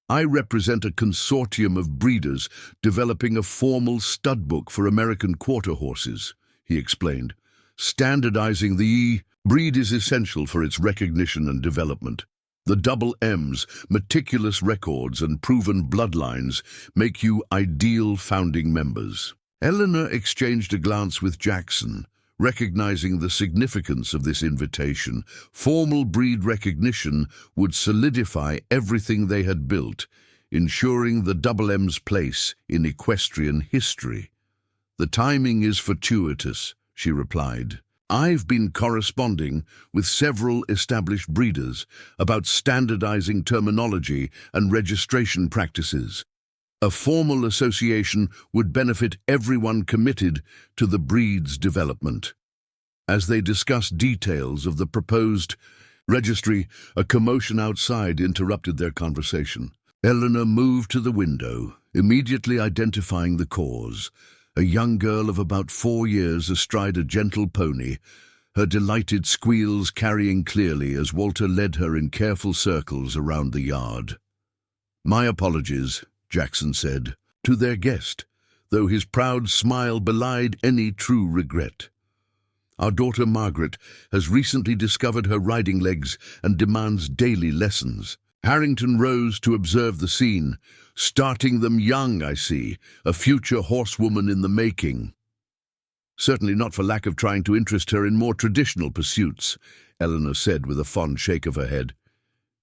"I represent a consortium of breeders developing a formal stud book for American quarter horses," he explained. "Standardizing the breed is essential for its recognition and development. The Double M's meticulous records and proven bloodlines make you ideal founding members." Eleanor exchanged a glance with Jackson, recognizing the significance of this invitation. Formal breed recognition would solidify everything they had built, ensuring the Double M's place in equestrian history. "The timing is fortuitous," she replied. "I've been corresponding with several established breeders about standardizing terminology and registration practices. A formal association would benefit everyone committed to the breed's development." As they discussed details of the proposed registry, a commotion outside interrupted their conversation. Eleanor moved to the window, immediately identifying the cause. A young girl of about 4 years astride a gentle pony, her delighted squeals carrying clearly as Walter led her in careful circles around the yard. "My apologies," Jackson said, to their guest, though his proud smile belied any true regret. "Our daughter Margaret has recently discovered her riding legs and demands daily lessons." Harrington rose to observe the scene. "Starting them young, I see. A future horsewoman in the making." "Certainly not for lack of trying to interest her in more traditional pursuits," Eleanor said with a fond shake of her head.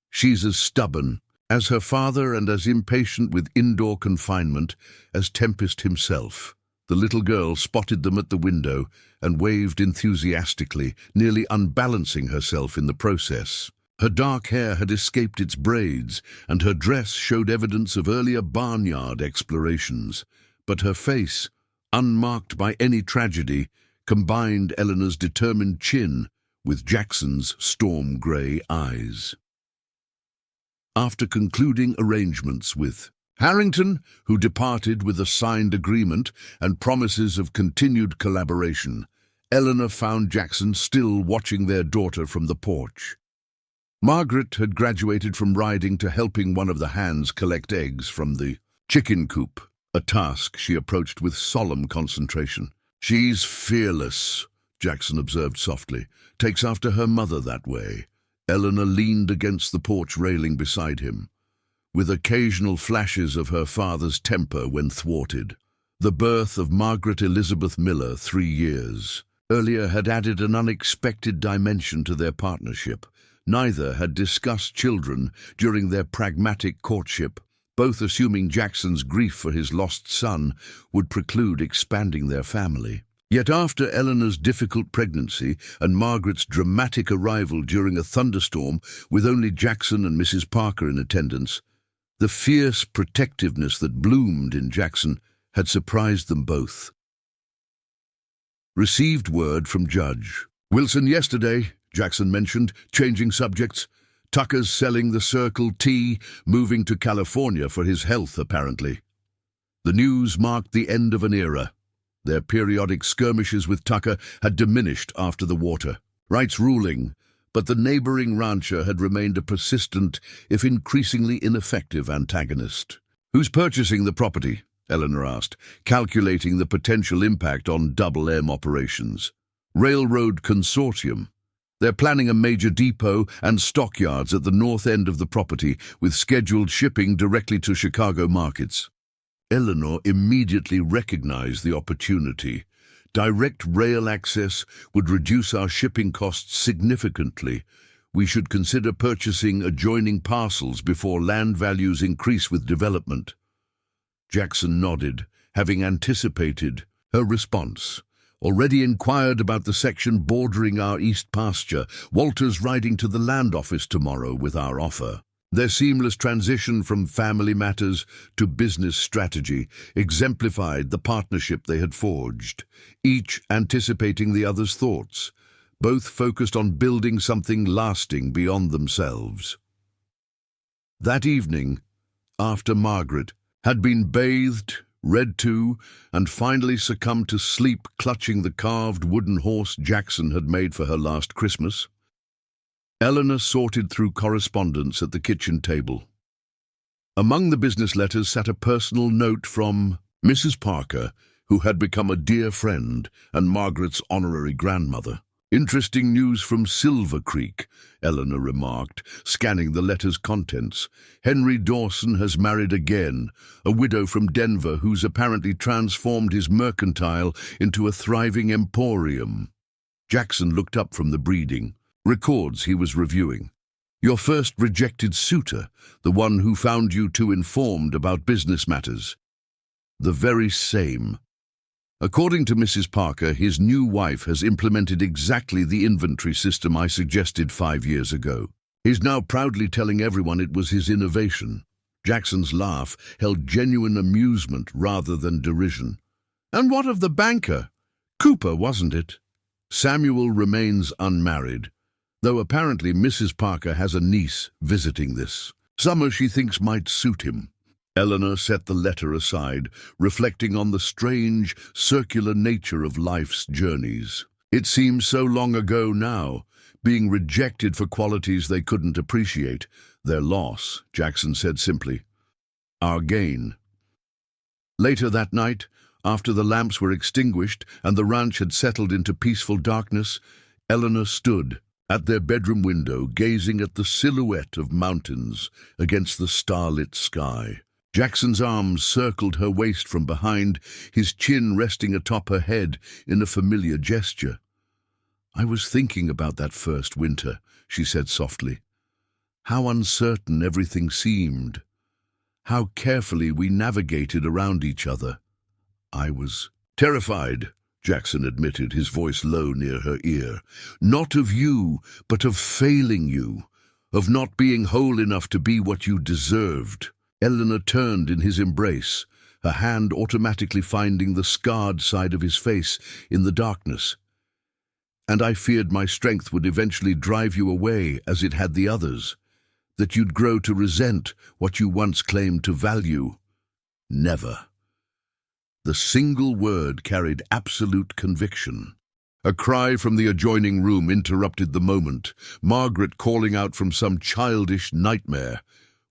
"She's as stubborn as her father and as impatient with indoor confinement as Tempest himself." The little girl spotted them at the window and waved enthusiastically, nearly unbalancing herself in the process. Her dark hair had escaped its braids, and her dress showed evidence of earlier barnyard explorations. But her face, unmarked by any tragedy, combined Eleanor's determined chin with Jackson's storm-grey eyes. After concluding arrangements with Harrington, who departed with a signed agreement and promises of continued collaboration, Eleanor found Jackson still watching their daughter from the porch. Margaret had graduated from riding to helping one of the hands collect eggs from the chicken coop, a task she approached with solemn concentration. "She's fearless," Jackson observed softly. "Takes after her mother that way." Eleanor leaned against the porch railing beside him, with occasional flashes of her father's temper when thwarted. The birth of Margaret Elizabeth Miller 3 years earlier had added an unexpected dimension to their partnership. Neither had discussed children during their pragmatic courtship, both assuming Jackson's grief for his lost son would preclude expanding their family. Yet after Eleanor's difficult pregnancy and Margaret's dramatic arrival during a thunderstorm with only Jackson and Mrs. Parker in attendance, the fierce protectiveness that bloomed in Jackson had surprised them both. Received word from Judge Wilson yesterday, Jackson mentioned, changing subjects. Tucker's selling the Circle T, moving to California for his health, apparently. The news marked the end of an era. Their periodic skirmishes with Tucker had diminished after the water rights ruling, but the neighboring rancher had remained a persistent, if increasingly ineffective, antagonist. "Who's purchasing the property?" Eleanor asked, calculating the potential impact on Double M operations. "Railroad Consortium. They're planning a major depot and stockyards at the north end of the property, with scheduled shipping directly to Chicago markets." Eleanor immediately recognized the opportunity. Direct rail access would reduce our shipping costs significantly. We should consider purchasing adjoining parcels before land values increase with development. Jackson nodded, having anticipated her response. "Already inquired about the section bordering our east pasture. Walter's riding to the land office tomorrow with our offer." Their seamless transition from family matters to business strategy exemplified the partnership they had forged, each anticipating the other's thoughts, both focused on building something lasting beyond themselves. That evening, after Margaret had been bathed, read to, and finally succumbed to sleep clutching the carved wooden horse Jackson had made for her last Christmas, Eleanor sorted through correspondence at the kitchen table. Among the business letters sat a personal note from Mrs. Parker, who had become a dear friend and Margaret's honorary grandmother. "Interesting news from Silver Creek," Eleanor remarked, scanning the letter's contents. "Henry Dawson has married again, a widow from Denver who's apparently transformed his mercantile into a thriving emporium." Jackson looked up from the breeding records he was reviewing. "Your first rejected suitor, the one who found you too informed about business matters." "The very same. According to Mrs. Parker, his new wife has implemented exactly the inventory system I suggested 5 years ago. He's now proudly telling everyone it was his innovation." Jackson's laugh held genuine amusement rather than derision. "And what of the banker? Cooper, wasn't it?" "Samuel remains unmarried, though apparently Mrs. Parker has a niece visiting this summer she thinks might suit him." Eleanor set the letter aside, reflecting on the strange, circular nature of life's journeys. It seems so long ago now, being rejected for qualities they couldn't appreciate. "Their loss," Jackson said simply. "Our gain." Later that night, after the lamps were extinguished and the ranch had settled into peaceful darkness, Eleanor stood at their bedroom window, gazing at the silhouette of mountains against the starlit sky. Jackson's arms circled her waist from behind, his chin resting atop her head in a familiar gesture. "I was thinking about that first winter," she said softly. "How uncertain everything seemed. How carefully we navigated around each other. I was terrified," Jackson admitted, his voice low near her ear. "Not of you, but of failing you, of not being whole enough to be what you deserved." Eleanor turned in his embrace, her hand automatically finding the scarred side of his face in the darkness. "And I feared my strength would eventually drive you away as it had the others, that you'd grow to resent what you once claimed to value." "Never." The single word carried absolute conviction. A cry from the adjoining room interrupted the moment, Margaret calling out from some childish nightmare.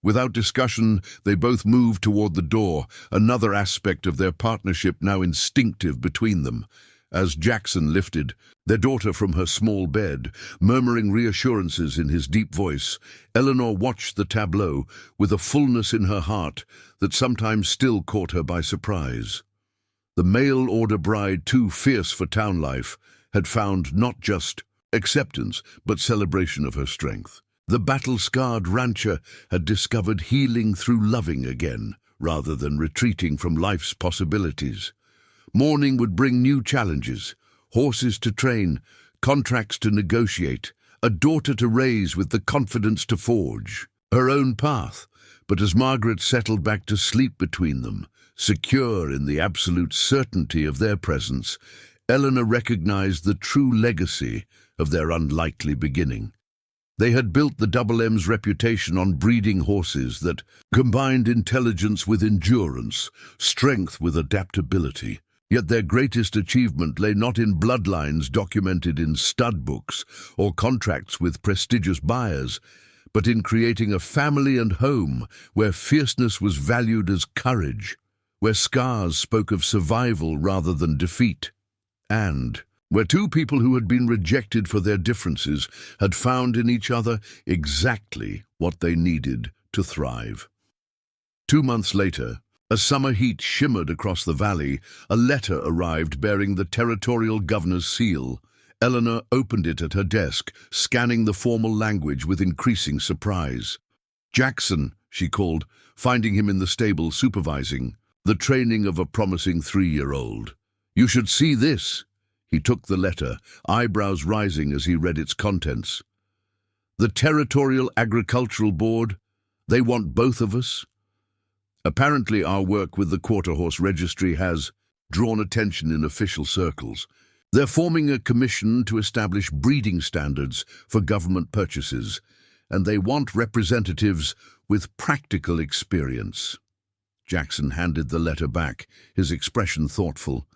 Without discussion, they both moved toward the door, another aspect of their partnership now instinctive between them. As Jackson lifted their daughter from her small bed, murmuring reassurances in his deep voice, Eleanor watched the tableau with a fullness in her heart that sometimes still caught her by surprise. The mail-order bride, too fierce for town life, had found not just acceptance, but celebration of her strength. The battle-scarred rancher had discovered healing through loving again, rather than retreating from life's possibilities. Morning would bring new challenges, horses to train, contracts to negotiate, a daughter to raise with the confidence to forge her own path. But as Margaret settled back to sleep between them, secure in the absolute certainty of their presence, Eleanor recognized the true legacy of their unlikely beginning. They had built the Double M's reputation on breeding horses that combined intelligence with endurance, strength with adaptability. Yet their greatest achievement lay not in bloodlines documented in stud books or contracts with prestigious buyers, but in creating a family and home where fierceness was valued as courage, where scars spoke of survival rather than defeat, and where two people who had been rejected for their differences had found in each other exactly what they needed to thrive. 2 months later, as summer heat shimmered across the valley, a letter arrived bearing the territorial governor's seal. Eleanor opened it at her desk, scanning the formal language with increasing surprise. "Jackson," she called, finding him in the stable supervising the training of a promising 3-year-old. "You should see this." He took the letter, eyebrows rising as he read its contents. "The Territorial Agricultural Board, they want both of us." Apparently our work with the Quarter Horse Registry has drawn attention in official circles. They're forming a commission to establish breeding standards for government purchases, and they want representatives with practical experience. Jackson handed the letter back, his expression thoughtful.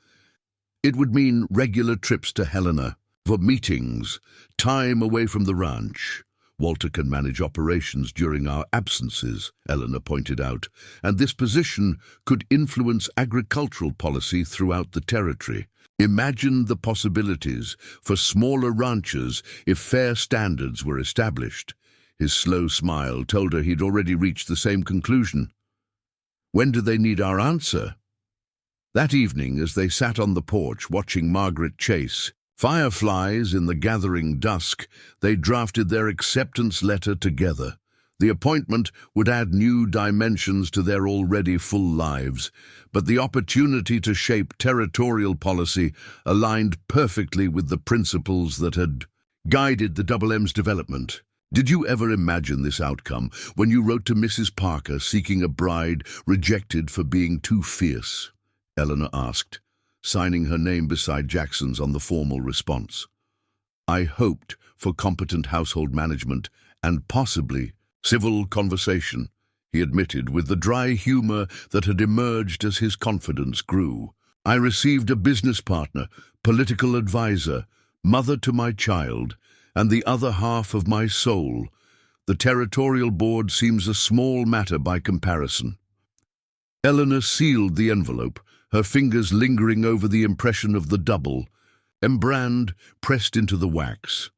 It would mean regular trips to Helena for meetings, time away from the ranch. Walter can manage operations during our absences, Eleanor pointed out, and this position could influence agricultural policy throughout the territory. Imagine the possibilities for smaller ranchers if fair standards were established. His slow smile told her he'd already reached the same conclusion. When do they need our answer? That evening, as they sat on the porch watching Margaret chase fireflies in the gathering dusk, they drafted their acceptance letter together. The appointment would add new dimensions to their already full lives, but the opportunity to shape territorial policy aligned perfectly with the principles that had guided the Double M's development. Did you ever imagine this outcome when you wrote to Mrs. Parker seeking a bride rejected for being too fierce? Eleanor asked, signing her name beside Jackson's on the formal response. "I hoped for competent household management and possibly civil conversation," he admitted with the dry humor that had emerged as his confidence grew. "I received a business partner, political advisor, mother to my child, and the other half of my soul. The territorial board seems a small matter by comparison." Eleanor sealed the envelope, her fingers lingering over the impression of the double, embrand pressed into the wax.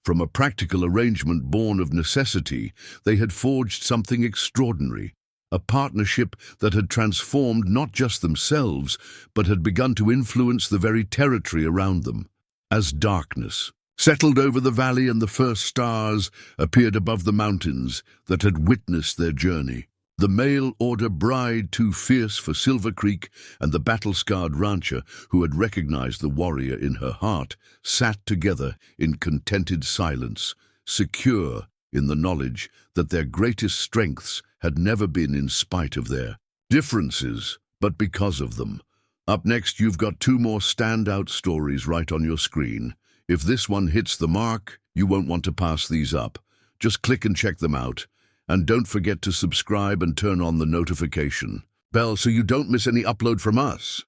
From a practical arrangement born of necessity, they had forged something extraordinary, a partnership that had transformed not just themselves, but had begun to influence the very territory around them. As darkness settled over the valley and the first stars appeared above the mountains that had witnessed their journey, the mail-order bride too fierce for Silver Creek and the battle-scarred rancher who had recognized the warrior in her heart sat together in contented silence, secure in the knowledge that their greatest strengths had never been in spite of their differences, but because of them. Up next, you've got 2 more standout stories right on your screen. If this one hits the mark, you won't want to pass these up. Just click and check them out. And don't forget to subscribe and turn on the notification bell so you don't miss any upload from us.